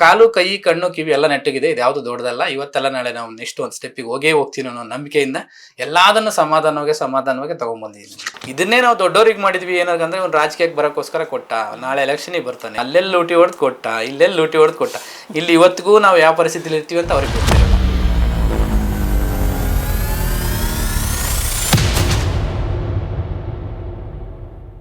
ಕಾಲು ಕೈ ಕಣ್ಣು ಕಿವಿ ಎಲ್ಲ ನೆಟ್ಟಗಿದೆ, ಇದು ಯಾವುದು ದೊಡ್ಡದಲ್ಲ. ಇವತ್ತೆಲ್ಲ ನಾಳೆ ನಾವು ನೆಕ್ಸ್ಟ್ ಒಂದು ಸ್ಟೆಪ್ಪಿಗೆ ಹೋಗೇ ಹೋಗ್ತೀನಿ ಅನ್ನೋ ನಂಬಿಕೆಯಿಂದ ಎಲ್ಲದನ್ನು ಸಮಾಧಾನವಾಗಿ ತಗೊಂಡ್ಬಂದಿದ್ದೀನಿ. ಇದನ್ನೇ ನಾವು ದೊಡ್ಡವ್ರಿಗೆ ಮಾಡಿದ್ವಿ ಏನಾಗಂದ್ರೆ ಒಂದು ರಾಜಕೀಯಕ್ಕೆ ಬರೋಕ್ಕೋಸ್ಕರ ಕೊಟ್ಟ, ನಾಳೆ ಎಲೆಕ್ಷನಿಗೆ ಬರ್ತಾನೆ, ಅಲ್ಲೆಲ್ಲಿ ಲೂಟಿ ಹೊಡೆದು ಕೊಟ್ಟ, ಇಲ್ಲೆಲ್ಲಿ ಲೂಟಿ ಹೊಡೆದು ಕೊಟ್ಟ. ಇಲ್ಲಿ ಇವತ್ತಿಗೂ ನಾವು ಯಾವ ಪರಿಸ್ಥಿತಿಲಿ ಇರ್ತೀವಿ ಅಂತ ಅವ್ರಿಗೆ ಗೊತ್ತಿರಲ್ಲ.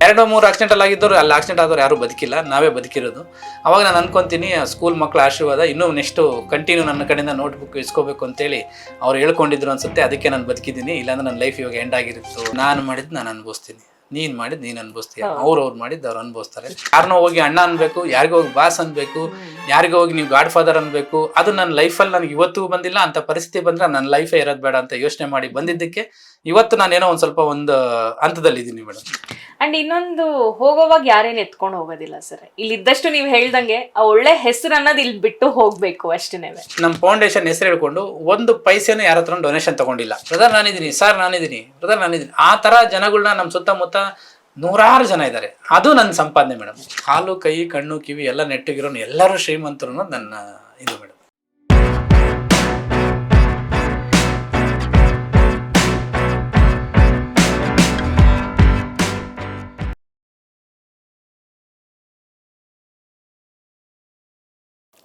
2-3 ಆಕ್ಸಿಡೆಂಟಲ್ಲಿ ಆಗಿದ್ದವರು ಅಲ್ಲಿ ಆಕ್ಸಿಡೆಂಟ್ ಆದವ್ರು ಯಾರು ಬದುಕಿಲ್ಲ, ನಾವೇ ಬದುಕಿರೋದು. ಅವಾಗ ನಾನು ಅನ್ಕೊತೀನಿ ಸ್ಕೂಲ್ ಮಕ್ಕಳ ಆಶೀರ್ವಾದ ಇನ್ನೂ ನೆಕ್ಸ್ಟು ಕಂಟಿನ್ಯೂ ನನ್ನ ಕಡೆಯಿಂದ ನೋಟ್ಬುಕ್ ಇಸ್ಕೋಬೇಕು ಅಂತೇಳಿ ಅವ್ರು ಹೇಳ್ಕೊಂಡಿದ್ರು ಅನ್ಸುತ್ತೆ. ಅದಕ್ಕೆ ನಾನು ಬದುಕಿದ್ದೀನಿ. ಇಲ್ಲಾಂದ್ರೆ ನನ್ನ ಲೈಫ್ ಇವಾಗ ಎಂಡ್ ಆಗಿರುತ್ತು. ನಾನು ಮಾಡಿದ್ದು ನಾನು ಅನುಭವಿಸ್ತೀನಿ, ನೀನು ಮಾಡಿದ್ದು ನೀನು ಅನುಭವಿಸ್ತೀಯ, ಅವ್ರು ಮಾಡಿದ್ದು ಅವ್ರು ಅನುಭವಿಸ್ತಾರೆ. ಯಾರನ್ನೋ ಹೋಗಿ ಅಣ್ಣ ಅನ್ಬೇಕು, ಯಾರಿಗೋ ಹೋಗಿ ಬಾಸ್ ಅನ್ಬೇಕು, ಯಾರಿಗೋ ಹೋಗಿ ನೀವು ಗಾಡ್ ಫಾದರ್ ಅನ್ಬೇಕು. ಅದು ನನ್ನ ಲೈಫಲ್ಲಿ ನನಗೆ ಇವತ್ತಿಗೂ ಬಂದಿಲ್ಲ. ಅಂತ ಪರಿಸ್ಥಿತಿ ಬಂದರೆ ನನ್ನ ಲೈಫೇ ಇರೋದು ಬೇಡ ಅಂತ ಯೋಚನೆ ಮಾಡಿ ಬಂದಿದ್ದಕ್ಕೆ ಇವತ್ತು ನಾನೇನೋ ಒಂದು ಸ್ವಲ್ಪ ಒಂದು ಹಂತದಲ್ಲಿದ್ದೀನಿ ಮೇಡಮ್. ಅಂಡ್ ಇನ್ನೊಂದು, ಹೋಗೋವಾಗ ಯಾರೇನು ಎತ್ಕೊಂಡು ಹೋಗೋದಿಲ್ಲ ಸರ್. ಇಲ್ಲಿದ್ದಷ್ಟು ನೀವು ಹೇಳ್ದಂಗೆ ಆ ಒಳ್ಳೆ ಹೆಸರು ಅನ್ನೋದು ಇಲ್ಲಿ ಬಿಟ್ಟು ಹೋಗ್ಬೇಕು ಅಷ್ಟೇನೆ. ನಮ್ಮ ಫೌಂಡೇಶನ್ ಹೆಸರು ಹೇಳ್ಕೊಂಡು ಒಂದು ಪೈಸೆನೂ ಯಾರ ಹತ್ರ ಡೊನೇಷನ್ ತಗೊಂಡಿಲ್ಲ. ಬ್ರದರ್ ನಾನಿದ್ದೀನಿ, ಸರ್ ನಾನಿದ್ದೀನಿ, ಬ್ರದರ್ ನಾನಿದ್ದೀನಿ. ಆ ಥರ ಜನಗಳನ್ನ ನಮ್ಮ ಸುತ್ತಮುತ್ತ ನೂರಾರು ಜನ ಇದ್ದಾರೆ. ಅದು ನನ್ನ ಸಂಪಾದನೆ ಮೇಡಮ್. ಕಾಲು ಕೈ ಕಣ್ಣು ಕಿವಿ ಎಲ್ಲ ನೆಟ್ಟಿಗಿರೋನು ಎಲ್ಲರೂ ಶ್ರೀಮಂತರು ಅನ್ನೋದು ನನ್ನ ಇದು ಮೇಡಮ್.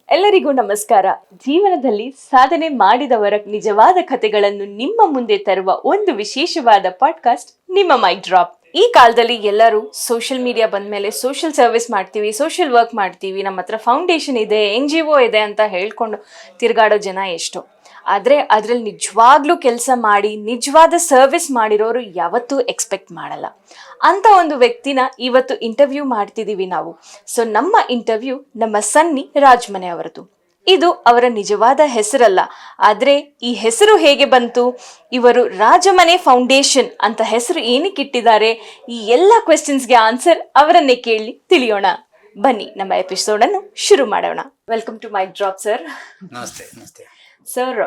ಎಲ್ಲರಿಗೂ ನಮಸ್ಕಾರ. ಜೀವನದಲ್ಲಿ ಸಾಧನೆ ಮಾಡಿದವರ ನಿಜವಾದ ಕಥೆಗಳನ್ನು ನಿಮ್ಮ ಮುಂದೆ ತರುವ ಒಂದು ವಿಶೇಷವಾದ ಪಾಡ್ಕಾಸ್ಟ್ ನಿಮ್ಮ ಮೈಕ್ ಡ್ರಾಪ್. ಈ ಕಾಲದಲ್ಲಿ ಎಲ್ಲರೂ ಸೋಷಿಯಲ್ ಮೀಡಿಯಾ ಬಂದ್ಮೇಲೆ ಸೋಷಿಯಲ್ ಸರ್ವಿಸ್ ಮಾಡ್ತೀವಿ, ಸೋಷಿಯಲ್ ವರ್ಕ್ ಮಾಡ್ತೀವಿ, ನಮ್ಮ ಹತ್ರ ಫೌಂಡೇಶನ್ ಇದೆ, NGO ಇದೆ ಅಂತ ಹೇಳ್ಕೊಂಡು ತಿರುಗಾಡೋ ಜನ ಎಷ್ಟೋ. ಆದರೆ ಅದರಲ್ಲಿ ನಿಜವಾಗ್ಲೂ ಕೆಲಸ ಮಾಡಿ ನಿಜವಾದ ಸರ್ವಿಸ್ ಮಾಡಿರೋರು ಯಾವತ್ತೂ ಎಕ್ಸ್ಪೆಕ್ಟ್ ಮಾಡಲ್ಲ. ಅಂತ ಒಂದು ವ್ಯಕ್ತಿನ ಇವತ್ತು ಇಂಟರ್ವ್ಯೂ ಮಾಡ್ತಿದ್ದೀವಿ ನಾವು. ಸೊ ನಮ್ಮ ಇಂಟರ್ವ್ಯೂ ನಮ್ಮ ಸನ್ನಿ ರಾಜ್ಮನೆ ಅವರದು. ಇದು ಅವರ ನಿಜವಾದ ಹೆಸರಲ್ಲ, ಆದರೆ ಈ ಹೆಸರು ಹೇಗೆ ಬಂತು, ಇವರು ರಾಜಮನೆ ಫೌಂಡೇಶನ್ ಅಂತ ಹೆಸರು ಏನಕ್ಕೆ ಇಟ್ಟಿದ್ದಾರೆ, ಈ ಎಲ್ಲ ಕ್ವೆಶ್ಚನ್ಸ್ಗೆ ಆನ್ಸರ್ ಅವರನ್ನೇ ಕೇಳಿ ತಿಳಿಯೋಣ. ಬನ್ನಿ ನಮ್ಮ ಎಪಿಸೋಡನ್ನು ಶುರು ಮಾಡೋಣ. Welcome to Mic Drop sir. ನಮಸ್ತೆ. ನಮಸ್ತೆ ಸರ್.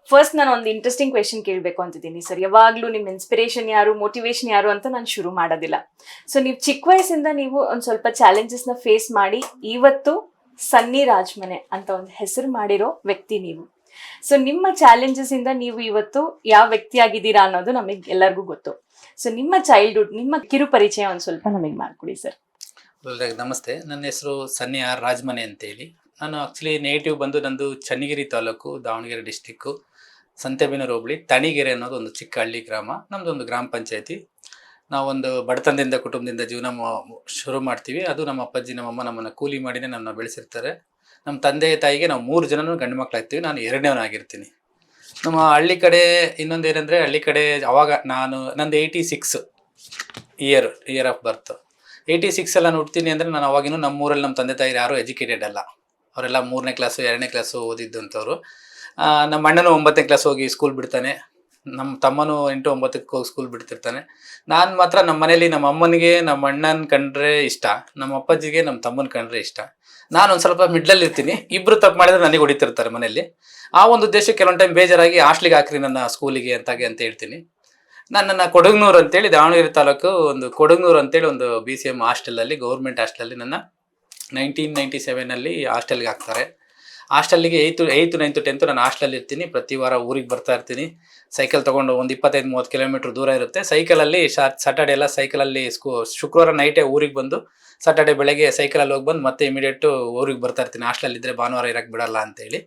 ಫಸ್ಟ್ ನಾನು ಒಂದು ಇಂಟ್ರೆಸ್ಟಿಂಗ್ ಕ್ವೆಶನ್ ಕೇಳಬೇಕು ಅಂತಿದ್ದೀನಿ ಸರ್. ಯಾವಾಗಲೂ ನಿಮ್ಮ ಇನ್ಸ್ಪಿರೇಷನ್ ಯಾರು, ಮೋಟಿವೇಶನ್ ಯಾರು ಅಂತ ನಾನು ಶುರು ಮಾಡೋದಿಲ್ಲ. ಸೊ ನೀವು ಚಿಕ್ಕ ವಯಸ್ಸಿಂದ ನೀವು ಒಂದು ಸ್ವಲ್ಪ ಚಾಲೆಂಜಸ್ನ ಫೇಸ್ ಮಾಡಿ ಇವತ್ತು ಸನ್ನಿ ರಾಜ್ಮನೆ ಅಂತ ಒಂದು ಹೆಸರು ಮಾಡಿರೋ ವ್ಯಕ್ತಿ ನೀವು. ಸೊ ನಿಮ್ಮ ಚಾಲೆಂಜಸ್ ಇಂದ ನೀವು ಇವತ್ತು ಯಾವ ವ್ಯಕ್ತಿ ಆಗಿದ್ದೀರಾ ಅನ್ನೋದು ನಮಗೆ ಎಲ್ಲರಿಗೂ ಗೊತ್ತು. ಸೊ ನಿಮ್ಮ ಚೈಲ್ಡ್ಹುಡ್, ನಿಮ್ಮ ಕಿರು ಪರಿಚಯ ಒಂದು ಸ್ವಲ್ಪ ನಮಗೆ ಮಾಡ್ಕೊಡಿ ಸರ್. ನಮಸ್ತೆ. ನನ್ನ ಹೆಸರು ಸನ್ನಿ ಆರ್ ರಾಜ್ಮನೆ ಅಂತೇಳಿ. ನಾನು ಆ್ಯಕ್ಚುಲಿ ನೇಟಿವ್ ಬಂದು ನಂದು ಚನ್ನಗಿರಿ ತಾಲೂಕು, ದಾವಣಗೆರೆ ಡಿಸ್ಟಿಕ್ಕು, ಸಂತೆಬೆನ್ನೂರು ಹೋಬಳಿ, ತಣಿಗೆರೆ ಅನ್ನೋದು ಒಂದು ಚಿಕ್ಕ ಹಳ್ಳಿ ಗ್ರಾಮ. ನಮ್ಮದೊಂದು ಗ್ರಾಮ ಪಂಚಾಯತಿ. ನಾವೊಂದು ಬಡತನದಿಂದ ಕುಟುಂಬದಿಂದ ಜೀವನ ಶುರು ಮಾಡ್ತೀವಿ. ಅದು ನಮ್ಮ ಅಪ್ಪಾಜಿ ನಮ್ಮಮ್ಮ ನಮ್ಮನ್ನು ಕೂಲಿ ಮಾಡಿನೇ ನಮ್ಮನ್ನ ಬೆಳೆಸಿರ್ತಾರೆ. ನಮ್ಮ ತಂದೆ ತಾಯಿಗೆ ನಾವು 3 ಜನನೂ ಗಂಡು ಮಕ್ಕಳಾಗ್ತೀವಿ. ನಾನು 2ನೇವನಾಗಿರ್ತೀನಿ. ನಮ್ಮ ಹಳ್ಳಿ ಕಡೆ ಇನ್ನೊಂದು ಏನಂದರೆ, ಹಳ್ಳಿ ಕಡೆ ಅವಾಗ ನಂದು 86 ಇಯರ್ ಆಫ್ ಬರ್ತು. 86 ನಾನು ಹುಡ್ತೀನಿ ಅಂದರೆ ನಾನು ಅವಾಗಿನೂ ನಮ್ಮೂರಲ್ಲಿ ನಮ್ಮ ತಂದೆ ತಾಯಿ ಯಾರೂ ಎಜುಕೇಟೆಡ್ ಅಲ್ಲ. ಅವರೆಲ್ಲ 3ನೇ ಕ್ಲಾಸು 2ನೇ ಕ್ಲಾಸು ಓದಿದ್ದಂಥವ್ರು. ನಮ್ಮ ಅಣ್ಣನೂ 9ನೇ ಕ್ಲಾಸ್ ಹೋಗಿ ಸ್ಕೂಲ್ ಬಿಡ್ತಾನೆ, ನಮ್ಮ ತಮ್ಮನೂ 8-9ಕ್ಕೆ ಹೋಗಿ ಸ್ಕೂಲ್ ಬಿಡ್ತಿರ್ತಾನೆ. ನಾನು ಮಾತ್ರ ನಮ್ಮ ಮನೇಲಿ ನಮ್ಮ ಅಮ್ಮನಿಗೆ ನಮ್ಮ ಅಣ್ಣನ ಕಂಡ್ರೆ ಇಷ್ಟ, ನಮ್ಮ ಅಪ್ಪಾಜಿಗೆ ನಮ್ಮ ತಮ್ಮನ ಕಂಡ್ರೆ ಇಷ್ಟ. ನಾನು ಒಂದು ಸ್ವಲ್ಪ ಮಿಡ್ಲಲ್ಲಿ ಇರ್ತೀನಿ. ಇಬ್ಬರು ತಪ್ಪು ಮಾಡಿದ್ರೆ ನನಗೆ ಹೊಡಿತಿರ್ತಾರೆ ಮನೇಲಿ. ಆ ಒಂದು ಉದ್ದೇಶಕ್ಕೆ ಕೆಲವೊಂದು ಟೈಮ್ ಬೇಜಾರಾಗಿ ಹಾಸ್ಟ್ಲಿಗೆ ಹಾಕ್ರಿ ನನ್ನ ಸ್ಕೂಲಿಗೆ ಅಂತ ಹೇಳ್ತೀನಿ. ನನ್ನನ್ನು ಕೊಡಗನೂರು ಅಂತೇಳಿ, ದಾವಣಗೆರೆ ತಾಲೂಕು ಒಂದು ಕೊಡಗನೂರು ಅಂತೇಳಿ ಒಂದು BCM ಹಾಸ್ಟೆಲಲ್ಲಿ, ಗೌರ್ಮೆಂಟ್ ಹಾಸ್ಟೆಲಲ್ಲಿ ನನ್ನ 1997 ಹಾಸ್ಟೆಲ್ಗೆ ಹಾಕ್ತಾರೆ. ಹಾಸ್ಟೆಲ್ಲಿಗೆ 8th 9th 10th ನಾನು ಹಾಸ್ಟೆಲಲ್ಲಿ ಇರ್ತೀನಿ. ಪ್ರತಿ ವಾರ ಊರಿಗೆ ಬರ್ತಾ ಇರ್ತೀನಿ. ಸೈಕಲ್ ತೊಗೊಂಡು ಒಂದು 25-30 ಕಿಲೋಮೀಟ್ರ್ ದೂರ ಇರುತ್ತೆ. ಸೈಕಲಲ್ಲಿ ಸಾಟರ್ಡೆ ಎಲ್ಲ ಸೈಕಲಲ್ಲಿ ಶುಕ್ರವಾರ ನೈಟೇ ಊರಿಗೆ ಬಂದು ಸಾಟರ್ಡೆ ಬೆಳಗ್ಗೆ ಸೈಕಲಲ್ಲಿ ಹೋಗಿ ಬಂದು ಮತ್ತೆ ಇಮಿಡಿಯೇಟು ಊರಿಗೆ ಬರ್ತಾ ಇರ್ತೀನಿ. ಹಾಸ್ಟೆಲಲ್ಲಿದ್ದರೆ ಭಾನುವಾರ ಇರೋಕ್ಕೆ ಬಿಡಲ್ಲ ಅಂತೇಳಿ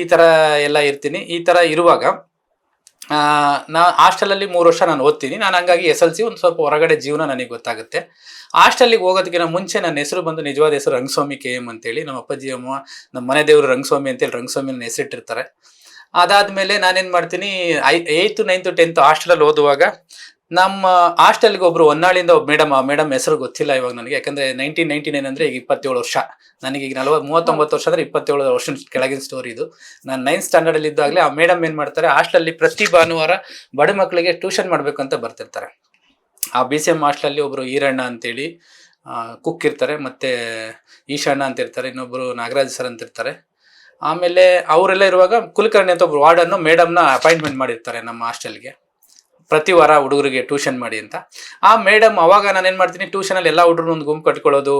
ಈ ಥರ ಎಲ್ಲ ಇರ್ತೀನಿ. ಈ ಥರ ಇರುವಾಗ ಹಾಸ್ಟೆಲಲ್ಲಿ 3 ವರ್ಷ ನಾನು ಓದ್ತೀನಿ. ನಾನು ಹಂಗಾಗಿ SLC ಒಂದು ಸ್ವಲ್ಪ ಹೊರಗಡೆ ಜೀವನ ನನಗೆ ಗೊತ್ತಾಗುತ್ತೆ. ಹಾಸ್ಟೆಲ್ಲಿಗೆ ಹೋಗೋದಕ್ಕಿಂತ ಮುಂಚೆ ನನ್ನ ಹೆಸರು ಬಂದು ನಿಜವಾದ ಹೆಸರು ರಂಗಸ್ವಾಮಿ KM ಅಂತೇಳಿ. ನಮ್ಮ ಅಪ್ಪಾಜಿ ಅಮ್ಮ ನಮ್ಮ ಮನೆ ದೇವರು ರಂಗಸ್ವಾಮಿ ಅಂತೇಳಿ ರಂಗಸ್ವಾಮಿ ನನ್ನ ಹೆಸರಿಟ್ಟಿರ್ತಾರೆ. ಅದಾದಮೇಲೆ ನಾನೇನು ಮಾಡ್ತೀನಿ, 8th 9th 10th ಹಾಸ್ಟೆಲಲ್ಲಿ ಓದುವಾಗ ನಮ್ಮ ಹಾಸ್ಟೆಲ್ಗೆ ಒಬ್ಬರು ಹೊನ್ನಾಳಿಂದ ಒಬ್ಬ ಮೇಡಮ್ ಹೆಸರು ಗೊತ್ತಿಲ್ಲ ಇವಾಗ ನನಗೆ. ಯಾಕಂದರೆ 1999 ಅಂದರೆ ಈಗ 27 ವರ್ಷ. ನನಗೀಗ 39 ವರ್ಷ ಅಂದರೆ 27 ವರ್ಷ ಕೆಳಗಿನ ಸ್ಟೋರಿ ಇದು. ನಾನು 9th ಸ್ಟ್ಯಾಂಡರ್ಡಲ್ಲಿ ಇದ್ದಾಗಲೇ ಆ ಮೇಡಮ್ ಏನು ಮಾಡ್ತಾರೆ, ಹಾಸ್ಟೆಲಲ್ಲಿ ಪ್ರತಿ ಭಾನುವಾರ ಬಡ ಮಕ್ಕಳಿಗೆ ಟ್ಯೂಷನ್ ಮಾಡಬೇಕು ಅಂತ ಬರ್ತಿರ್ತಾರೆ. ಆ BCM ಹಾಸ್ಟೆಲಲ್ಲಿ ಒಬ್ಬರು ಈರಣ್ಣ ಅಂತೇಳಿ ಕುಕ್ ಇರ್ತಾರೆ, ಮತ್ತು ಈಶಣ್ಣ ಅಂತ ಇರ್ತಾರೆ, ಇನ್ನೊಬ್ಬರು ನಾಗರಾಜ್ ಸರ್ ಅಂತ ಇರ್ತಾರೆ. ಆಮೇಲೆ ಅವರೆಲ್ಲ ಇರುವಾಗ ಕುಲಕರ್ಣಿ ಅಂತ ಒಬ್ರು ವಾರ್ಡನ್ನು ಮೇಡಮ್ನ ಅಪಾಯಿಂಟ್ಮೆಂಟ್ ಮಾಡಿರ್ತಾರೆ ನಮ್ಮ ಹಾಸ್ಟೆಲ್ಗೆ. ಪ್ರತಿ ವಾರ ಹುಡುಗರಿಗೆ ಟ್ಯೂಷನ್ ಮಾಡಿ ಅಂತ. ಆ ಮೇಡಮ್ ಅವಾಗ ನಾನು ಏನು ಮಾಡ್ತೀನಿ, ಟ್ಯೂಷನಲ್ಲಿ ಎಲ್ಲ ಹುಡುಗರು ಒಂದು ಗುಂಪು ಕಟ್ಕೊಳ್ಳೋದು,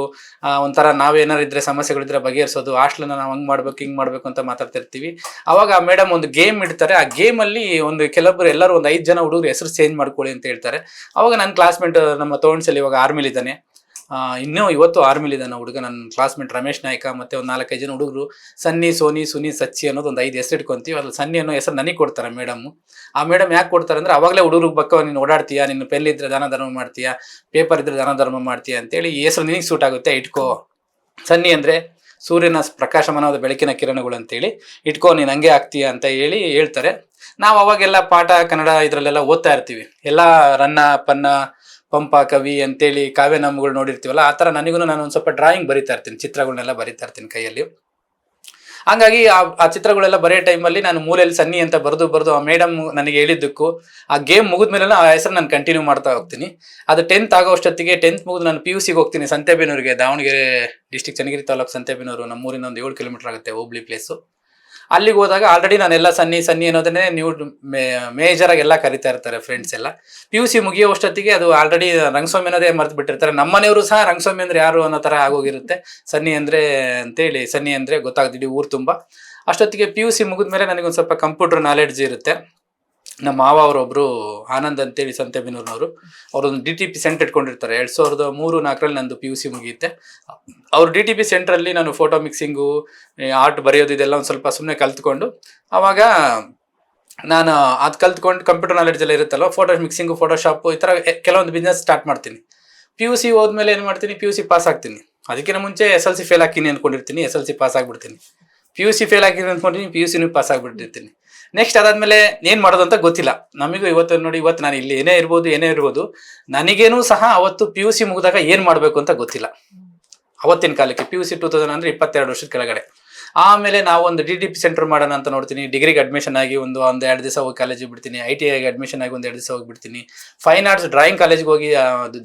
ಒಂಥರ ನಾವೇನಾರು ಇದ್ರೆ ಸಮಸ್ಯೆಗಳಿದ್ರೆ ಬಗೆಹರಿಸೋದು, ಹಾಸ್ಟೆಲ್ನ ನಾವು ಹಂಗೆ ಮಾಡ್ಬೇಕು ಹಿಂಗೆ ಮಾಡಬೇಕು ಅಂತ ಮಾತಾಡ್ತಿರ್ತೀವಿ. ಅವಾಗ ಆ ಮೇಡಮ್ ಒಂದು ಗೇಮ್ ಇಡ್ತಾರೆ. ಆ ಗೇಮಲ್ಲಿ ಒಂದು ಕೆಲವೊಬ್ಬರು ಎಲ್ಲರೂ ಒಂದು 5 ಜನ ಹುಡುಗರು ಹೆಸರು ಚೇಂಜ್ ಮಾಡ್ಕೊಳ್ಳಿ ಅಂತ ಹೇಳ್ತಾರೆ. ಅವಾಗ ನನ್ನ ಕ್ಲಾಸ್ಮೇಟ್ ನಮ್ಮ ತೋಣ್ಸಲ್ಲಿ ಇವಾಗ ಆರ್ಮಿಲಿದ್ದಾನೆ, ಇನ್ನೂ ಇವತ್ತು ಆರ್ಮಿಲಿದ್ದಾನೆ ಹುಡುಗ, ನನ್ನ ಕ್ಲಾಸ್ಮೇಟ್ ರಮೇಶ್ ನಾಯ್ಕ, ಮತ್ತೆ ಒಂದು 4-5 ಜನ ಹುಡುಗರು ಸನ್ನಿ, ಸೋನಿ, ಸುನಿ, ಸಚ್ಚಿ ಅನ್ನೋದು ಒಂದು 5 ಹೆಸರು ಇಟ್ಕೊಂತೀವಿ. ಅದ್ರಲ್ಲಿ ಸನ್ನಿ ಅನ್ನೋ ಹೆಸರು ನನಗೆ ಕೊಡ್ತಾರೆ ಮೇಡಮ್. ಆ ಮೇಡಮ್ ಯಾಕೆ ಕೊಡ್ತಾರೆ ಅಂದರೆ, ಅವಾಗಲೇ ಹುಡುಗರಿಗೆ ಬಕ್ಕ ನೀನು ಓಡಾಡ್ತೀಯಾ, ನಿನ್ನ ಪೆನ್ ಇದ್ರೆ ದಾನ ಧರ್ಮ ಮಾಡ್ತೀಯಾ, ಪೇಪರ್ ಇದ್ರೆ ದಾನ ಧರ್ಮ ಮಾಡ್ತೀಯಾ ಅಂತೇಳಿ ಈ ಹೆಸರು ನಿನಗೆ ಸೂಟ್ ಆಗುತ್ತೆ ಇಟ್ಕೋ. ಸನ್ನಿ ಅಂದರೆ ಸೂರ್ಯನ ಪ್ರಕಾಶಮಾನವಾದ ಬೆಳಕಿನ ಕಿರಣಗಳು ಅಂತೇಳಿ ಇಟ್ಕೋ, ನೀನು ಹಂಗೆ ಆಗ್ತೀಯಾ ಅಂತ ಹೇಳ್ತಾರೆ. ನಾವು ಅವಾಗೆಲ್ಲ ಪಾಠ ಕನ್ನಡ ಇದರಲ್ಲೆಲ್ಲ ಓದ್ತಾ ಇರ್ತೀವಿ, ಎಲ್ಲ ರನ್ನ ಪನ್ನ ಪಂಪ ಕವಿ ಅಂತೇಳಿ ಕಾವ್ಯನಾಮಗಳು ನೋಡಿರ್ತೀವಲ್ಲ, ಆ ಥರ ನನಗೂ ನಾನು ಒಂದು ಸ್ವಲ್ಪ ಡ್ರಾಯಿಂಗ್ ಬರಿತಾ ಇರ್ತೀನಿ, ಚಿತ್ರಗಳನ್ನೆಲ್ಲ ಬರಿತಾ ಇರ್ತೀನಿ ಕೈಯಲ್ಲಿ. ಹಂಗಾಗಿ ಆ ಚಿತ್ರಗಳೆಲ್ಲ ಬರೆಯೋ ಟೈಮಲ್ಲಿ ನಾನು ಮೂಲೆಯಲ್ಲಿ ಸನ್ನಿ ಅಂತ ಬರೆದು ಆ ಮೇಡಮ್ ನನಗೆ ಹೇಳಿದ್ದಕ್ಕೂ ಆ ಗೇಮ್ ಮುಗಿದ್ಮೇಲೆ ಆ ಹೆಸರು ನಾನು ಕಂಟಿನ್ಯೂ ಮಾಡ್ತಾ ಹೋಗ್ತೀನಿ. ಅದು 10th ಆಗೋ ಅಷ್ಟೊತ್ತಿಗೆ 10th ಮುಗಿದು ನಾನು PUCಗೆ ಹೋಗ್ತೀನಿ ಸಂತೆಬೆನ್ನೂರಿಗೆ, ದಾವಣಗೆರೆ ಡಿಸ್ಟಿಕ್ ಚನ್ನಗಿರಿ ತಾಲೂಕು ಸಂತೆಬೆನ್ನೂರು, ನಮ್ಮೂರಿನ ಒಂದು 7 ಕಿಲೋಮೀಟರ್ ಆಗುತ್ತೆ ಹೋಬ್ಳಿ ಪ್ಲೇಸು. ಅಲ್ಲಿಗೆ ಹೋದಾಗ ಆಲ್ರೆಡಿ ನಾನೆಲ್ಲ ಸನ್ನಿ ಅನ್ನೋದನ್ನೇ ನೀವು ಮೇಜರಾಗಿ ಎಲ್ಲ ಕರಿತಾ ಇರ್ತಾರೆ ಫ್ರೆಂಡ್ಸ್ ಎಲ್ಲ. PUC ಮುಗಿಯೋ ಅಷ್ಟೊತ್ತಿಗೆ ಅದು ಆಲ್ರೆಡಿ ರಂಗಸ್ವಾಮಿ ಅನ್ನೋದೇ ಮರ್ತು ಬಿಟ್ಟಿರ್ತಾರೆ. ನಮ್ಮನೆಯವರು ಸಹ ರಂಗಸ್ವಾಮಿ ಅಂದ್ರೆ ಯಾರು ಅನ್ನೋ ಥರ ಆಗೋಗಿರುತ್ತೆ. ಸನ್ನಿ ಅಂದರೆ ಗೊತ್ತಾಗ್ತಿಡಿ ಊರು ತುಂಬ. ಅಷ್ಟೊತ್ತಿಗೆ PUC ಮುಗಿದ್ಮೇಲೆ ನನಗೊಂದು ಸ್ವಲ್ಪ ಕಂಪ್ಯೂಟರ್ ನಾಲೆಡ್ಜ್ ಇರುತ್ತೆ. ನಮ್ಮ ಮಾವ ಅವರೊಬ್ಬರು ಆನಂದ್ ಅಂತೇಳಿ ಸಂತೆಬೆನ್ನೂರಿನವರು, ಅವರೊಂದು DTP ಸೆಂಟರ್ ಇಟ್ಕೊಂಡಿರ್ತಾರೆ. 2003-4ರಲ್ಲಿ ನಂದು PUC ಮುಗಿಯುತ್ತೆ. ಅವರು DTP ಸೆಂಟ್ರಲ್ಲಿ ನಾನು ಫೋಟೋ ಮಿಕ್ಸಿಂಗು, ಆರ್ಟ್ ಬರೆಯೋದು ಇದೆಲ್ಲ ಒಂದು ಸ್ವಲ್ಪ ಸುಮ್ಮನೆ ಕಲ್ತ್ಕೊಂಡು, ಅವಾಗ ನಾನು ಅದು ಕಲ್ತ್ಕೊಂಡು ಕಂಪ್ಯೂಟರ್ ನಾಲೆಡ್ಜ್ ಎಲ್ಲ ಇರುತ್ತಲ್ಲ, ಫೋಟೋ ಮಿಕ್ಸಿಂಗು, ಫೋಟೋಶಾಪು, ಈ ಥರ ಕೆಲವೊಂದು ಬಿಸ್ನೆಸ್ ಸ್ಟಾರ್ಟ್ ಮಾಡ್ತೀನಿ. PUC ಹೋದ್ಮೇಲೆ ಏನು ಮಾಡ್ತೀನಿ, PUC ಪಾಸ್ ಆಗ್ತೀನಿ. ಅದಕ್ಕಿಂತ ಮುಂಚೆ SLC ಫೇಲ್ ಹಾಕಿನಿ ಅಂದ್ಕೊಂಡಿರ್ತೀನಿ, SLC ಪಾಸ್ ಆಗಿಬಿಡ್ತೀನಿ. PUC ಫೇಲ್ ಹಾಕಿನಿ ಅಂದ್ಕೊಂಡಿನಿ, PUCನೂ ಪಾಸ್ ಆಗಿಬಿಟ್ಟಿರ್ತೀನಿ. ನೆಕ್ಸ್ಟ್ ಅದಾದ್ಮೇಲೆ ಏನು ಮಾಡೋದು ಅಂತ ಗೊತ್ತಿಲ್ಲ ನಮಗೂ. ಇವತ್ತು ನಾನು ಇಲ್ಲಿ ಏನೇ ಇರ್ಬೋದು, ನನಗೇನೂ ಸಹ ಅವತ್ತು PUC ಮುಗಿದಾಗ ಏನು ಮಾಡಬೇಕು ಅಂತ ಗೊತ್ತಿಲ್ಲ. ಅವತ್ತಿನ ಕಾಲಕ್ಕೆ PUC 2000 ಅಂದರೆ 22 ವರ್ಷದ ಕೆಳಗಡೆ. ಆಮೇಲೆ ನಾವು ಒಂದು DTP ಸೆಂಟರ್ ಮಾಡೋಣ ಅಂತ ನೋಡ್ತೀನಿ. ಡಿಗ್ರಿಗೆ ಅಡ್ಮಿಷನ್ ಆಗಿ ಒಂದು 2 ದಿವಸ ಹೋಗಿ ಕಾಲೇಜಿಗೆ ಬಿಡ್ತೀನಿ. ITIಗೆ ಅಡ್ಮಿಷನ್ ಆಗಿ 1-2 ದಿವಸ ಹೋಗಿಬಿಡ್ತೀನಿ. ಫೈನ್ ಆರ್ಟ್ಸ್ ಡ್ರಾಯಿಂಗ್ ಕಾಲೇಜಿಗೆ ಹೋಗಿ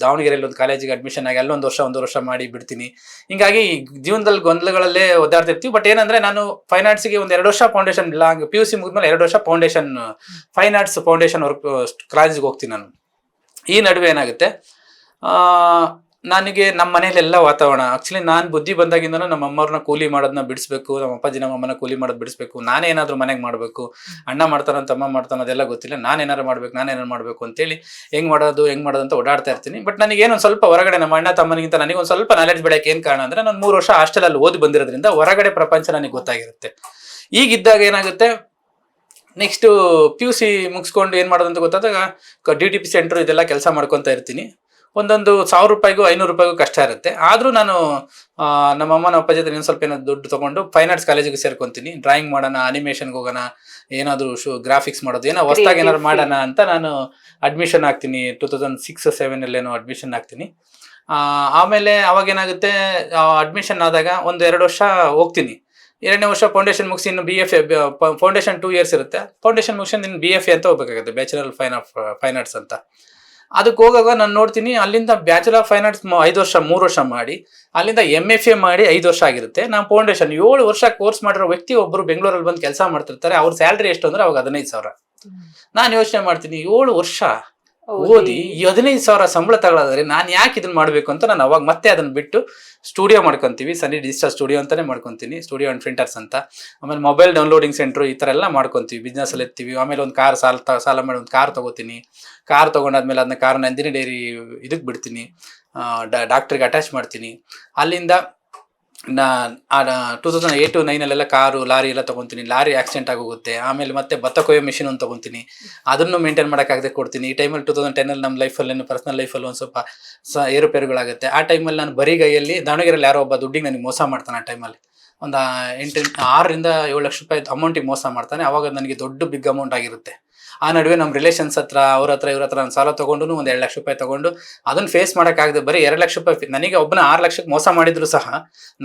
ದಾವಣಗೆರೆಯಲ್ಲಿ ಒಂದು ಕಾಲೇಜಿಗೆ ಅಡ್ಮಿಷನ್ ಆಗಿ ಅಲ್ಲೊಂದು ವರ್ಷ ಮಾಡಿ ಬಿಡ್ತೀನಿ. ಹಿಂಗಾಗಿ ಜೀವನದಲ್ಲಿ ಗೊಂದಲಗಳಲ್ಲೇ ಒದ್ದಾಡ್ತಿರ್ತೀವಿ. ಬಟ್ ಏನಂದರೆ ನಾನು ಫೈನ್ ಆರ್ಟ್ಸಿಗೆ ಒಂದು 2 ವರ್ಷ ಫೌಂಡೇಶನ್ PUC ಮುಗಿದ್ಮೇಲೆ 2 ವರ್ಷ foundation fine arts foundation work ಕಾಲೇಜಿಗೆ ಹೋಗ್ತೀನಿ ನಾನು. ಈ ನಡುವೆ ಏನಾಗುತ್ತೆ, ನನಗೆ ನಮ್ಮ ಮನೇಲೆಲ್ಲ ವಾತಾವರಣ ಆಕ್ಚುಲಿ ನಾನು ಬುದ್ಧಿ ಬಂದಾಗಿಂದನೂ ನಮ್ಮ ಅಮ್ಮವ್ರನ್ನ ಕೂಲಿ ಮಾಡೋದನ್ನ ಬಿಡಿಸ್ಬೇಕು, ನಮ್ಮ ಅಪ್ಪಾಜಿ ನಮ್ಮ ಅಮ್ಮನ ಕೂಲಿ ಮಾಡೋದು ಬಿಡಿಸ್ಬೇಕು, ನಾನೇನಾದ್ರೂ ಮನೆಗೆ ಮಾಡಬೇಕು, ಅಣ್ಣ ಮಾಡ್ತಾನಂತ ಅಮ್ಮ ಮಾಡ್ತಾನೋ ಅದೆಲ್ಲ ಗೊತ್ತಿಲ್ಲ, ನಾನೇನಾರು ಮಾಡಬೇಕು ಅಂತೇಳಿ ಹೆಂಗೆ ಮಾಡೋದು ಅಂತ ಓಡಾಡ್ತಾ ಇರ್ತೀನಿ. ಬಟ್ ನನಗೇನೊಂದು ಸ್ವಲ್ಪ ಹೊರಗಡೆ ನಮ್ಮ ಅಣ್ಣ ತಮ್ಮನಿಗಿಂತ ನನಗೊಂದು ಸ್ವಲ್ಪ ನಾಲೆಡ್ಜ್ ಬೆಳೆಯೋಕೆ ಏನು ಕಾರಣ ಅಂದರೆ, ನಾನು 3 ವರ್ಷ ಹಾಸ್ಟೆಲಲ್ಲಿ ಓದಿ ಬಂದಿರೋದ್ರಿಂದ ಹೊರಗಡೆ ಪ್ರಪಂಚ ನನಗೆ ಗೊತ್ತಾಗಿರುತ್ತೆ. ಈಗಿದ್ದಾಗ ಏನಾಗುತ್ತೆ, ನೆಕ್ಸ್ಟು PUC ಮುಗಿಸ್ಕೊಂಡು ಏನು ಮಾಡೋದಂತ ಗೊತ್ತಾದಾಗ DTP ಸೆಂಟ್ರು ಇದೆಲ್ಲ ಕೆಲಸ ಮಾಡ್ಕೊತಾ ಇರ್ತೀನಿ. ಒಂದೊಂದು 1000 ರೂಪಾಯಿಗೂ 500 ರೂಪಾಯಿಗೂ ಕಷ್ಟ ಇರುತ್ತೆ. ಆದರೂ ನಾನು ನಮ್ಮ ಅಮ್ಮನ ಅಪ್ಪ ಜೊತೆ ಇನ್ನೊಂದು ಸ್ವಲ್ಪ ಏನಾದ್ರು ದುಡ್ಡು ತೊಗೊಂಡು ಫೈನ್ ಆರ್ಟ್ಸ್ ಕಾಲೇಜಿಗೆ ಸೇರ್ಕೊತೀನಿ. ಡ್ರಾಯಿಂಗ್ ಮಾಡೋಣ, ಅನಿಮೇಷನ್ಗೆ ಹೋಗೋಣ, ಏನಾದರೂ ಗ್ರಾಫಿಕ್ಸ್ ಮಾಡೋದು, ಏನೋ ಹೊಸದಾಗಿ ಏನಾದ್ರು ಮಾಡೋಣ ಅಂತ ನಾನು ಅಡ್ಮಿಷನ್ ಆಗ್ತೀನಿ. 2006-07 ಅಡ್ಮಿಷನ್ ಆಗ್ತೀನಿ. ಆಮೇಲೆ ಅವಾಗೇನಾಗುತ್ತೆ, ಅಡ್ಮಿಷನ್ ಆದಾಗ 1-2 ವರ್ಷ ಹೋಗ್ತೀನಿ. 2ನೇ ವರ್ಷ ಫೌಂಡೇಶನ್ ಮುಗಿಸಿ ಇನ್ನು BFA, ಫೌಂಡೇಶನ್ 2 years ಇರುತ್ತೆ. ಫೌಂಡೇಶನ್ ಮುಗಿಸಿ ಇನ್ನು BFA ಅಂತ ಹೋಗ್ಬೇಕಾಗುತ್ತೆ, ಬ್ಯಾಚುಲರ್ ಫೈನ್ ಆರ್ಟ್ಸ್ ಅಂತ. ಅದಕ್ಕೆ ಹೋಗಾಗ ನಾನು ನೋಡ್ತೀನಿ, ಅಲ್ಲಿಂದ ಬ್ಯಾಚುಲರ್ ಆಫ್ ಫೈನ್ ಆರ್ಟ್ಸ್ 5 ವರ್ಷ 3 ವರ್ಷ ಮಾಡಿ, ಅಲ್ಲಿಂದ MFA ಮಾಡಿ 5 ವರ್ಷ ಆಗಿರುತ್ತೆ. ನಾನು ಫೌಂಡೇಶನ್ 7 ವರ್ಷ ಕೋರ್ಸ್ ಮಾಡಿರೋ ವ್ಯಕ್ತಿ ಒಬ್ಬರು ಬೆಂಗಳೂರಲ್ಲಿ ಬಂದು ಕೆಲಸ ಮಾಡ್ತಿರ್ತಾರೆ. ಅವ್ರ ಸ್ಯಾಲ್ರಿ ಎಷ್ಟು ಅಂದರೆ ಅವಾಗ 15,000. ನಾನು ಯೋಚನೆ ಮಾಡ್ತೀನಿ, 7 ವರ್ಷ ಓದಿ 15,000 ಸಂಬಳ ತಗೊಳ್ಳೋದ್ರೆ ನಾನು ಯಾಕೆ ಇದನ್ನ ಮಾಡಬೇಕು ಅಂತ ನಾನು ಅವಾಗ ಮತ್ತೆ ಅದನ್ನ ಬಿಟ್ಟು ಸ್ಟುಡಿಯೋ ಮಾಡ್ಕೊತೀವಿ. ಸನ್ನಿ ಡಿಜಿಟಲ್ ಸ್ಟುಡಿಯೋ ಅಂತಾನೆ ಮಾಡ್ಕೊತೀನಿ, ಸ್ಟುಡಿಯೋ ಅಂಡ್ ಪ್ರಿಂಟರ್ಸ್ ಅಂತ. ಆಮೇಲೆ ಮೊಬೈಲ್ ಡೌನ್ಲೋಡಿಂಗ್ ಸೆಂಟ್ರು, ಈ ಥರ ಎಲ್ಲ ಮಾಡ್ಕೊತೀವಿ, ಬಿಸ್ನೆಸ್ ಅಲ್ಲಿ ಎತ್ತೀವಿ. ಆಮೇಲೆ ಒಂದು ಕಾರ್ ಸಾಲ ಮಾಡಿ ಒಂದು ಕಾರ್ ತೊಗೋತೀನಿ. ಕಾರ್ ತೊಗೊಂಡಾದ್ಮೇಲೆ ಅದನ್ನ ಕಾರ್ ನಂದಿನಿ ಡೈರಿ ಇದಕ್ಕೆ ಬಿಡ್ತೀನಿ, ಡಾಕ್ಟ್ರಿಗೆ ಅಟ್ಯಾಚ್ ಮಾಡ್ತೀನಿ. ಅಲ್ಲಿಂದ 2008-09 ಕಾರು ಲಾರಿ ಎಲ್ಲ ತೊಗೊತೀನಿ. ಲಾರಿ ಆಕ್ಸಿಡೆಂಟ್ ಆಗೋಗುತ್ತೆ. ಆಮೇಲೆ ಮತ್ತೆ ಭತ್ತ ಕೊಯ್ಯೋ ಮಿಷಿನ್ ಒಂದು ತೊಗೊತೀನಿ, ಅದನ್ನು ಮೇಂಟೈನ್ ಮಾಡೋಕ್ಕಾಗದೆ ಕೊಡ್ತೀನಿ. ಈ ಟೈಮಲ್ಲಿ 2010 ನಮ್ಮ ಲೈಫಲ್ಲಿ, ಪರ್ಸನಲ್ ಲೈಫಲ್ಲಿ ಒಂದು ಸ್ವಲ್ಪ ಏರುಪೇರುಗಳಾಗುತ್ತೆ. ಆ ಟೈಮಲ್ಲಿ ನಾನು ಬರಿಗೈಯಲ್ಲಿ ದಾವಣಗೆರೆಯಲ್ಲಿ ಯಾರೋ ಒಬ್ಬ ದುಡ್ಡಿಗೆ ನನಗೆ ಮೋಸ ಮಾಡ್ತಾನೆ. ಆ ಟೈಮಲ್ಲಿ ಒಂದು 6-7 ಲಕ್ಷ ರೂಪಾಯಿ ಅಮೌಂಟಿಗೆ ಮೋಸ ಮಾಡ್ತಾನೆ. ಆವಾಗ ನನಗೆ ದೊಡ್ಡ ಬಿಗ್ ಅಮೌಂಟ್ ಆಗಿರುತ್ತೆ. ಆ ನಡುವೆ ನಮ್ಮ ರಿಲೇಷನ್ಸ್ ಹತ್ರ, ಇವ್ರ ಹತ್ರ ನಾನು ಸಾಲ ತೊಗೊಂಡು ಒಂದು 2 ಲಕ್ಷ ರೂಪಾಯಿ ತೊಗೊಂಡು ಅದನ್ನು ಫೇಸ್ ಮಾಡೋಕ್ಕಾಗದೆ ಬರೀ 2 ಲಕ್ಷ ರೂಪಾಯಿ, ನನಗೆ ಒಬ್ಬನ 6 ಲಕ್ಷಕ್ಕೆ ಮೋಸ ಮಾಡಿದ್ರು ಸಹ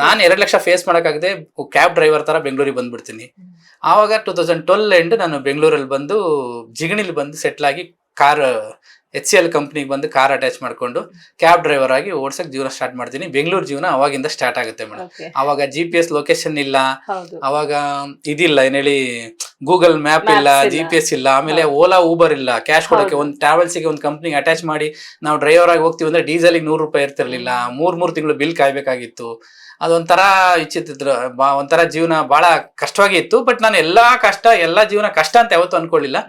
ನಾನು 2 ಲಕ್ಷ ಫೇಸ್ ಮಾಡೋಕ್ಕಾಗದೆ ಕ್ಯಾಬ್ ಡ್ರೈವರ್ ಥರ ಬೆಂಗಳೂರಿಗೆ ಬಂದುಬಿಡ್ತೀನಿ. ಆವಾಗ 2012 ನಾನು ಬೆಂಗಳೂರಲ್ಲಿ ಬಂದು ಜಿಗಣಿಲಿ ಬಂದು ಸೆಟ್ಲಾಗಿ ಕಾರ್ HCL ಕಂಪ್ನಿಗೆ ಬಂದು ಕಾರ್ ಅಟ್ಯಾಚ್ ಮಾಡಿಕೊಂಡು ಕ್ಯಾಬ್ ಡ್ರೈವರ್ ಆಗಿ ಓಡ್ಸಕ್ಕೆ ಜೀವನ ಸ್ಟಾರ್ಟ್ ಮಾಡ್ತೀನಿ. ಬೆಂಗಳೂರು ಜೀವನ ಅವಾಗಿಂದ ಸ್ಟಾರ್ಟ್ ಆಗುತ್ತೆ ಮೇಡಮ್. ಅವಾಗ GPS ಲೊಕೇಶನ್ ಇಲ್ಲ, ಅವಾಗ ಇದಿಲ್ಲ, ಏನೇಳಿ ಗೂಗಲ್ ಮ್ಯಾಪ್ ಇಲ್ಲ, Maps ಇಲ್ಲ. GPS ಇಲ್ಲ, ಆಮೇಲೆ ಓಲಾ ಊಬರ್ ಇಲ್ಲ, ಕ್ಯಾಶ್ ಕೊಡೋಕೆ ಒಂದು ಟ್ರಾವೆಲ್ಸಿಗೆ ಒಂದು ಕಂಪ್ನಿಗೆ ಅಟ್ಯಾಚ್ ಮಾಡಿ ನಾವು ಡ್ರೈವರ್ ಆಗಿ ಹೋಗ್ತೀವಿ ಅಂದ್ರೆ ಡೀಸೆಲ್ಗೆ 100 ರೂಪಾಯಿ ಇರ್ತಿರ್ಲಿಲ್ಲ, 3 ತಿಂಗಳು ಬಿಲ್ ಕಾಯ್ಬೇಕಾಗಿತ್ತು. ಅದೊಂಥರ ವಿಚಿತ್ರ, ಒಂಥರ ಜೀವನ ಬಹಳ ಕಷ್ಟವಾಗಿ ಇತ್ತು. ಬಟ್ ನಾನು ಎಲ್ಲಾ ಜೀವನ ಕಷ್ಟ ಅಂತ ಯಾವತ್ತೂ ಅನ್ಕೊಳ್ಳಿಲ್ಲ.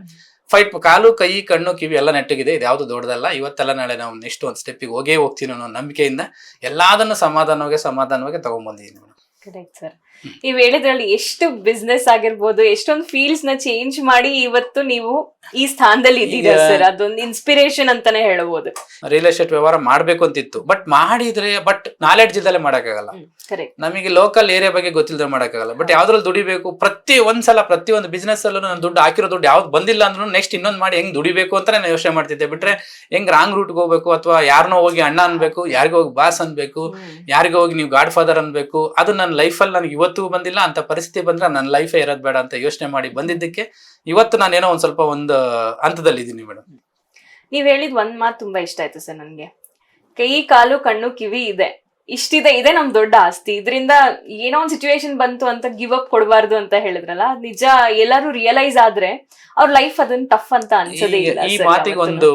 ಫೈಟ್ ಕಾಲು ಕೈ ಕಣ್ಣು ಕಿವಿ ಎಲ್ಲ ನೆಟ್ಟಗಿದೆ, ಇದು ಯಾವ್ದು ದೊಡ್ಡದಲ್ಲ. ಇವತ್ತೆಲ್ಲ ನಾಳೆ ನಾವು ನೆಕ್ಸ್ಟ್ ಒಂದು ಸ್ಟೆಪ್ಪಿಗೆ ಹೋಗ್ತೀನಿ ಅನ್ನೋ ನಂಬಿಕೆಯಿಂದ ಎಲ್ಲದನ್ನು ಸಮಾಧಾನವಾಗಿ ತಗೊಂಡ್ಬಂದಿದ್ದೀನಿ. Correct sir. ನೀವ್ ಹೇಳಿದ್ರಲ್ಲಿ ಎಷ್ಟು ಬಿಸ್ನೆಸ್ ಆಗಿರ್ಬೋದು, ಎಷ್ಟೊಂದು ಫೀಲ್ಡ್ಸ್ ನ ಚೇಂಜ್ ಮಾಡಿ ಇವತ್ತು ನೀವು ಈ ಸ್ಥಾನದಲ್ಲಿ ಇದ್ದೀರಾ ಸರ್. ಅದೊಂದು ಇನ್ಸ್ಪಿರೇಷನ್ ಅಂತಾನೆ ಹೇಳ್ಬೋದು. ರಿಯಲ್ ಎಸ್ಟೇಟ್ ವ್ಯವಹಾರ ಮಾಡ್ಬೇಕು ಅಂತಿತ್ತು, ಬಟ್ ನಾಲೆಡ್ಜ್ ಇದ್ದಲ್ಲೇ ಮಾಡಕ್ಕಾಗಲ್ಲ. ನಮಗೆ ಲೋಕಲ್ ಏರಿಯಾ ಬಗ್ಗೆ ಗೊತ್ತಿಲ್ಲದೆ ಮಾಡಕ್ಕಾಗಲ್ಲ. ಬಟ್ ಯಾವ್ದ್ರಲ್ಲಿ ದುಡಿಬೇಕು, ಪ್ರತಿಯೊಂದು ಬಿಸ್ನೆಸ್ ಅಲ್ಲೂ ನಾನು ದುಡ್ಡು ಹಾಕಿರೋ ದುಡ್ಡು ಯಾವ್ದು ಬಂದಿಲ್ಲ ಅಂದ್ರೂ ನೆಕ್ಸ್ಟ್ ಇನ್ನೊಂದು ಮಾಡಿ ಹೆಂಗ್ ದುಡಿಬೇಕು ಅಂತ ನಾನು ಯೋಚನೆ ಮಾಡ್ತಿದ್ದೆ. ಬಿಟ್ರೆ ಹೆಂಗ್ ರಾಂಗ್ ರೂಟ್ಗೆ ಹೋಗ್ಬೇಕು, ಅಥವಾ ಯಾರನ್ನೋ ಹೋಗಿ ಅಣ್ಣ ಅನ್ಬೇಕು, ಯಾರಿಗೋ ಹೋಗಿ ಬಾಸ್ ಅನ್ಬೇಕು, ಯಾರಿಗೋ ಹೋಗಿ ನೀವು ಗಾಡ್ ಫಾದರ್ ಅನ್ಬೇಕು, ಅದು ನನ್ನ ಲೈಫಲ್ಲಿ ನನಗೆ ಇವತ್ತು ಬಂದಿಲ್ಲ. ಅಂತ ಪರಿಸ್ಥಿತಿ ಬಂದ್ರೆ ನನ್ನ ಲೈಫೇ ಇರೋದ್ ಬೇಡ ಅಂತ ಯೋಚನೆ ಮಾಡಿ ಬಂದಿದ್ದಕ್ಕೆ ಇವತ್ತು ನಾನೇನೋ ಒಂದು ಹಂತದಲ್ಲಿ ಇದ್ದೀನಿ ಮೇಡಮ್. ನೀವ್ ಹೇಳಿದ್ ಒಂದ್ ಮಾತು ತುಂಬಾ ಇಷ್ಟ ಆಯ್ತು ಸರ್ ನನ್ಗೆ. ಕೈ ಕಾಲು ಕಣ್ಣು ಕಿವಿ ಇದೇ ನಮ್ ದೊಡ್ಡ ಆಸ್ತಿ. ಇದರಿಂದ ಏನೋ ಒಂದ್ ಸಿಚುವೇಶನ್ ಬಂತು ಅಂತ ಗಿವ್ ಅಪ್ ಕೊಡಬಾರ್ದು ಅಂತ ಹೇಳಿದ್ರಲ್ಲ, ನಿಜ. ಎಲ್ಲರೂ ರಿಯಲೈಸ್ ಆದ್ರೆ ಅವ್ರ ಲೈಫ್ ಅದನ್ನ ಟಫ್ ಅಂತ ಅನ್ಸೋದೇ ಇಲ್ಲ. ಈ ಮಾತಿಗೆ ಒಂದು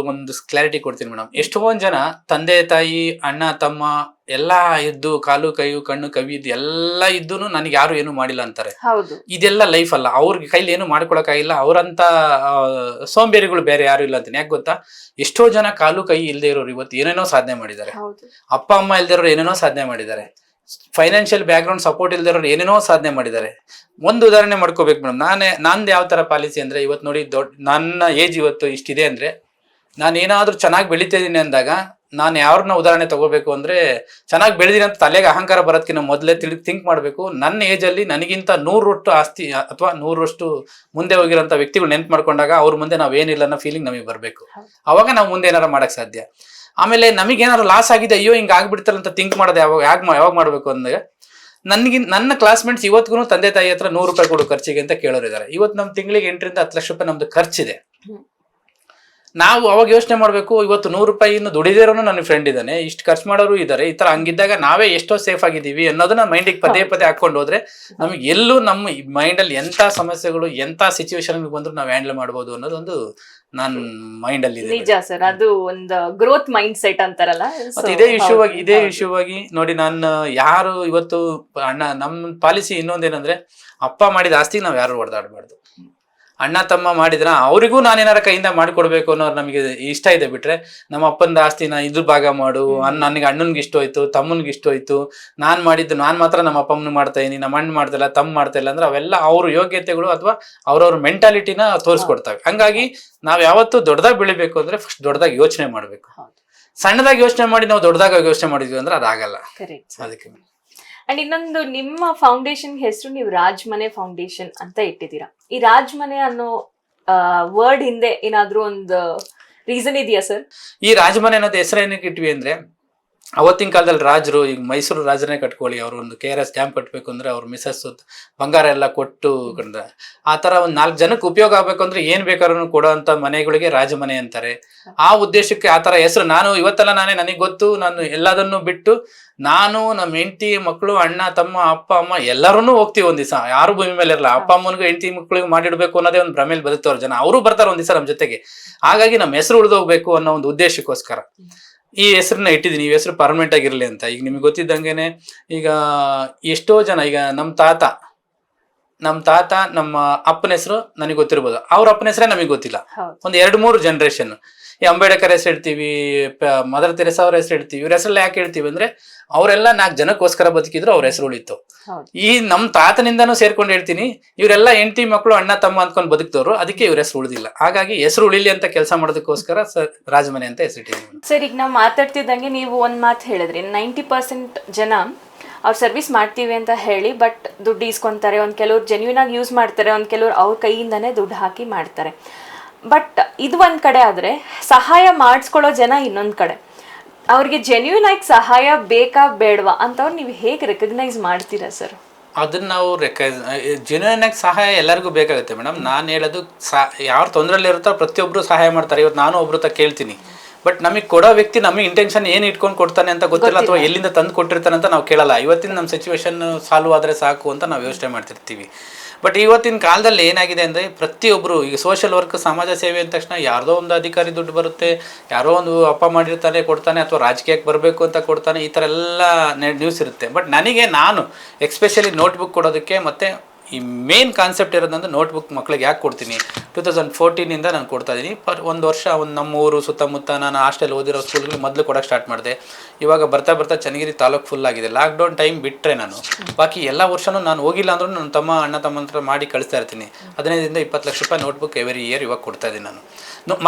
ಕ್ಲಾರಿಟಿ ಕೊಡ್ತೀನಿ ಮೇಡಮ್. ಎಷ್ಟೊಂದ್ ಜನ ತಂದೆ ತಾಯಿ ಅಣ್ಣ ತಮ್ಮ ಎಲ್ಲಾ ಇದ್ದು, ಕಾಲು ಕೈ ಕಣ್ಣು ಕವಿ ಇದ್ದು ಎಲ್ಲ ಇದ್ದು ನನಗೆ ಯಾರು ಏನು ಮಾಡಿಲ್ಲ ಅಂತಾರೆ. ಇದೆಲ್ಲ ಲೈಫ್ ಅಲ್ಲ. ಅವ್ರಿಗೆ ಕೈಲಿ ಏನು ಮಾಡ್ಕೊಳಕ್ಕಾಗಿಲ್ಲ. ಅವ್ರಂತ ಸೋಂಬೇರಿಗಳು ಬೇರೆ ಯಾರು ಇಲ್ಲ ಅಂತೀನಿ. ಯಾಕೆ ಗೊತ್ತಾ, ಎಷ್ಟೋ ಜನ ಕಾಲು ಕೈ ಇಲ್ದೇ ಇರೋರು ಇವತ್ತು ಏನೇನೋ ಸಾಧನೆ ಮಾಡಿದ್ದಾರೆ. ಅಪ್ಪ ಅಮ್ಮ ಇಲ್ದೇ ಇರೋರು ಏನೇನೋ ಸಾಧನೆ ಮಾಡಿದ್ದಾರೆ. ಫೈನಾನ್ಷಿಯಲ್ ಬ್ಯಾಕ್ ಗ್ರೌಂಡ್ ಸಪೋರ್ಟ್ ಇಲ್ದಿರೋರು ಏನೇನೋ ಸಾಧನೆ ಮಾಡಿದ್ದಾರೆ. ಒಂದು ಉದಾಹರಣೆ ಮಾಡ್ಕೋಬೇಕು ಮೇಡಮ್. ನಂದು ಯಾವ ತರ ಪಾಲಿಸಿ ಅಂದ್ರೆ, ಇವತ್ತು ನೋಡಿ, ನನ್ನ ಏಜ್ ಇವತ್ತು ಇಷ್ಟಿದೆ ಅಂದ್ರೆ, ನಾನು ಏನಾದ್ರೂ ಚೆನ್ನಾಗಿ ಬೆಳಿತಿದ್ದೀನಿ ಅಂದಾಗ ನಾನು ಯಾರನ್ನ ಉದಾಹರಣೆ ತಗೋಬೇಕು ಅಂದ್ರೆ, ಚೆನ್ನಾಗಿ ಬೆಳೆದಿನಿ ಅಂತ ತಲೆಗೆ ಅಹಂಕಾರ ಬರೋದಕ್ಕಿಂತ ಮೊದಲೇ ಥಿಂಕ್ ಮಾಡಬೇಕು. ನನ್ನ ಏಜ್ ಅಲ್ಲಿ ನನಗಿಂತ 100 ಆಸ್ತಿ ಅಥವಾ 100 ಮುಂದೆ ಹೋಗಿರೋಂಥ ವ್ಯಕ್ತಿಗಳು ನೆನ್ಪು ಮಾಡ್ಕೊಂಡಾಗ ಅವ್ರ ಮುಂದೆ ನಾವೇನಿಲ್ಲ ಅನ್ನೋ ಫೀಲಿಂಗ್ ನಮಗೆ ಬರಬೇಕು. ಅವಾಗ ನಾವು ಮುಂದೆ ಏನಾರು ಮಾಡಕ್ ಸಾಧ್ಯ. ಆಮೇಲೆ ನಮಗೇನಾದ್ರು ಲಾಸ್ ಆಗಿದೆ, ಅಯ್ಯೋ ಹಿಂಗ ಆಗ್ಬಿಡ್ತಲ್ಲ ಅಂತ ಥಿಂಕ್ ಮಾಡೋದು ಯಾವಾಗ ಮಾಡ್ಬೇಕು ಅಂದಾಗ, ನನ್ನ ಕ್ಲಾಸ್ಮೇಟ್ಸ್ ಇವತ್ತಿಗೂ ತಂದೆ ತಾಯಿ ಹತ್ರ 100 ರೂಪಾಯಿ ಕೊಡು ಖರ್ಚಿಗೆ ಅಂತ ಕೇಳೋರಿದ್ದಾರೆ. ಇವತ್ತು ನಮ್ಮ ತಿಂಗಳಿಗೆ 8 ರಿಂದ 10 ಲಕ್ಷ ರೂಪಾಯಿ ನಮ್ದು ಖರ್ಚಿದೆ. ನಾವು ಅವಾಗ ಯೋಚನೆ ಮಾಡ್ಬೇಕು, ಇವತ್ತು 100 ರೂಪಾಯಿ ಇನ್ನು ದುಡಿದಿರೋನು ನನ್ನ ಫ್ರೆಂಡ್ ಇದ್ದಾನೆ, ಇಷ್ಟು ಖರ್ಚು ಮಾಡೋರು ಇದ್ದಾರೆ. ಈ ತರ ಹಂಗಿದ್ದಾಗ ನಾವೇ ಎಷ್ಟೋ ಸೇಫ್ ಆಗಿದ್ದೀವಿ ಅನ್ನೋದನ್ನ ಮೈಂಡಿಗೆ ಪದೇ ಹಾಕೊಂಡು ಹೋದ್ರೆ ನಮ್ಗೆ ಎಲ್ಲೂ ನಮ್ಮ ಮೈಂಡ್ ಅಲ್ಲಿ ಎಂತ ಸಮಸ್ಯೆಗಳು ಎಂತ ಸಿಚುವೇಶನ್ ಬಂದ್ರು ನಾವು ಹ್ಯಾಂಡಲ್ ಮಾಡ್ಬೋದು ಅನ್ನೋದೊಂದು ನನ್ನ ಮೈಂಡ್ ಅಲ್ಲಿ ಇದೆ. ನಿಜ ಸರ್, ಅದು ಒಂದು ಗ್ರೋತ್ ಮೈಂಡ್ ಸೆಟ್ ಅಂತಾರಲ್ಲ. ಇದೇ ವಿಷಯವಾಗಿ ನೋಡಿ, ನಾನು ಯಾರು ಇವತ್ತು ನಮ್ಮ ಪಾಲಿಸಿ ಇನ್ನೊಂದೇನಂದ್ರೆ, ಅಪ್ಪ ಮಾಡಿದ ಆಸ್ತಿ ನಾವ್ ಯಾರು ಹೊಡೆದಾಡಬಾರ್ದು. ಅಣ್ಣ ತಮ್ಮ ಮಾಡಿದ್ರ ಅವ್ರಿಗೂ ನಾನೇನಾರ ಕೈಯಿಂದ ಮಾಡಿಕೊಡ್ಬೇಕು ಅನ್ನೋರು ನಮಗೆ ಇಷ್ಟ ಇದೆ. ಬಿಟ್ರೆ ನಮ್ಮ ಅಪ್ಪನ ಆಸ್ತಿನ ಇದ್ರ ಭಾಗ ಮಾಡು, ನನಗೆ ಅಣ್ಣನ್ಗೆ ಇಷ್ಟ ಹೋಯ್ತು, ತಮ್ಮನ್ಗೆ ಇಷ್ಟ ಹೋಯ್ತು, ನಾನ್ ಮಾತ್ರ ನಮ್ಮ ಅಪ್ಪಮ್ಮನ ಮಾಡ್ತಾ ಇದೀನಿ, ನಮ್ಮ ಅಣ್ಣ ಮಾಡ್ತಾ ತಮ್ಮ ಮಾಡ್ತಾ ಇಲ್ಲ ಅಂದ್ರೆ ಅವೆಲ್ಲ ಅವ್ರ ಯೋಗ್ಯತೆಗಳು ಅಥವಾ ಅವ್ರವ್ರ ಮೆಂಟಾಲಿಟಿನ ತೋರಿಸ್ಕೊಡ್ತವೆ. ಹಂಗಾಗಿ ನಾವ್ ಯಾವತ್ತೂ ದೊಡ್ಡದಾಗಿ ಬೆಳಿಬೇಕು ಅಂದ್ರೆ ಫಸ್ಟ್ ದೊಡ್ಡದಾಗಿ ಯೋಚನೆ ಮಾಡ್ಬೇಕು. ಸಣ್ಣದಾಗಿ ಯೋಚನೆ ಮಾಡಿ ನಾವು ದೊಡ್ಡದಾಗಿ ಯೋಚನೆ ಮಾಡಿದ್ವಿ ಅಂದ್ರೆ ಅದಾಗಲ್ಲ. ಅದಕ್ಕೆ ಅಂಡ್ ಇನ್ನೊಂದು, ನಿಮ್ಮ ಫೌಂಡೇಶನ್ ಹೆಸರು ನೀವು ರಾಜ್ಮನೆ ಫೌಂಡೇಶನ್ ಅಂತ ಇಟ್ಟಿದ್ದೀರಾ. ಈ ರಾಜ್ಮನೆ ಅನ್ನೋ ವರ್ಡ್ ಹಿಂದೆ ಏನಾದ್ರೂ ಒಂದು ರೀಸನ್ ಇದೆಯಾ ಸರ್? ಈ ರಾಜ್ಮನೆ ಅನ್ನೋದು ಹೆಸರು ಏನಕ್ಕೆ ಇಟ್ವಿ ಅಂದ್ರೆ, ಅವತ್ತಿನ ಕಾಲದಲ್ಲಿ ರಾಜರು, ಈಗ ಮೈಸೂರು ರಾಜನೇ ಕಟ್ಕೊಳ್ಳಿ, ಅವ್ರು ಒಂದು KRS ಡ್ಯಾಮ್ ಕಟ್ಟಬೇಕು ಅಂದ್ರೆ ಅವ್ರ ಮಿಸಸ್ ಬಂಗಾರ ಎಲ್ಲ ಕೊಟ್ಟು ಆ ತರ ಒಂದ್ 4 ಜನಕ್ಕೆ ಉಪಯೋಗ ಆಗ್ಬೇಕು ಅಂದ್ರೆ ಏನ್ ಬೇಕಾದ್ರೂ ಕೊಡೋ ಅಂತ ಮನೆಗಳಿಗೆ ರಾಜಮನೆ ಅಂತಾರೆ. ಆ ಉದ್ದೇಶಕ್ಕೆ ಆ ತರ ಹೆಸರು. ನಾನು ಇವತ್ತೆಲ್ಲ ನನಗೆ ಗೊತ್ತು, ನಾನು ಎಲ್ಲದನ್ನು ಬಿಟ್ಟು ನಾನು ನಮ್ಮ ಹೆಂಡತಿ ಮಕ್ಕಳು ಅಣ್ಣ ತಮ್ಮ ಅಪ್ಪ ಅಮ್ಮ ಎಲ್ಲರೂ ಹೋಗ್ತೀವಿ ಒಂದ್ ದಿವಸ. ಯಾರು ಭೂಮಿ ಮೇಲೆ ಇರಲ್ಲ. ಅಪ್ಪ ಅಮ್ಮನಿಗೂ ಹೆಂಡತಿ ಮಕ್ಕಳಿಗೆ ಮಾಡಿಡ್ಬೇಕು ಅನ್ನೋದೇ ಒಂದು ಭ್ರಮೇಲಿ ಬದುಕ್ತವ್ರ ಜನ. ಅವರು ಬರ್ತಾರೆ ಒಂದ್ ದಿವಸ ನಮ್ಮ ಜೊತೆಗೆ. ಹಾಗಾಗಿ ನಮ್ಮ ಹೆಸರು ಉಳಿದೋಗ್ಬೇಕು ಅನ್ನೋ ಒಂದು ಉದ್ದೇಶಕ್ಕೋಸ್ಕರ ಈ ಹೆಸರನ್ನ ಇಟ್ಟಿದ್ದೀನಿ. ಈ ಹೆಸರು ಪರ್ಮನೆಂಟ್ ಆಗಿರ್ಲಿ ಅಂತ. ಈಗ ನಿಮ್ಗೆ ಗೊತ್ತಿದ್ದಂಗೆನೆ, ಈಗ ಎಷ್ಟೋ ಜನ, ಈಗ ನಮ್ಮ ತಾತ ನಮ್ಮ ಅಪ್ಪನ ಹೆಸರು ನನಗೆ ಗೊತ್ತಿರ್ಬೋದು, ಅವ್ರ ಅಪ್ಪನ ಹೆಸರೇ ನಮಗೆ ಗೊತ್ತಿಲ್ಲ. ಒಂದು 2-3 ಜನರೇಷನ್. ಈ ಅಂಬೇಡ್ಕರ್ ಹೆಸರು ಇಡ್ತೀವಿ, ಮದರ್ ತೆರೇಸಾ ಅವ್ರ ಹೆಸರು ಇಡ್ತೀವಿ. ಇವ್ರ ಹೆಸರೆಲ್ಲ ಯಾಕೆ ಇಡ್ತೀವಿ ಅಂದ್ರೆ, ಅವರೆಲ್ಲ 4 ಜನಕ್ಕೋಸ್ಕರ ಬದುಕಿದ್ರು, ಅವ್ರ ಹೆಸರು ಉಳಿತು. ಈ ನಮ್ಮ ತಾತನಿಂದಾನು ಸೇರ್ಕೊಂಡು ಹೇಳ್ತೀನಿ, ಇವರೆಲ್ಲ ಹೆಂಡತಿ ಮಕ್ಕಳು ಅಣ್ಣ ತಮ್ಮ ಅಂದ್ಕೊಂಡು ಬದುಕ್ತವ್ರು, ಅದಕ್ಕೆ ಇವ್ರ ಹೆಸರು ಉಳಿದಿಲ್ಲ. ಹಾಗಾಗಿ ಹೆಸರು ಉಳಿಲಿ ಅಂತ ಕೆಲಸ ಮಾಡೋದಕ್ಕೋಸ್ಕರ ರಾಜಮನೆ ಅಂತ ಹೆಸರಿಟ್ಟಿದ್ದೀವಿ. ಸರ್, ಈಗ ನಾವು ಮಾತಾಡ್ತಿದ್ದಂಗೆ ನೀವು ಒಂದ್ ಮಾತು ಹೇಳಿದ್ರಿ, 90% ಜನ ಅವ್ರು ಸರ್ವಿಸ್ ಮಾಡ್ತೀವಿ ಅಂತ ಹೇಳಿ ಬಟ್ ದುಡ್ಡು ಇಸ್ಕೊಂತಾರೆ. ಒಂದ್ ಕೆಲವ್ರು ಜೆನ್ಯೂನ್ ಆಗಿ ಯೂಸ್ ಮಾಡ್ತಾರೆ, ಒಂದ್ ಕೆಲವ್ರು ಅವ್ರ ಕೈಯಿಂದಾನೇ ದುಡ್ಡು ಹಾಕಿ ಮಾಡ್ತಾರೆ. ಬಟ್ ಇದು ಒಂದ್ ಕಡೆ ಆದ್ರೆ, ಸಹಾಯ ಮಾಡಿಸ್ಕೊಳ್ಳೋ ಜನ ಇನ್ನೊಂದ್ ಕಡೆ. ಅವ್ರಿಗೆ ಜೆನ್ಯೂನ್ ಆಗಿ ಸಹಾಯ ಬೇಕಾ ಬೇಡವಾ ಅಂತವ್ರು ನೀವು ಹೇಗೆ ರೆಕಗ್ನೈಸ್ ಮಾಡ್ತೀರಾ ಸರ್? ಅದನ್ನ ನಾವು ಜೆನ್ಯೂನ್ ಆಗಿ ಸಹಾಯ ಎಲ್ಲರಿಗೂ ಬೇಕಾಗುತ್ತೆ ಮೇಡಮ್. ನಾನು ಹೇಳೋದು, ಯಾರು ತೊಂದರೆಯಲ್ಲಿ ಇರುತ್ತೋ ಪ್ರತಿಯೊಬ್ಬರು ಸಹಾಯ ಮಾಡ್ತಾರೆ. ಇವತ್ತು ನಾನು ಒಬ್ರು ಕೇಳ್ತೀನಿ, ಬಟ್ ನಮಗೆ ಕೊಡೋ ವ್ಯಕ್ತಿ ನಮಗೆ ಇಂಟೆನ್ಷನ್ ಏನು ಇಟ್ಕೊಂಡು ಕೊಡ್ತಾನೆ ಅಂತ ಗೊತ್ತಿಲ್ಲ, ಅಥವಾ ಎಲ್ಲಿಂದ ತಂದು ಕೊಟ್ಟಿರ್ತಾನೆ ಅಂತ ನಾವು ಕೇಳಲ್ಲ. ಇವತ್ತಿನ ನಮ್ಮ ಸಿಚುವೇಶನ್ ಸಾಲ್ವ್ ಆದರೆ ಸಾಕು ಅಂತ ನಾವು ಯೋಚನೆ ಮಾಡ್ತಿರ್ತೀವಿ. ಬಟ್ ಇವತ್ತಿನ ಕಾಲದಲ್ಲಿ ಏನಾಗಿದೆ ಅಂದರೆ ಪ್ರತಿಯೊಬ್ಬರು ಈಗ ಸೋಷಿಯಲ್ ವರ್ಕ್, ಸಮಾಜ ಸೇವೆ ಅಂದ ತಕ್ಷಣ ಯಾರ್ದೋ ಒಂದು ಅಧಿಕಾರಿ ದುಡ್ಡು ಬರುತ್ತೆ, ಯಾರೋ ಒಂದು ಅಪ್ಪ ಮಾಡಿರ್ತಾನೆ ಕೊಡ್ತಾನೆ, ಅಥವಾ ರಾಜಕೀಯಕ್ಕೆ ಬರಬೇಕು ಅಂತ ಕೊಡ್ತಾನೆ, ಈ ಥರ ಎಲ್ಲ ನ್ಯೂಸ್ ಇರುತ್ತೆ. ಬಟ್ ನನಗೆ ನಾನು ಎಕ್ಸ್ಪೆಷಲಿ ನೋಟ್ಬುಕ್ ಕೊಡೋದಕ್ಕೆ ಮತ್ತು ಈ ಮೇನ್ ಕಾನ್ಸೆಪ್ಟ್ ಇರೋದಂದ್ರೆ ನೋಟ್ಬುಕ್ ಮಕ್ಳಿಗೆ ಯಾಕೆ ಕೊಡ್ತೀನಿ, 2014 ನಾನು ಕೊಡ್ತಾ ಇದ್ದೀನಿ. ಒಂದು ವರ್ಷ ನಮ್ಮ ಊರು ಸುತ್ತಮುತ್ತ ನಾನು ಹಾಸ್ಟೆಲ್ ಓದಿರೋ ಸ್ಕೂಲ್ಗಳಿಗೆ ಮೊದಲು ಕೊಡೋಕ್ಕೆ ಸ್ಟಾರ್ಟ್ ಮಾಡಿದೆ. ಇವಾಗ ಬರ್ತಾ ಚನ್ನಗಿರಿ ತಾಲೂಕು ಫುಲ್ ಆಗಿದೆ. ಲಾಕ್ಡೌನ್ ಟೈಮ್ ಬಿಟ್ಟರೆ ನಾನು ಬಾಕಿ ಎಲ್ಲ ವರ್ಷವೂ ನಾನು ಹೋಗಿಲ್ಲ ಅಂದ್ರೂ ನನ್ನ ಅಣ್ಣ ತಮ್ಮ ಹತ್ರ ಮಾಡಿ ಕಳಿಸ್ತಾ ಇರ್ತೀನಿ. 15 ಇಂದ 20 ಲಕ್ಷ ರೂಪಾಯಿ ನೋಟ್ಬುಕ್ ಎವ್ರಿ ಇಯರ್ ಇವಾಗ ಕೊಡ್ತಾ ಇದ್ದೀನಿ ನಾನು.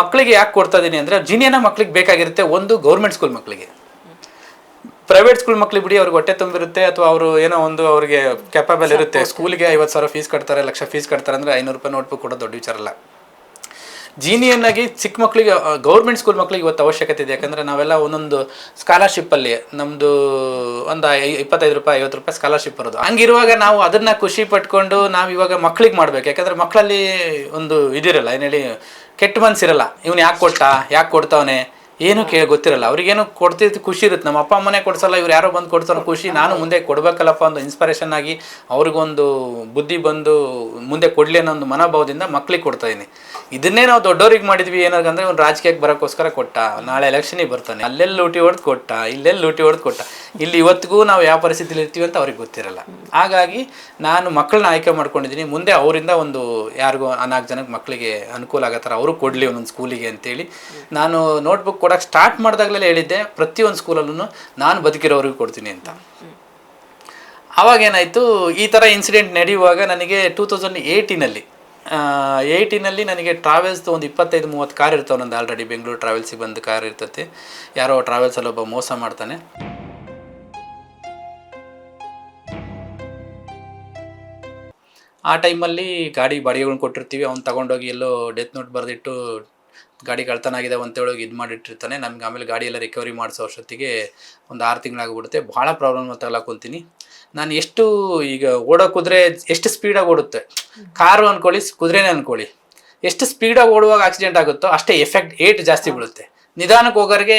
ಮಕ್ಕಳಿಗೆ ಯಾಕೆ ಕೊಡ್ತಾ ಇದ್ದೀನಿ ಅಂದರೆ ಜಿನಿಯನ ಮಕ್ಳಿಗೆ ಬೇಕಾಗಿರುತ್ತೆ. ಒಂದು ಗೌರ್ಮೆಂಟ್ ಸ್ಕೂಲ್ ಮಕ್ಕಳಿಗೆ, ಪ್ರೈವೇಟ್ ಸ್ಕೂಲ್ ಮಕ್ಳಿಗೆ ಬಿಡಿ ಅವ್ರಿಗೆ ಹೊಟ್ಟೆ ತುಂಬಿರುತ್ತೆ, ಅಥವಾ ಅವರು ಏನೋ ಒಂದು ಅವ್ರಿಗೆ ಕೆಪಬಲ್ ಇರುತ್ತೆ. ಸ್ಕೂಲಿಗೆ 50,000 ಫೀಸ್ ಕಟ್ತಾರೆ, ಲಕ್ಷ ಫೀಸ್ ಕಟ್ತಾರೆ ಅಂದರೆ 500 ರೂಪಾಯಿ ನೋಟ್ಬುಕ್ ಕೊಡೋದು ದೊಡ್ಡ ವಿಚಾರ ಅಲ್ಲ. ಜೀನಿಯನ್ನಾಗಿ ಚಿಕ್ಕ ಮಕ್ಕಳಿಗೆ ಗೌರ್ಮೆಂಟ್ ಸ್ಕೂಲ್ ಮಕ್ಕಳಿಗೆ ಇವತ್ತು ಅವಶ್ಯಕತೆ ಇದೆ. ಯಾಕಂದರೆ ನಾವೆಲ್ಲ ಒಂದೊಂದು ಸ್ಕಾಲರ್ಶಿಪ್ಪಲ್ಲಿ ನಮ್ಮದು ಒಂದು 25 ರೂಪಾಯಿ 50 ರೂಪಾಯಿ ಸ್ಕಾಲರ್ಶಿಪ್ ಬರೋದು. ಹಂಗಿರುವಾಗ ನಾವು ಅದನ್ನು ಖುಷಿ ಪಟ್ಕೊಂಡು ನಾವು ಇವಾಗ ಮಕ್ಳಿಗೆ ಮಾಡಬೇಕು. ಯಾಕಂದರೆ ಮಕ್ಕಳಲ್ಲಿ ಒಂದು ಇದಿರಲ್ಲ, ಏನು ಹೇಳಿ, ಕೆಟ್ಟ ಮನಸ್ಸಿರಲ್ಲ. ಇವನು ಯಾಕೆ ಕೊಡ್ತಾವನೆ ಏನು ಗೊತ್ತಿರಲ್ಲ. ಅವ್ರಿಗೇನು ಕೊಡ್ತಿದ್ದು ಖುಷಿ ಇರುತ್ತೆ. ನಮ್ಮ ಅಪ್ಪ ಅಮ್ಮನೇ ಕೊಡ್ಸಲ್ಲ, ಇವ್ರು ಯಾರೋ ಬಂದು ಕೊಡ್ತಾರೋ ಖುಷಿ, ನಾನು ಮುಂದೆ ಕೊಡಬೇಕಲ್ಲಪ್ಪ ಒಂದು ಇನ್ಸ್ಪಿರೇಷನ್ ಆಗಿ ಅವ್ರಿಗೊಂದು ಬುದ್ಧಿ ಬಂದು ಮುಂದೆ ಕೊಡಲಿ ಅನ್ನೋ ಒಂದು ಮನೋಭಾವದಿಂದ ಮಕ್ಳಿಗೆ ಕೊಡ್ತಾಯಿದ್ದೀನಿ. ಇದನ್ನೇ ನಾವು ದೊಡ್ಡವ್ರಿಗೆ ಮಾಡಿದ್ವಿ ಏನಾಗಂದರೆ ಒಂದು ರಾಜಕೀಯಕ್ಕೆ ಬರೋಕ್ಕೋಸ್ಕರ ಕೊಟ್ಟ, ನಾಳೆ ಎಲೆಕ್ಷನಿಗೆ ಬರ್ತಾನೆ, ಅಲ್ಲೆಲ್ಲಿ ಲೂಟಿ ಹೊಡೆದು ಕೊಟ್ಟ, ಇಲ್ಲೆಲ್ಲಿ ಲೂಟಿ ಹೊಡೆದು ಕೊಟ್ಟ, ಇಲ್ಲಿ ಇವತ್ತಿಗೂ ನಾವು ಯಾವ ಪರಿಸ್ಥಿತಿಲಿ ಇರ್ತೀವಿ ಅಂತ ಅವ್ರಿಗೆ ಗೊತ್ತಿರಲ್ಲ. ಹಾಗಾಗಿ ನಾನು ಮಕ್ಕಳನ್ನ ಆಯ್ಕೆ ಮಾಡ್ಕೊಂಡಿದ್ದೀನಿ. ಮುಂದೆ ಅವರಿಂದ ಒಂದು ಯಾರಿಗೂ 4 ಜನಕ್ಕೆ ಮಕ್ಕಳಿಗೆ ಅನುಕೂಲ ಆಗೋ ಥರ ಅವರು ಕೊಡಲಿ ಒಂದೊಂದು ಸ್ಕೂಲಿಗೆ ಅಂತೇಳಿ ನಾನು ನೋಟ್ಬುಕ್ ಕೊಡೋಕ್ಕೆ ಸ್ಟಾರ್ಟ್ ಮಾಡಿದಾಗಲೇ ಹೇಳಿದ್ದೆ, ಪ್ರತಿಯೊಂದು ಸ್ಕೂಲಲ್ಲೂ ನಾನು ಬದುಕಿರೋವ್ರಿಗೆ ಕೊಡ್ತೀನಿ ಅಂತ. ಆವಾಗೇನಾಯಿತು, ಈ ಥರ ಇನ್ಸಿಡೆಂಟ್ ನಡೆಯುವಾಗ ನನಗೆ 2018ನಲ್ಲಿ ನನಗೆ ಟ್ರಾವೆಲ್ಸ್ದು ಒಂದು 25-30 ಕಾರ್ ಇರ್ತಾವೆ ನಂದು. ಆಲ್ರೆಡಿ ಬೆಂಗಳೂರು ಟ್ರಾವೆಲ್ಸಿಗೆ ಬಂದು ಕಾರ್ ಇರ್ತೈತೆ. ಯಾರೋ ಟ್ರಾವೆಲ್ಸಲ್ಲಿ ಒಬ್ಬ ಮೋಸ ಮಾಡ್ತಾನೆ. ಆ ಟೈಮಲ್ಲಿ ಗಾಡಿ ಬಾಡಿಗೆಗಳನ್ನ ಕೊಟ್ಟಿರ್ತೀವಿ. ಅವ್ನು ತಗೊಂಡೋಗಿ ಎಲ್ಲೋ ಡೆತ್ ನೋಟ್ ಬರೆದಿಟ್ಟು ಗಾಡಿ ಕಳ್ತನ ಆಗಿದೆ ಅಂತೇಳೋಗಿ ಇದು ಮಾಡಿಟ್ಟಿರ್ತಾನೆ. ನಮ್ಗೆ ಆಮೇಲೆ ಗಾಡಿ ಎಲ್ಲ ರಿಕವರಿ ಮಾಡಿಸೋ ಅಷ್ಟೊತ್ತಿಗೆ ಒಂದು 6 ತಿಂಗಳಾಗ್ಬಿಡುತ್ತೆ. ಭಾಳ ಪ್ರಾಬ್ಲಮ್ ತಗೊಳಕೊಂತೀನಿ ನಾನು. ಎಷ್ಟು ಈಗ ಓಡೋ ಕುದುರೆ ಎಷ್ಟು ಸ್ಪೀಡಾಗಿ ಓಡುತ್ತೆ, ಕಾರು ಅಂದ್ಕೊಳ್ಳಿ, ಕುದುರೆನೇ ಅಂದ್ಕೊಳ್ಳಿ, ಎಷ್ಟು ಸ್ಪೀಡಾಗಿ ಓಡುವಾಗ ಆಕ್ಸಿಡೆಂಟ್ ಆಗುತ್ತೋ ಅಷ್ಟೇ ಏಟ್ ಜಾಸ್ತಿ ಬೀಳುತ್ತೆ. ನಿಧಾನಕ್ಕೆ ಹೋಗೋರಿಗೆ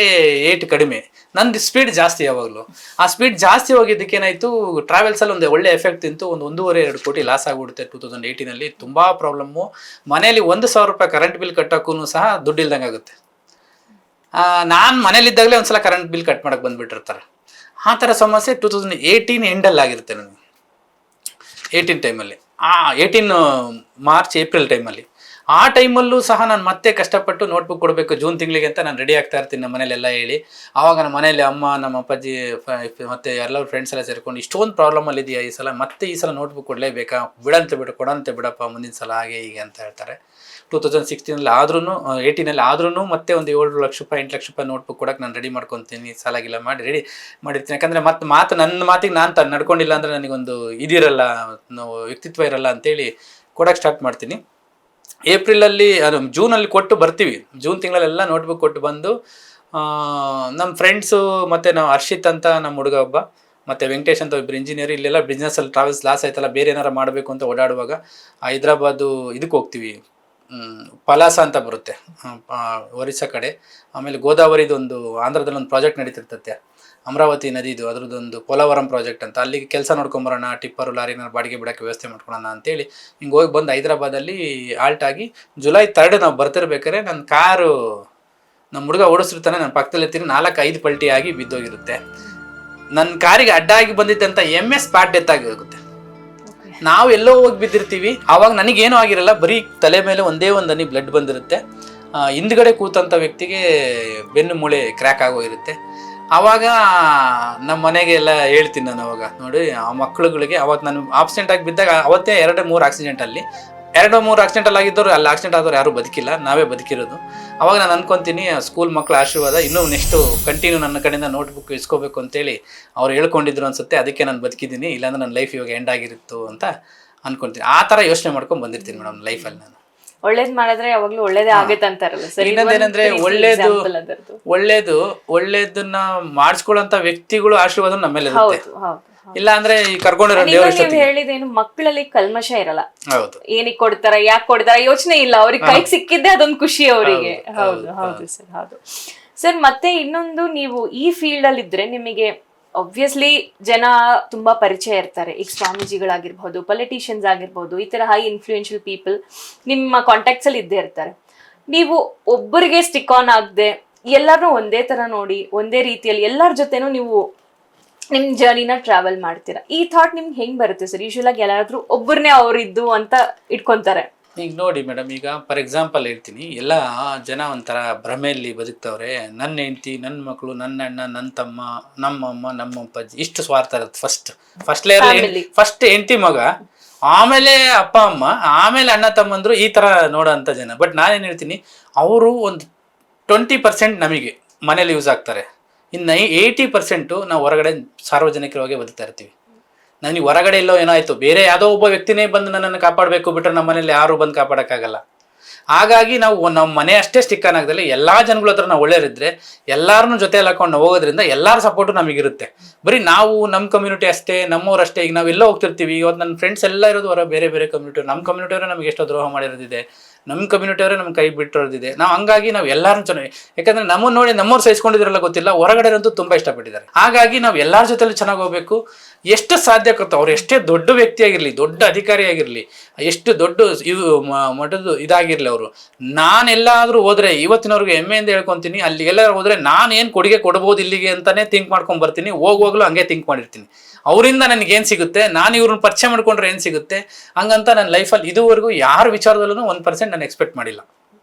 ಏಟ್ ಕಡಿಮೆ, ನಂದು ಸ್ಪೀಡ್ ಜಾಸ್ತಿ. ಯಾವಾಗಲೂ ಆ ಸ್ಪೀಡ್ ಜಾಸ್ತಿ ಹೋಗಿದ್ದಕ್ಕೆ ಏನಾಯಿತು, ಟ್ರಾವೆಲ್ಸಲ್ಲಿ ಒಂದು ಒಳ್ಳೆ ಎಫೆಕ್ಟ್ ತಿಂತು. ಒಂದು 1.5-2 ಕೋಟಿ ಲಾಸ್ ಆಗಿಬಿಡುತ್ತೆ 2018ನಲ್ಲಿ. ತುಂಬ ಪ್ರಾಬ್ಲಮ್ಮು. ಮನೇಲಿ 1,000 ರೂಪಾಯಿ ಕರೆಂಟ್ ಬಿಲ್ ಕಟ್ಟೋಕ್ಕೂ ಸಹ ದುಡ್ಡು ಇಲ್ದಂಗೆ ಆಗುತ್ತೆ. ನಾನು ಮನೇಲಿದ್ದಾಗಲೇ ಒಂದ್ಸಲ ಕರೆಂಟ್ ಬಿಲ್ ಕಟ್ ಮಾಡೋಕ್ಕೆ ಬಂದುಬಿಟ್ಟಿರ್ತಾರೆ. ಆ ಥರ ಸಮಸ್ಯೆ 2018 ಎಂಡಲ್ಲಿ ಆಗಿರುತ್ತೆ ನನಗೆ. 18 ಟೈಮಲ್ಲಿ, 18 ಮಾರ್ಚ್ ಏಪ್ರಿಲ್ ಟೈಮಲ್ಲಿ. ಆ ಟೈಮಲ್ಲೂ ಸಹ ನಾನು ಮತ್ತೆ ಕಷ್ಟಪಟ್ಟು ನೋಟ್ಬುಕ್ ಕೊಡಬೇಕು ಜೂನ್ ತಿಂಗಳಿಗೆ ಅಂತ ನಾನು ರೆಡಿ ಆಗ್ತಾ ಇರ್ತೀನಿ ನಮ್ಮ ಮನೇಲೆಲ್ಲ ಹೇಳಿ. ಆವಾಗ ನಮ್ಮ ಮನೇಲಿ ಅಮ್ಮ, ನಮ್ಮ ಅಪ್ಪಾಜಿ ಮತ್ತು ಎಲ್ಲರೂ ಫ್ರೆಂಡ್ಸ್ ಎಲ್ಲ ಸೇರ್ಕೊಂಡು ಇಷ್ಟೊಂದು ಪ್ರಾಬ್ಲಮಲ್ಲಿ ಇದೆಯಾ ಈ ಸಲ, ಈ ಸಲ ನೋಟ್ಬುಕ್ ಕೊಡಲೇಬೇಕಾ, ಕೊಡಂತೆ ಬಿಡಪ್ಪ ಮುಂದಿನ ಸಲ ಹಾಗೆ ಹೀಗೆ ಅಂತ ಹೇಳ್ತಾರೆ. 2016ನಲ್ಲಿ ಆದ್ರೂ 18ನಲ್ಲಿ ಆದ್ರೂ ಮತ್ತೆ ಒಂದು 7 ಲಕ್ಷ ರೂಪಾಯಿ 8 ಲಕ್ಷ ರೂಪಾಯಿ ನೋಟ್ಬುಕ್ ಕೊಡೋಕೆ ನಾನು ರೆಡಿ ಮಾಡ್ಕೊತೀನಿ, ಸಾಲಾಗಿಲ್ಲ ಮಾಡಿ ರೆಡಿ ಮಾಡಿರ್ತೀನಿ. ಯಾಕಂದರೆ ನನ್ನ ಮಾತಿಗೆ ನಾನು ನಡ್ಕೊಂಡಿಲ್ಲ ಅಂದರೆ ನನಗೊಂದು ಇದಿರಲ್ಲ, ವ್ಯಕ್ತಿತ್ವ ಇರಲ್ಲ ಅಂತೇಳಿ ಕೊಡೋಕ್ಕೆ ಸ್ಟಾರ್ಟ್ ಮಾಡ್ತೀನಿ. ಏಪ್ರಿಲಲ್ಲಿ ಜೂನಲ್ಲಿ ಕೊಟ್ಟು ಬರ್ತೀವಿ. ಜೂನ್ ತಿಂಗಳಲ್ಲೆಲ್ಲ ನೋಟ್ಬುಕ್ ಕೊಟ್ಟು ಬಂದು ನಮ್ಮ ಫ್ರೆಂಡ್ಸು ಮತ್ತು ನಾವು ಹರ್ಷಿತ್ ಅಂತ ನಮ್ಮ ಹುಡುಗ ಒಬ್ಬ, ಮತ್ತು ವೆಂಕಟೇಶ್ ಅಂತ ಇಬ್ಬರು ಇಂಜಿನಿಯರ್, ಇಲ್ಲೆಲ್ಲ ಬಿಸ್ನೆಸ್ಸಲ್ಲಿ ಟ್ರಾವೆಲ್ಸ್ ಲಾಸ್ ಆಯ್ತಲ್ಲ, ಬೇರೆ ಏನಾರು ಮಾಡಬೇಕು ಅಂತ ಓಡಾಡುವಾಗ ಹೈದ್ರಾಬಾದು ಇದಕ್ಕೆ ಹೋಗ್ತೀವಿ, ಪಲಾಸ ಅಂತ ಬರುತ್ತೆ ಒರಿಸ್ಸಾ ಕಡೆ. ಆಮೇಲೆ ಗೋದಾವರಿದೊಂದು ಆಂಧ್ರದಲ್ಲಿ ಒಂದು ಪ್ರಾಜೆಕ್ಟ್ ನಡೀತಿರ್ತೈತೆ, ಅಮರಾವತಿ ನದಿದು, ಅದ್ರದ್ದೊಂದು ಪೋಲವರಂ ಪ್ರಾಜೆಕ್ಟ್ ಅಂತ. ಅಲ್ಲಿಗೆ ಕೆಲಸ ನೋಡ್ಕೊಂಬರೋಣ, ಟಿಪ್ಪರು ಲಾರಿನ ಬಾಡಿಗೆ ಬಿಡೋಕ್ಕೆ ವ್ಯವಸ್ಥೆ ಮಾಡ್ಕೊಳ್ಳೋಣ ಅಂತೇಳಿ ಹಿಂಗೆ ಹೋಗಿ ಬಂದು ಹೈದ್ರಾಬಾದಲ್ಲಿ ಆಲ್ಟ್ ಆಗಿ ಜುಲೈ 3 ನಾವು ಬರ್ತಿರ್ಬೇಕಾದ್ರೆ ನನ್ನ ಕಾರು ನಮ್ಮ ಹುಡುಗ ಓಡಿಸಿರ್ತಾನೆ, ನನ್ನ ಪಕ್ಕದಲ್ಲಿ ಇರ್ತೀನಿ, 4-5 ಪಲ್ಟಿ ಆಗಿ ಬಿದ್ದೋಗಿರುತ್ತೆ. ನನ್ನ ಕಾರಿಗೆ ಅಡ್ಡ ಆಗಿ ಬಂದಿದ್ದಂಥ MS ಸ್ಪಾಟ್ ಡೆತ್ ಆಗೋಗುತ್ತೆ. ನಾವು ಎಲ್ಲೋ ಹೋಗಿ ಬಿದ್ದಿರ್ತೀವಿ. ಆವಾಗ ನನಗೇನೂ ಆಗಿರಲ್ಲ, ಬರೀ ತಲೆ ಮೇಲೆ ಒಂದೇ ಒಂದು ಹನಿ ಬ್ಲಡ್ ಬಂದಿರುತ್ತೆ. ಹಿಂದ್ಗಡೆ ಕೂತಂಥ ವ್ಯಕ್ತಿಗೆ ಬೆನ್ನು ಮೂಳೆ ಕ್ರ್ಯಾಕ್ ಆಗೋಗಿರುತ್ತೆ. ಆವಾಗ ನಮ್ಮ ಮನೆಗೆ ಎಲ್ಲ ಹೇಳ್ತೀನಿ ನಾನು. ಅವಾಗ ನೋಡಿ ಆ ಮಕ್ಕಳುಗಳಿಗೆ ಅವತ್ತು ನಾನು ಆಕ್ಸಿಡೆಂಟ್ ಆಗಿ ಬಿದ್ದಾಗ ಅವತ್ತೇ 2-3 ಆಕ್ಸಿಡೆಂಟಲ್ಲಿ 2-3 ಆಕ್ಸಿಡೆಂಟಲ್ಲಿ ಆಗಿದ್ದವರು, ಅಲ್ಲಿ ಆಕ್ಸಿಡೆಂಟ್ ಆದವ್ರು ಯಾರೂ ಬದುಕಿಲ್ಲ, ನಾವೇ ಬದುಕಿರೋದು. ಅವಾಗ ನಾನು ಅನ್ಕೊತೀನಿ ಸ್ಕೂಲ್ ಮಕ್ಕಳ ಆಶೀರ್ವಾದ ಇನ್ನೂ ನೆಕ್ಸ್ಟು ಕಂಟಿನ್ಯೂ ನನ್ನ ಕಡೆಯಿಂದ ನೋಟ್ಬುಕ್ ಇಸ್ಕೋಬೇಕು ಅಂತೇಳಿ ಅವ್ರು ಹೇಳ್ಕೊಂಡಿದ್ರು ಅನ್ಸುತ್ತೆ. ಅದಕ್ಕೆ ನಾನು ಬದುಕಿದ್ದೀನಿ, ಇಲ್ಲಾಂದ್ರೆ ನನ್ನ ಲೈಫ್ ಇವಾಗ ಎಂಡ್ ಆಗಿರುತ್ತು ಅಂತ ಅನ್ಕೊತೀನಿ. ಆ ಥರ ಯೋಚನೆ ಮಾಡ್ಕೊಂಡು ಬಂದಿರ್ತೀನಿ ಮೇಡಮ್ ಲೈಫಲ್ಲಿ ನಾನು. ಒಳ್ಳೇದ್ ಮಾಡಿದ್ರೆ ಯಾವಾಗ್ಲೂ ಒಳ್ಳೇದೇ ಆಗತ್ತೆ ಅಂತಾರಲ್ಲ ಸರ್. ಇನ್ನೊಂದೇನಂದ್ರೆ ಒಳ್ಳೇದನ್ನ ಮಾಡಿಸ್ಕೊಳ್ಳೋಂಥ ವ್ಯಕ್ತಿಗಳು ಆಶೀರ್ವಾದ ನಮ್ಮ ಮೇಲೆ ಇರುತ್ತೆ. ಇಲ್ಲ ಅಂದ್ರೆ ಈ ಕರ್ಕೊಂಡಿರೋ ದೇವ್ರ ನೀವ್ ಹೇಳಿದೇನು ಮಕ್ಕಳಲ್ಲಿ ಕಲ್ಮಶ ಇರಲ್ಲ. ಹೌದು, ಏನಿಗೆ ಕೊಡ್ತಾರ, ಯಾಕೆ ಕೊಡ್ತಾರ ಯೋಚನೆ ಇಲ್ಲ, ಅವ್ರಿಗೆ ಕೈಗೆ ಸಿಕ್ಕಿದ್ದೆ ಅದೊಂದು ಖುಷಿ ಅವರಿಗೆ. ಹೌದು ಹೌದು ಸರ್, ಹೌದು ಸರ್. ಮತ್ತೆ ಇನ್ನೊಂದು, ನೀವು ಈ ಫೀಲ್ಡ್ ಅಲ್ಲಿ ಇದ್ರೆ ನಿಮಗೆ ಒಬ್ವಿಯಸ್ಲಿ ಜನ ತುಂಬಾ ಪರಿಚಯ ಇರ್ತಾರೆ. ಈಗ ಸ್ವಾಮೀಜಿಗಳಾಗಿರ್ಬೋದು, ಪೊಲಿಟಿಷಿಯನ್ಸ್ ಆಗಿರ್ಬೋದು, ಈ ತರ ಹೈ ಇನ್ಫ್ಲೂಯೆನ್ಷಿಯಲ್ ಪೀಪಲ್ ನಿಮ್ಮ ಕಾಂಟ್ಯಾಕ್ಟ್ಸ್ ಅಲ್ಲಿ ಇದ್ದೇ ಇರ್ತಾರೆ. ನೀವು ಒಬ್ಬರಿಗೆ ಸ್ಟಿಕ್ ಆನ್ ಆಗದೆ ಎಲ್ಲಾರನ್ನೂ ಒಂದೇ ತರ ನೋಡಿ, ಒಂದೇ ರೀತಿಯಲ್ಲಿ ಎಲ್ಲರ ಜೊತೆನೂ ನೀವು ನಿಮ್ ಜರ್ನಿನ ಟ್ರಾವೆಲ್ ಮಾಡ್ತೀರಾ. ಈ ಥಾಟ್ ನಿಮ್ಗೆ ಹೆಂಗ್ ಬರುತ್ತೆ ಸರ್? ಯೂಶುವಲ್ ಆಗಿ ಯಾರಾದ್ರೂ ಒಬ್ಬರನ್ನೇ ಅವ್ರಿದ್ದು ಅಂತ ಇಟ್ಕೊಂತಾರೆ. ಈಗ ನೋಡಿ ಮೇಡಮ್, ಈಗ ಫಾರ್ ಎಕ್ಸಾಂಪಲ್ ಹೇಳ್ತೀನಿ, ಎಲ್ಲ ಜನ ಒಂಥರ ಭ್ರಮೆಯಲ್ಲಿ ಬದುಕ್ತವ್ರೆ. ನನ್ನ ಹೆಂಡತಿ, ನನ್ನ ಮಕ್ಕಳು, ನನ್ನ ಅಣ್ಣ, ನನ್ನ ತಮ್ಮ, ನಮ್ಮಮ್ಮ, ನಮ್ಮ ಅಪ್ಪಾಜಿ, ಇಷ್ಟು ಸ್ವಾರ್ಥ ಇರುತ್ತೆ. ಫಸ್ಟ್ ಲೇಯರ್ ಫಸ್ಟ್ ಹೆಂಡತಿ ಮಗ, ಆಮೇಲೆ ಅಪ್ಪ ಅಮ್ಮ, ಆಮೇಲೆ ಅಣ್ಣ ತಮ್ಮಂದ್ರು, ಈ ತರ ನೋಡೋಂಥ ಜನ. ಬಟ್ ನಾನೇನು ಹೇಳ್ತೀನಿ, ಅವರು ಒಂದು 20% ನಮಗೆ ಮನೇಲಿ ಯೂಸ್ ಆಗ್ತಾರೆ. ಇನ್ನು 80% ನಾವು ಹೊರಗಡೆ ಸಾರ್ವಜನಿಕವಾಗಿ ಬದುಕ್ತಾ ಇರ್ತೀವಿ. ನನಗೆ ಹೊರಗಡೆ ಎಲ್ಲೋ ಏನಾಯ್ತು, ಬೇರೆ ಯಾವುದೋ ಒಬ್ಬ ವ್ಯಕ್ತಿನೇ ಬಂದು ನನ್ನನ್ನು ಕಾಪಾಡಬೇಕು ಬಿಟ್ಟರೆ ನಮ್ಮ ಮನೇಲಿ ಯಾರು ಬಂದು ಕಾಪಾಡೋಕ್ಕಾಗಲ್ಲ. ಹಾಗಾಗಿ ನಾವು ನಮ್ಮ ಮನೆ ಅಷ್ಟೇ ಸ್ಟಿಕ್ ಆಗದಲ್ಲಿ ಎಲ್ಲ ಜನಗಳ ಹತ್ರ ನಾವು ಒಳ್ಳೆಯರಿದ್ರೆ, ಎಲ್ಲರನ್ನೂ ಜೊತೆಯಲ್ಲಿ ಹಾಕೊಂಡು ಹೋಗೋದ್ರಿಂದ ಎಲ್ಲರ ಸಪೋರ್ಟು ನಮಗಿರುತ್ತೆ. ಬರೀ ನಾವು ನಮ್ಮ ಕಮ್ಯುನಿಟಿ ಅಷ್ಟೇ, ನಮ್ಮವ್ರು ಅಷ್ಟೇ. ಈಗ ನಾವೆಲ್ಲ ಹೋಗ್ತಿರ್ತೀವಿ, ಇವತ್ತು ನನ್ನ ಫ್ರೆಂಡ್ಸ್ ಎಲ್ಲ ಇರೋದು ಹೊರ ಬೇರೆ ಬೇರೆ ಕಮ್ಯುನಿಟಿ. ನಮ್ಮ ಕಮ್ಯುನಿಟಿಯವರೇ ನಮಗೆ ಎಷ್ಟೋ ದ್ರೋಹ ಮಾಡಿರೋದಿದೆ, ನಮ್ಮ ಕಮ್ಯುನಿಟಿಯವರೇ ನಮ್ಮ ಕೈ ಬಿಟ್ಟಿರೋದಿದೆ. ನಾವು ಹಂಗಾಗಿ ನಾವು ಎಲ್ಲರೂ ಚೆನ್ನಾಗಿ, ಯಾಕಂದರೆ ನಮ್ಮನ್ನು ನೋಡಿ ನಮ್ಮವ್ರು ಸಹಿಸ್ಕೊಂಡಿದ್ರಲ್ಲ ಗೊತ್ತಿಲ್ಲ, ಹೊರಗಡೆ ಅಂತೂ ತುಂಬ ಇಷ್ಟಪಟ್ಟಿದ್ದಾರೆ. ಹಾಗಾಗಿ ನಾವು ಎಲ್ಲರ ಜೊತೆಲಿ ಚೆನ್ನಾಗಿ ಹೋಗ್ಬೇಕು. ಎಷ್ಟು ಸಾಧ್ಯ ಆಗುತ್ತೋ, ಅವ್ರು ಎಷ್ಟೇ ದೊಡ್ಡ ವ್ಯಕ್ತಿ ಆಗಿರಲಿ, ದೊಡ್ಡ ಅಧಿಕಾರಿ ಆಗಿರಲಿ, ಎಷ್ಟು ದೊಡ್ಡ ಇದು ಮಠದ ಇದಾಗಿರಲಿ, ಅವರು ನಾನೆಲ್ಲಾದರೂ ಹೋದರೆ ಇವತ್ತಿನವ್ರಿಗೆ ಹೆಮ್ಮೆಯಿಂದ ಹೇಳ್ಕೊತೀನಿ, ಅಲ್ಲಿ ಎಲ್ಲರೂ ಹೋದರೆ ನಾನು ಏನು ಕೊಡುಗೆ ಕೊಡ್ಬೋದು ಇಲ್ಲಿಗೆ ಅಂತಲೇ ಥಿಂಕ್ ಮಾಡ್ಕೊಂಡು ಬರ್ತೀನಿ. ಹೋಗುವಾಗಲೂ ಹಂಗೆ ಥಿಂಕ್ ಮಾಡಿರ್ತೀನಿ, ಅವರಿಂದ ನನಗೇನು ಸಿಗುತ್ತೆ, ನಾನು ಇವ್ರನ್ನ ಪರಿಚಯ ಮಾಡ್ಕೊಂಡ್ರೆ ಏನು ಸಿಗುತ್ತೆ ಹಂಗಂತ. ನನ್ನ ಲೈಫಲ್ಲಿ ಇದುವರೆಗೂ ಯಾರ ವಿಚಾರದಲ್ಲೂ 1% ನಾನು ಎಕ್ಸ್ಪೆಕ್ಟ್ ಮಾಡಿಲ್ಲ.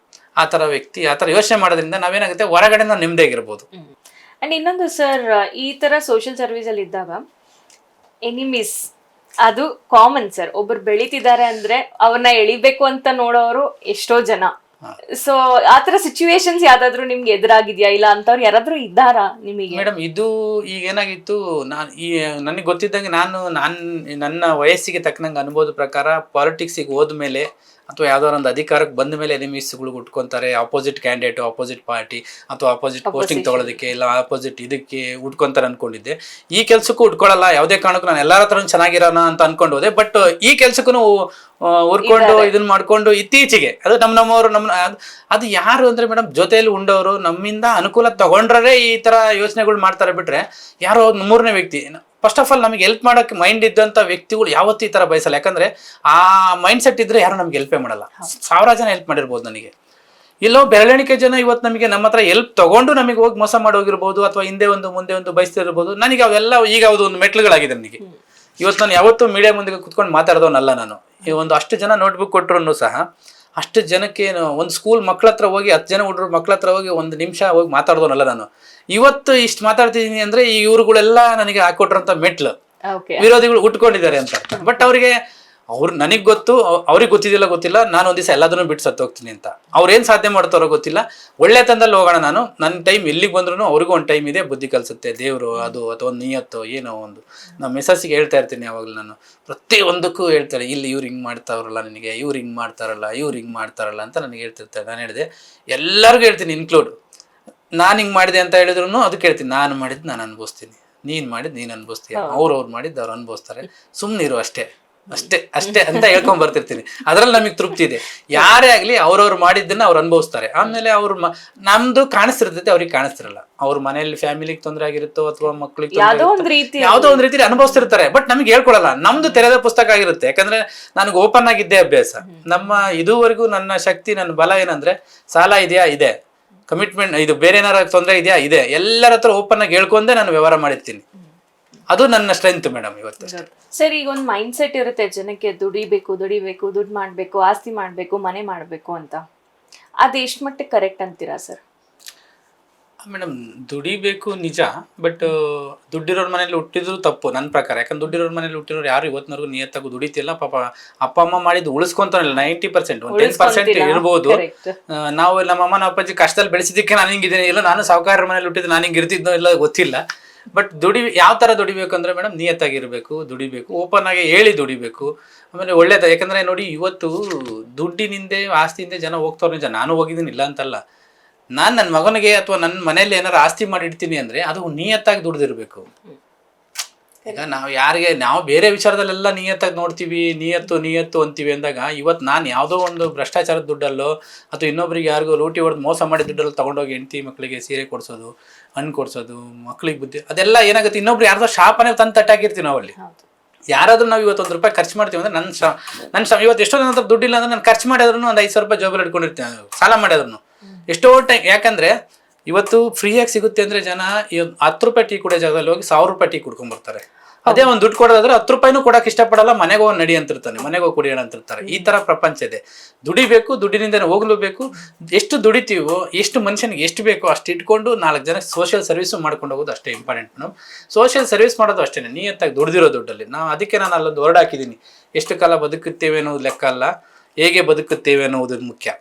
ಆ ಥರ ವ್ಯಕ್ತಿ, ಆ ಥರ ಯೋಚನೆ ಮಾಡೋದ್ರಿಂದ ನಾವೇನಾಗುತ್ತೆ, ಹೊರಗಡೆ ನಾವು ನೆಮ್ಮದಿಯಾಗಿರ್ಬೋದು. ಅಂಡ್ ಇನ್ನೊಂದು ಸರ್, ಈ ತರ ಸೋಷಿಯಲ್ ಸರ್ವಿಸ್ ಅಲ್ಲಿ ಇದ್ದಾಗ ಎನಿಮೀಸ್ ಅದು ಕಾಮನ್ ಸರ್. ಒಬ್ರು ಬೆಳೀತಿದ್ದಾರೆ ಅಂದ್ರೆ ಅವ್ರನ್ನ ಎಳಿಬೇಕು ಅಂತ ನೋಡೋರು ಎಷ್ಟೋ ಜನ. ಸೊ ಆತರ ಸಿಚುವೇಶನ್ಸ್ ಯಾವ್ದಾದ್ರು ನಿಮ್ಗೆ ಎದುರಾಗಿದ್ಯಾ, ಇಲ್ಲ ಅಂತವ್ರು ಯಾರಾದ್ರೂ ಇದ್ದಾರಾ ನಿಮಗೆ? ಮೇಡಮ್, ಇದು ಈಗ ಏನಾಗಿತ್ತು, ನನಗೆ ಗೊತ್ತಿದ್ದಂಗೆ ನನ್ನ ವಯಸ್ಸಿಗೆ ತಕ್ಕನಂಗೆ ಅನ್ಬೋದು ಪ್ರಕಾರ, ಪಾಲಿಟಿಕ್ಸಿಗೆ ಹೋದ್ಮೇಲೆ ಅಥವಾ ಯಾವ್ದಾದ್ರು ಒಂದು ಅಧಿಕಾರಕ್ಕೆ ಬಂದ ಮೇಲೆ ಎನಿಮೀಸ್ಗಳು ಉಟ್ಕೊಂತಾರೆ. ಆಪೋಸಿಟ್ ಕ್ಯಾಂಡಿಡೇಟು, ಆಪೋಸಿಟ್ ಪಾರ್ಟಿ ಅಥವಾ ಆಪೋಸಿಟ್ ಪೋಸ್ಟಿಂಗ್ ತೊಗೊಳೋದಕ್ಕೆ, ಇಲ್ಲ ಆಪೋಸಿಟ್ ಇದಕ್ಕೆ ಉಟ್ಕೊಂತಾರೆ ಅನ್ಕೊಂಡಿದ್ದೆ. ಈ ಕೆಲ್ಸಕ್ಕೂ ಉಟ್ಕೊಳ್ಳಲ್ಲ, ಯಾವುದೇ ಕಾರಣಕ್ಕೂ ನಾನು ಎಲ್ಲರ ಹತ್ರ ಚೆನ್ನಾಗಿರೋಣ ಅಂತ ಅನ್ಕೊಂಡು ಹೋದೆ. ಬಟ್ ಈ ಕೆಲ್ಸಕ್ಕೂ ಉರ್ಕೊಂಡು ಇದನ್ನ ಮಾಡ್ಕೊಂಡು ಇತ್ತೀಚೆಗೆ ಅದು ನಮ್ಮವರು ಅದು ಯಾರು ಅಂದ್ರೆ ಮೇಡಮ್, ಜೊತೆಯಲ್ಲಿ ಉಂಡವರು, ನಮ್ಮಿಂದ ಅನುಕೂಲ ತಗೊಂಡ್ರೆ ಈ ತರ ಯೋಚನೆಗಳು ಮಾಡ್ತಾರೆ. ಬಿಟ್ರೆ ಯಾರೋ ಒಂದು ಮೂರನೇ ವ್ಯಕ್ತಿ, ಫಸ್ಟ್ ಆಫ್ ಆಲ್ ನಮಗೆ ಹೆಲ್ಪ್ ಮಾಡೋಕ್ಕೆ ಮೈಂಡ್ ಇದ್ದಂಥ ವ್ಯಕ್ತಿಗಳು ಯಾವತ್ತೂ ಈ ಥರ ಬಯಸಲ್ಲ. ಯಾಕಂದರೆ ಆ ಮೈಂಡ್ ಸೆಟ್ ಇದ್ದರೆ ಯಾರು ನಮ್ಗೆ ಹೆಲ್ಪೇ ಮಾಡಲ್ಲ. 1000 ಜನ ಹೆಲ್ಪ್ ಮಾಡಿರ್ಬೋದು ನನಗೆ, ಇಲ್ಲೋ ಬೆರಳೆಣಿಕೆ ಜನ ಇವತ್ತು ನಮಗೆ ನಮ್ಮ ಹತ್ರ ಹೆಲ್ಪ್ ತೊಗೊಂಡು ನಮಗೆ ಹೋಗಿ ಮೋಸ ಮಾಡೋಗಿರ್ಬೋದು, ಅಥವಾ ಹಿಂದೆ ಒಂದು ಮುಂದೆ ಒಂದು ಬಯಸ್ತಿರ್ಬೋದು. ನನಗೆ ಅವೆಲ್ಲ ಈಗ ಯಾವುದು ಒಂದು ಮೆಟ್ಲುಗಳಾಗಿದೆ ನನಗೆ. ಇವತ್ತು ನಾನು ಯಾವತ್ತೂ ಮೀಡಿಯಾ ಮುಂದೆ ಕುತ್ಕೊಂಡು ಮಾತಾಡೋನಲ್ಲ ನಾನು. ಈ ಒಂದು ಅಷ್ಟು ಜನ ನೋಟ್ಬುಕ್ ಕೊಟ್ಟರು ಸಹ ಅಷ್ಟು ಜನಕ್ಕೆ ಒಂದು ಸ್ಕೂಲ್ ಮಕ್ಳ ಹತ್ರ ಹೋಗಿ 10 ಜನ ಹುಡುಗರು ಮಕ್ಳ ಹತ್ರ ಹೋಗಿ 1 ನಿಮಿಷ ಹೋಗಿ ಮಾತಾಡ್ದೋನಲ್ಲ ನಾನು. ಇವತ್ತು ಇಷ್ಟು ಮಾತಾಡ್ತಿದ್ದೀನಿ ಅಂದರೆ ಈ ಇವ್ರುಗಳೆಲ್ಲ ನನಗೆ ಹಾಕೊಟ್ರಂಥ ಮೆಟ್ಲು ವಿರೋಧಿಗಳು ಉಟ್ಕೊಂಡಿದ್ದಾರೆ ಅಂತ. ಬಟ್ ಅವ್ರು ನನಗೆ ಗೊತ್ತು, ಅವ್ರಿಗೆ ಗೊತ್ತಿದ್ದಿಲ್ಲ ಗೊತ್ತಿಲ್ಲ, ನಾನು ಒಂದು ದಿವಸ ಎಲ್ಲದನ್ನು ಬಿಟ್ಟು ಸತ್ತೋಗ್ತೀನಿ ಅಂತ. ಅವ್ರೇನು ಸಾಧನೆ ಮಾಡ್ತಾರೋ ಗೊತ್ತಿಲ್ಲ. ಒಳ್ಳೆ ತಂದಲ್ಲಿ ಹೋಗೋಣ, ನಾನು ನನ್ನ ಟೈಮ್ ಎಲ್ಲಿಗೆ ಬಂದ್ರೂ ಅವ್ರಿಗೂ ಒಂದು ಟೈಮ್ ಇದೆ, ಬುದ್ಧಿ ಕಲಿಸುತ್ತೆ ದೇವರು ಅದು, ಅಥವಾ ಒಂದು ನಿಯತ್ತು ಏನೋ ಒಂದು. ನಮ್ಮ ಮಿಸಸ್ಸಿಗೆ ಹೇಳ್ತಾ ಇರ್ತೀನಿ ಯಾವಾಗಲೂ, ನಾನು ಪ್ರತಿಯೊಂದಕ್ಕೂ ಹೇಳ್ತಾರೆ, ಇಲ್ಲಿ ಇವ್ರು ಹಿಂಗೆ ಮಾಡ್ತಾವ್ರಲ್ಲ, ನನಗೆ ಇವ್ರು ಹಿಂಗೆ ಮಾಡ್ತಾರಲ್ಲ, ಇವ್ರು ಹಿಂಗೆ ಮಾಡ್ತಾರಲ್ಲ ಅಂತ ನನಗೆ ಹೇಳ್ತಿರ್ತಾರೆ. ನಾನು ಹೇಳಿದೆ ಎಲ್ಲರಿಗೂ ಹೇಳ್ತೀನಿ, ಇನ್ಕ್ಲೂಡ್. ನಾನು ಹಿಂಗೆ ಮಾಡಿದೆ ಅಂತ ಹೇಳಿದ್ರು ಅದಕ್ಕೆ ಹೇಳ್ತೀನಿ, ನಾನು ಮಾಡಿದ್ದು ನಾನು ಅನುಭವಿಸ್ತೀನಿ, ನೀನು ಮಾಡಿದ್ದು ನೀನು ಅನುಭವಿಸ್ತೀಯ, ಅವ್ರು ಮಾಡಿದ್ದು ಅವ್ರು ಅನುಭವಿಸ್ತಾರೆ, ಸುಮ್ಮನಿರು ಅಷ್ಟೇ ಅಷ್ಟೇ ಅಷ್ಟೇ ಅಂತ ಹೇಳ್ಕೊಂಡ್ ಬರ್ತಿರ್ತೀನಿ. ಅದ್ರಲ್ಲಿ ನಮಗೆ ತೃಪ್ತಿ ಇದೆ. ಯಾರೇ ಆಗ್ಲಿ ಅವ್ರವ್ರು ಮಾಡಿದ್ದನ್ನ ಅವ್ರು ಅನುಭವಿಸ್ತಾರೆ. ಆಮೇಲೆ ನಮ್ದು ಕಾಣಿಸ್ತಿರ್ತೈತೆ, ಅವ್ರಿಗೆ ಕಾಣಿಸ್ತಿರಲ್ಲ. ಅವ್ರ ಮನೆಯಲ್ಲಿ ಫ್ಯಾಮಿಲಿಗೆ ತೊಂದರೆ ಆಗಿರುತ್ತೋ ಅಥವಾ ಮಕ್ಳಿಗೆ ಯಾವ್ದೋ ಒಂದ್ ರೀತಿ ಅನುಭವಿಸ್ತಿರ್ತಾರೆ. ಬಟ್ ನಮ್ಗೆ ಹೇಳ್ಕೊಡಲ್ಲ. ನಮ್ದು ತೆರೆದ ಪುಸ್ತಕ ಆಗಿರುತ್ತೆ. ಯಾಕಂದ್ರೆ ನನಗೆ ಓಪನ್ ಆಗಿದ್ದೇ ಅಭ್ಯಾಸ. ನಮ್ಮ ಇದುವರೆಗೂ ನನ್ನ ಶಕ್ತಿ, ನನ್ನ ಬಲ ಏನಂದ್ರೆ, ಸಾಲ ಇದೆಯಾ ಇದೆ, ಕಮಿಟ್ಮೆಂಟ್ ಇದು ಬೇರೆ ಏನಾರ ತೊಂದರೆ ಇದೆಯಾ ಇದೆ, ಎಲ್ಲರ ಹತ್ರ ಓಪನ್ ಆಗಿ ಹೇಳ್ಕೊಂಡೆ ನಾನು ವ್ಯವಹಾರ ಮಾಡಿರ್ತೀನಿ. ಅದು ನನ್ನ ಸ್ಟ್ರೆಂತ್ ಮೇಡಮ್ ಇವತ್ತು. ಸರ್, ಈಗ ಒಂದು ಮೈಂಡ್ ಸೆಟ್ ಇರುತ್ತೆ ಜನಕ್ಕೆ, ದುಡಿಬೇಕು, ದುಡ್ಡು ಮಾಡ್ಬೇಕು, ಆಸ್ತಿ ಮಾಡ್ಬೇಕು, ಮನೆ ಮಾಡ್ಬೇಕು ಅಂತ. ಅದು ಎಷ್ಟು ಮಟ್ಟಿಗೆ ಕರೆಕ್ಟ್ ಅಂತೀರಾ ಸರ್? ಮೇಡಮ್, ದುಡಿಬೇಕು ನಿಜ, ಬಟ್ ದುಡ್ಡಿರೋರ್ ಮನೇಲಿ ಹುಟ್ಟಿದ್ರು ತಪ್ಪು ನನ್ನ ಪ್ರಕಾರ. ಯಾಕಂದ್ರೆ ದುಡ್ಡಿರೋರ್ ಮನೇಲಿ ಹುಟ್ಟಿರೋರು ಯಾರು ಇವತ್ತಿನವರೆಗೂ ನಿಯತ್ತಾಗೂ ದುಡಿತಿಲ್ಲ. ಪಾಪ ಅಪ್ಪ ಅಮ್ಮ ಮಾಡಿದ್ದು ಉಳಿಸ್ಕೊಂತಾನಿಲ್ಲ. 90%, 10% ಇರ್ಬೋದು. ನಾವು ನಮ್ಮ ಅಮ್ಮನ ಅಪ್ಪಾಜಿ ಕಷ್ಟದಲ್ಲಿ ಬೆಳೆಸಿದ್ದಕ್ಕೆ ನಾನು ಹಿಂಗಿದ್ದೀನಿ, ಇಲ್ಲ ನಾನು ಸಾಹುಕಾರರ ಮನೇಲಿ ಹುಟ್ಟಿದ್ದು ನಾನು ಹಿಂಗೆ ಇರ್ತಿದ್ನೋ ಇಲ್ಲ ಗೊತ್ತಿಲ್ಲ. ಬಟ್ ಯಾವ ಥರ ದುಡಿಬೇಕು ಅಂದರೆ ಮೇಡಮ್, ನಿಯತ್ತಾಗಿರಬೇಕು, ದುಡಿಬೇಕು, ಓಪನ್ ಆಗಿ ಹೇಳಿ ದುಡಿಬೇಕು. ಆಮೇಲೆ ಒಳ್ಳೇದು. ಯಾಕಂದರೆ ನೋಡಿ, ಇವತ್ತು ದುಡ್ಡಿನಿಂದೆ ಆಸ್ತಿಯಿಂದ ಜನ ಹೋಗ್ತಾವ್ರು ನಿಜ, ನಾನು ಹೋಗಿದ್ದೀನಿ ಇಲ್ಲ ಅಂತಲ್ಲ. ನಾನು ನನ್ನ ಮಗನಿಗೆ ಅಥವಾ ನನ್ನ ಮನೇಲಿ ಏನಾರು ಆಸ್ತಿ ಮಾಡಿ ಇಡ್ತೀನಿ ಅಂದರೆ ಅದು ನಿಯತ್ತಾಗಿ ದುಡ್ದಿರ್ಬೇಕು. ಈಗ ನಾವು ಬೇರೆ ವಿಚಾರದಲ್ಲೆಲ್ಲ ನಿಯತ್ತಾಗಿ ನೋಡ್ತೀವಿ, ನಿಯತ್ತು ಅಂತೀವಿ ಅಂದಾಗ, ಇವತ್ತು ನಾನು ಯಾವುದೋ ಒಂದು ಭ್ರಷ್ಟಾಚಾರದ ದುಡ್ಡಲ್ಲೋ ಅಥವಾ ಇನ್ನೊಬ್ರಿಗೆ ಯಾರಿಗೂ ಲೂಟಿ ಹೊಡೆದು ಮೋಸ ಮಾಡಿದ ದುಡ್ಡಲ್ಲಿ ತೊಗೊಂಡೋಗಿ ಹೆಂಡತಿ ಮಕ್ಕಳಿಗೆ ಸೀರೆ ಕೊಡಿಸೋದು, ಹಣ್ಣು ಕೊಡಿಸೋದು, ಮಕ್ಳಿಗೆ ಬುದ್ಧಿ, ಅದೆಲ್ಲ ಏನಾಗುತ್ತೆ, ಇನ್ನೊಬ್ರು ಯಾರ್ದೋ ಶಾಪನೇ ತಂದು ತಟ್ಟಾಕಿರ್ತೀವಿ ನಾವು ಅಲ್ಲಿ. ಯಾರಾದ್ರೂ ನಾವು ಇವತ್ತು ₹1 ಖರ್ಚು ಮಾಡ್ತೀವಿ ಅಂದ್ರೆ ನನ್ನ ಶ್ರಮ ಇವತ್ತು ಎಷ್ಟೋ ಜನ ಹತ್ರ ದುಡ್ಡಿಲ್ಲ ಅಂದ್ರೆ ನಾನು ಖರ್ಚು ಮಾಡಿದ್ರು ಒಂದು ₹5,000 ಜೋಬಲ್ಲಿ ಇಟ್ಕೊಂಡಿರ್ತೀನಿ, ಸಾಲ ಮಾಡಿದ್ರು ಎಷ್ಟೋ ಟೈಮ್. ಯಾಕಂದ್ರೆ ಇವತ್ತು ಫ್ರೀಯಾಗಿ ಸಿಗುತ್ತೆ ಅಂದ್ರೆ ಜನ ₹10 ಟೀ ಕುಡಿಯೋ ಜಾಗದಲ್ಲಿ ಹೋಗಿ ₹1,000 ಟೀ ಕುಡ್ಕೊಂಡ್ಬರ್ತಾರೆ. ಅದೇ ಒಂದು ದುಡ್ಡು ಕೊಡೋದಾದ್ರೆ ₹10 ಕೊಡಕ್ಕೆ ಇಷ್ಟಪಡಲ್ಲ, ಮನೆಗೆ ಹೋಗಿ ನಡಿ ಅಂತಿರ್ತಾನೆ, ಮನೆಗೆ ಹೋಗಿ ಕುಡಿಯೋಣ ಅಂತಿರ್ತಾರೆ. ಈ ತರ ಪ್ರಪಂಚ ಇದೆ. ದುಡಿಬೇಕು, ದುಡ್ಡಿನಿಂದ ಹೋಗ್ಲೂಬೇಕು. ಎಷ್ಟು ದುಡಿತೀವೋ, ಎಷ್ಟು ಮನುಷ್ಯನಿಗೆ ಎಷ್ಟು ಬೇಕೋ ಅಷ್ಟು ಇಟ್ಕೊಂಡು 4 ಜನಕ್ಕೆ ಸೋಷಿಯಲ್ ಸರ್ವಿಸು ಮಾಡ್ಕೊಂಡು ಹೋಗೋದು ಅಷ್ಟೇ ಇಂಪಾರ್ಟೆಂಟ್. ನಾವು ಸೋಷಿಯಲ್ ಸರ್ವಿಸ್ ಮಾಡೋದು ಅಷ್ಟೇ, ನಿಯತ್ತಾಗಿ ದುಡ್ದಿರೋ ದುಡ್ಡಲ್ಲಿ. ಅದಕ್ಕೆ ನಾನು ಅಲ್ಲೊಂದು ಹೊರಡು ಹಾಕಿದ್ದೀನಿ, ಎಷ್ಟು ಕಾಲ ಬದುಕುತ್ತೇವೆ ಅನ್ನೋದು ಲೆಕ್ಕ ಅಲ್ಲ, ಹೇಗೆ ಬದುಕುತ್ತೇವೆ ಅನ್ನೋದು ಮುಖ್ಯ.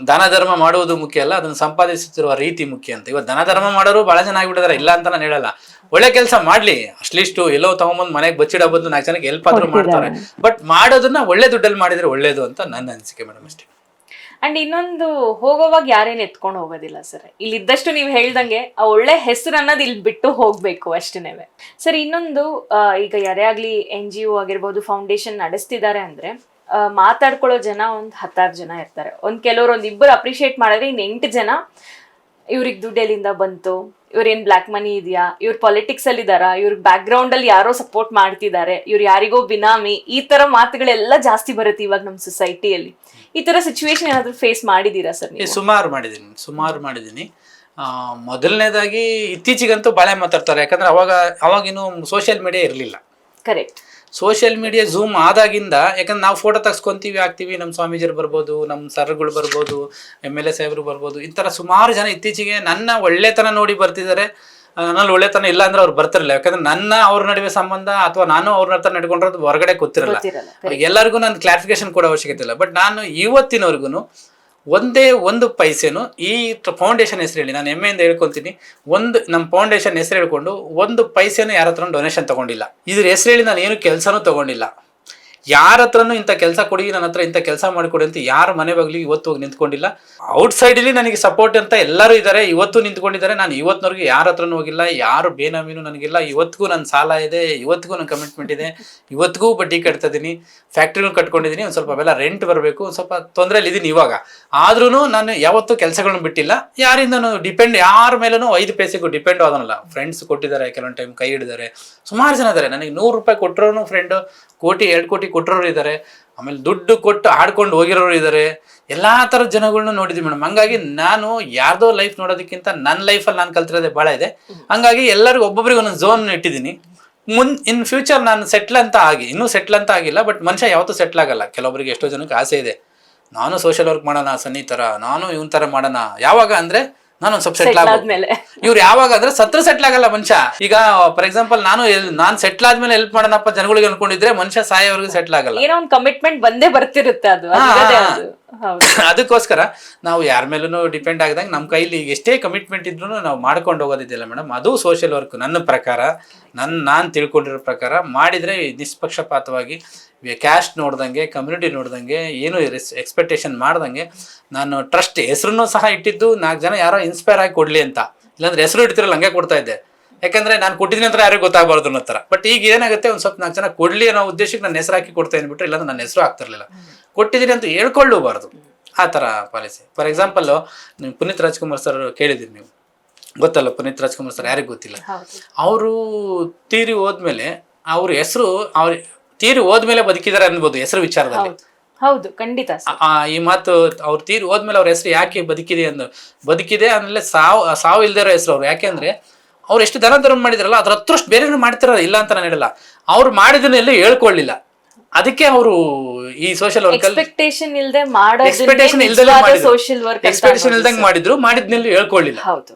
ದಾನ ಧರ್ಮ ಮಾಡುವುದು ಮುಖ್ಯ ಅಲ್ಲ, ಅದನ್ನು ಸಂಪಾದಿಸುತ್ತಿರುವ ರೀತಿ ಮುಖ್ಯ ಅಂತ. ಇವತ್ತು ದಾನ ಧರ್ಮ ಮಾಡೋರು ಬಹಳ ಜನ ಆಗಿಬಿಟ್ಟಿದ್ದಾರೆ, ಇಲ್ಲ ಅಂತ ನಾನು ಹೇಳಲ್ಲ. ಒಳ್ಳೆ ಕೆಲಸ ಮಾಡ್ಲಿ, ಅಟ್ಲೀಸ್ಟ್ ಎಲ್ಲೋ ತಗೊಂಬಂದು ಮನೆಗೆ ಬಚ್ಚಿಡ ಬದಲು 4 ಜನಕ್ಕೆ ಹೆಲ್ಪ್ ಆದ್ರೂ ಮಾಡ್ತಾರೆ. ಬಟ್ ಮಾಡೋದನ್ನ ಒಳ್ಳೆ ದುಡ್ಡಲ್ಲಿ ಮಾಡಿದ್ರೆ ಒಳ್ಳೇದು ಅಂತ ನನ್ನ ಅನಿಸಿಕೆ ಮೇಡಮ್ ಅಷ್ಟೇ. ಅಂಡ್ ಇನ್ನೊಂದು, ಹೋಗೋವಾಗ ಯಾರೇನು ಎತ್ಕೊಂಡು ಹೋಗೋದಿಲ್ಲ ಸರ್. ಇಲ್ಲಿದ್ದಷ್ಟು ನೀವು ಹೇಳ್ದಂಗೆ ಆ ಒಳ್ಳೆ ಹೆಸರು ಅನ್ನೋದು ಇಲ್ಲಿ ಬಿಟ್ಟು ಹೋಗ್ಬೇಕು ಅಷ್ಟೇನೆ ಸರ್. ಇನ್ನೊಂದು, ಈಗ ಯಾರೇ ಆಗ್ಲಿ NGO ಆಗಿರ್ಬೋದು, ಫೌಂಡೇಶನ್ ನಡೆಸ್ತಿದ್ದಾರೆ ಅಂದ್ರೆ ಮಾತಾಡ್ಕೊಳ್ಳೋ ಜನ ಒಂದು 10 ಜನ ಇರ್ತಾರೆ. ಕೆಲವರು 1-2 ಅಪ್ರಿಶಿಯೇಟ್ ಮಾಡಿದ್ರೆ ಇನ್ನು 8 ಜನ ಇವ್ರಿಗೆ ದುಡ್ಡು ಎಲ್ಲಿಂದ ಬಂತು, ಇವ್ರೇನ್ ಬ್ಲ್ಯಾಕ್ ಮನಿ ಇದೆಯಾ, ಇವ್ರ ಪಾಲಿಟಿಕ್ಸ್ ಅಲ್ಲಿ ಇದಾರಾ, ಇವ್ರ ಬ್ಯಾಕ್ ಗ್ರೌಂಡ್ ಅಲ್ಲಿ ಯಾರೋ ಸಪೋರ್ಟ್ ಮಾಡ್ತಿದ್ದಾರೆ, ಇವ್ರು ಯಾರಿಗೋ ಬಿನಾಮಿ, ಈ ತರ ಮಾತುಗಳೆಲ್ಲ ಜಾಸ್ತಿ ಬರುತ್ತೆ ಇವಾಗ ನಮ್ಮ ಸೊಸೈಟಿಯಲ್ಲಿ. ಈ ತರ ಸಿಚುವೇಶನ್ ಏನಾದ್ರು ಫೇಸ್ ಮಾಡಿದೀರಾ ಸರ್? ಸುಮಾರು ಮಾಡಿದ್ದೀನಿ. ಮೊದಲನೇದಾಗಿ ಇತ್ತೀಚೆಗಂತೂ ಬಾಳೆ ಮಾತಾಡ್ತಾರೆ, ಯಾಕಂದ್ರೆ ಅವಾಗಿನ್ನು ಸೋಷಿಯಲ್ ಮೀಡಿಯಾ ಇರಲಿಲ್ಲ. ಕರೆಕ್ಟ್. ಸೋಷಿಯಲ್ ಮೀಡಿಯಾ ಝೂಮ್ ಆದಾಗಿಂದ, ಯಾಕಂದ್ರೆ ನಾವು ಫೋಟೋ ತೆಗೆಸ್ಕೊಂತೀವಿ, ಹಾಕ್ತೀವಿ, ನಮ್ಮ ಸ್ವಾಮೀಜಿಯರು ಬರ್ಬೋದು, ನಮ್ಮ ಸರ್ಗಳು ಬರ್ಬೋದು, MLA ಸಾಹೇಬರು ಬರ್ಬೋದು, ಈ ಥರ ಸುಮಾರು ಜನ ಇತ್ತೀಚೆಗೆ ನನ್ನ ಒಳ್ಳೆತನ ನೋಡಿ ಬರ್ತಿದ್ದಾರೆ. ನನ್ನಲ್ಲಿ ಒಳ್ಳೆತನ ಇಲ್ಲ ಅಂದ್ರೆ ಅವ್ರು ಬರ್ತಿರಲಿಲ್ಲ, ಯಾಕಂದ್ರೆ ಅವ್ರ ನಡುವೆ ಸಂಬಂಧ ಅಥವಾ ನಾನು ಅವ್ರ ಹತ್ರ ನಡ್ಕೊಂಡಿರೋದು ಹೊರಗಡೆ ಗೊತ್ತಿರಲ್ಲ. ಎಲ್ಲರಿಗೂ ನಾನು ಕ್ಲಾರಿಫಿಕೇಶನ್ ಕೊಡೋ ಅವಶ್ಯಕತೆ ಇಲ್ಲ. ಬಟ್ ನಾನು ಇವತ್ತಿನವರೆಗೂ ಒಂದೇ ಒಂದು ಪೈಸೆನು ಈ ಫೌಂಡೇಶನ್ ಹೆಸರು ಹೇಳಿ, ನಾನು ಹೆಮ್ಮೆಯಿಂದ ಹೇಳ್ಕೊತೀನಿ, ನಮ್ಮ ಫೌಂಡೇಶನ್ ಹೆಸರು ಹೇಳ್ಕೊಂಡು 1 ಪೈಸೆನೂ ಯಾರ ಹತ್ರ ಡೊನೇಷನ್ ತಗೊಂಡಿಲ್ಲ. ಇದ್ರ ಹೆಸರು ಹೇಳಿ ನಾನು ಏನು ಕೆಲಸನೂ ತಗೊಂಡಿಲ್ಲ. ಯಾರ ಹತ್ರನೂ ಇಂಥ ಕೆಲಸ ಕೊಡಿ, ನನ್ನ ಹತ್ರ ಇಂಥ ಕೆಲಸ ಮಾಡಿಕೊಡಿ ಅಂತ ಯಾರ ಮನೆ ಬಾಗಿಲಿಗೆ ಇವತ್ತು ಹೋಗಿ ನಿಂತ್ಕೊಂಡಿಲ್ಲ. ಔಟ್ಸೈಡಲ್ಲಿ ನನಗೆ ಸಪೋರ್ಟ್ ಅಂತ ಎಲ್ಲರೂ ಇದ್ದಾರೆ, ಇವತ್ತು ನಿಂತ್ಕೊಂಡಿದ್ದಾರೆ. ನಾನು ಇವತ್ತಿನವರೆಗೆ ಯಾರ ಹತ್ರನೂ ಹೋಗಿಲ್ಲ, ಯಾರು ಬೇನಾಮೀನು ನನಗಿಲ್ಲ. ಇವತ್ತಿಗೂ ನನ್ನ ಸಾಲ ಇದೆ, ಇವತ್ತಿಗೂ ನನ್ನ ಕಮಿಟ್ಮೆಂಟ್ ಇದೆ, ಇವತ್ತಿಗೂ ಬಡ್ಡಿ ಕಟ್ತಾ ಇದ್ದೀನಿ, ಫ್ಯಾಕ್ಟ್ರಿನೂ ಕಟ್ಕೊಂಡಿದ್ದೀನಿ, ಒಂದು ಸ್ವಲ್ಪ ಅವೆಲ್ಲ ರೆಂಟ್ ಬರಬೇಕು, ಒಂದು ಸ್ವಲ್ಪ ತೊಂದರೆಯಲ್ಲಿ ಇದ್ದೀನಿ ಇವಾಗ. ಆದ್ರೂ ನಾನು ಯಾವತ್ತೂ ಕೆಲಸಗಳನ್ನ ಬಿಟ್ಟಿಲ್ಲ, ಯಾರಿಂದನೂ ಯಾರ ಮೇಲೂ 5 ಪೈಸೆಗೂ ಡಿಪೆಂಡ್ ಆಗೋನಲ್ಲ. ಫ್ರೆಂಡ್ಸ್ ಕೊಟ್ಟಿದ್ದಾರೆ, ಕೆಲವೊಂದು ಟೈಮ್ ಕೈ ಹಿಡಿದಾರೆ, ಸುಮಾರು ಜನ ಇದ್ದಾರೆ. ನನಗೆ ₹100 ಕೊಟ್ಟರು ಫ್ರೆಂಡ್, 1-2 ಕೋಟಿ ಕೊಟ್ಟರೋರು ಇದ್ದಾರೆ, ಆಮೇಲೆ ದುಡ್ಡು ಕೊಟ್ಟು ಆಡ್ಕೊಂಡು ಹೋಗಿರೋರು ಇದ್ದಾರೆ. ಎಲ್ಲಾ ತರದ ಜನಗಳನ್ನ ನೋಡಿದ್ವಿ ಮೇಡಮ್. ಹಂಗಾಗಿ ನಾನು ಯಾರ್ದೋ ಲೈಫ್ ನೋಡೋದಕ್ಕಿಂತ ನನ್ನ ಲೈಫಲ್ಲಿ ನಾನು ಕಲ್ತಿರೋದೇ ಭಾಳ ಇದೆ. ಹಂಗಾಗಿ ಎಲ್ಲರಿಗೂ ಒಬ್ಬೊಬ್ಬರಿಗೆ ಒಂದೊಂದು ಝೋನ್ ಇಟ್ಟಿದ್ದೀನಿ. ಇನ್ ಫ್ಯೂಚರ್ ನಾನು ಇನ್ನೂ ಸೆಟ್ಲ್ ಅಂತ ಆಗಿಲ್ಲ. ಬಟ್ ಮನುಷ್ಯ ಯಾವತ್ತೂ ಸೆಟ್ಲ್ ಆಗಲ್ಲ. ಕೆಲವೊಬ್ಬರಿಗೆ ಎಷ್ಟೋ ಜನಕ್ಕೆ ಆಸೆ ಇದೆ, ನಾನು ಸೋಷಿಯಲ್ ವರ್ಕ್ ಮಾಡೋಣ, ಸನ್ನಿ ಥರ, ನಾನು ಇವನ್ ಥರ ಮಾಡೋಣ. ಯಾವಾಗ ಅಂದ್ರೆ ನಾನೊಂದು ಸ್ವಲ್ಪ ಸೆಟ್ಲ್ ಆದ್ಮೇಲೆ. ಇವ್ರು ಯಾವಾಗ ಅಂದ್ರೆ ಸೆಟ್ಲ್ ಆಗಲ್ಲ ಮನುಷ್ಯ. ಈಗ ಫಾರ್ ಎಕ್ಸಾಂಪಲ್ ನಾನು ಸೆಟ್ಲ್ ಆದ್ಮೇಲೆ ಹೆಲ್ಪ್ ಮಾಡೋಣಪ್ಪ ಜನಗಳಿಗೆ ಅನ್ಕೊಂಡಿದ್ರೆ ಮನುಷ್ಯ ಸಾಯೋವರೆಗೂ ಸೆಟ್ಲ್ ಆಗಲ್ಲ. ಏನೋ ಒಂದು ಕಮಿಟ್ಮೆಂಟ್ ಬಂದೇ ಬರ್ತಿರುತ್ತೆ ಅದು. ಅದಕ್ಕೋಸ್ಕರ ನಾವು ಯಾರ ಮೇಲೂ ಡಿಪೆಂಡ್ ಆಗದಂಗೆ ನಮ್ಮ ಕೈಲಿ ಎಷ್ಟೇ ಕಮಿಟ್ಮೆಂಟ್ ಇದ್ರೂ ನಾವು ಮಾಡ್ಕೊಂಡು ಹೋಗೋದಿದೆಯಲ್ಲ ಮೇಡಮ್, ಅದು ಸೋಷಿಯಲ್ ವರ್ಕ್. ನನ್ನ ಪ್ರಕಾರ, ನಾನು ತಿಳ್ಕೊಂಡಿರೋ ಪ್ರಕಾರ ಮಾಡಿದ್ರೆ ನಿಷ್ಪಕ್ಷಪಾತವಾಗಿ, ಕ್ಯಾಸ್ಟ್ ನೋಡ್ದಂಗೆ, ಕಮ್ಯುನಿಟಿ ನೋಡ್ದಂಗೆ, ಏನು ಎಕ್ಸ್ಪೆಕ್ಟೇಷನ್ ಮಾಡ್ದಂಗೆ, ನಾನು ಟ್ರಸ್ಟ್ ಹೆಸರನ್ನು ಸಹ ಇಟ್ಟಿದ್ದು 4 ಜನ ಯಾರೋ ಇನ್ಸ್ಪೈರ್ ಆಗಿ ಕೊಡ್ಲಿ ಅಂತ. ಇಲ್ಲಾಂದ್ರೆ ಹೆಸರು ಇಡ್ತಿರಲ್ಲ, ಹಂಗೆ ಕೊಡ್ತಾ ಇದ್ದೆ. ಯಾಕಂದ್ರೆ ನಾನು ಕೊಟ್ಟಿದ್ದೀನಿ ಅಂತ ಯಾರಿಗೂ ಗೊತ್ತಾಗಬಾರ್ದು ಅನ್ನೋ ಥರ. ಬಟ್ ಈಗ ಏನಾಗುತ್ತೆ, ಒಂದು ಸ್ವಲ್ಪ 4 ಜನ ಕೊಡ್ಲಿ ಅನ್ನೋ ಉದ್ದೇಶಕ್ಕೆ ನಾನು ಹೆಸರು ಹಾಕಿ ಕೊಡ್ತಾ ಬಿಟ್ರೆ, ಇಲ್ಲಾಂದ್ರೆ ನನ್ನ ಹೆಸರು ಆಗ್ತಿರ್ಲಿಲ್ಲ. ಕೊಟ್ಟಿದ್ದೀನಿ ಅಂತ ಹೇಳ್ಕೊಳ್ಳಬಾರ್ದು, ಆ ಥರ ಪಾಲಿಸಿ. ಫಾರ್ ಎಕ್ಸಾಂಪಲ್, ನೀವು ಪುನೀತ್ ರಾಜ್ಕುಮಾರ್ ಸರ್ ಕೇಳಿದ್ದೀರಿ, ನೀವು ಗೊತ್ತಲ್ಲ ಪುನೀತ್ ರಾಜ್ಕುಮಾರ್ ಸರ್, ಯಾರಿಗೂ ಗೊತ್ತಿಲ್ಲ. ಅವರು ತೀರಿ ಹೋದ್ಮೇಲೆ ಅವ್ರ ಹೆಸರು, ತೀರಿ ಹೋದ್ಮೇಲೆ ಬದುಕಿದ್ದಾರೆ ಅನ್ಬೋದು ಹೆಸರು ವಿಚಾರದಲ್ಲಿ. ಹೌದು, ಖಂಡಿತ. ಈ ಮಾತು, ಅವ್ರು ತೀರಿ ಹೋದ್ಮೇಲೆ ಅವ್ರ ಹೆಸರು ಯಾಕೆ ಬದುಕಿದೆ ಆಮೇಲೆ ಸಾವು ಇಲ್ದಿರೋ ಹೆಸರು ಅವ್ರು. ಯಾಕೆಂದ್ರೆ ಅವ್ರು ಎಷ್ಟು ದಾನ ಧರ್ಮ ಮಾಡಿದ್ರಲ್ಲ, ಅದ್ರ ಹತ್ರಷ್ಟು ಬೇರೆ ಮಾಡ್ತಿರಲ್ಲ, ಇಲ್ಲ ಅಂತ ನಾನು ಹೇಳಲ್ಲ. ಅವ್ರು ಮಾಡಿದನ್ನೆಲ್ಲೂ ಹೇಳ್ಕೊಳ್ಳಿಲ್ಲ. ಅದಕ್ಕೆ ಅವರು ಈ ಸೋಷಿಯಲ್ ವರ್ಕ್ ಎಕ್ಸ್ಪೆಕ್ಟೇಷನ್ ಇಲ್ದಂಗೆ ಮಾಡಿದ್ರು, ಮಾಡಿದ್ನೆಲ್ಲೂ ಹೇಳ್ಕೊಳ್ಳಿಲ್ಲ.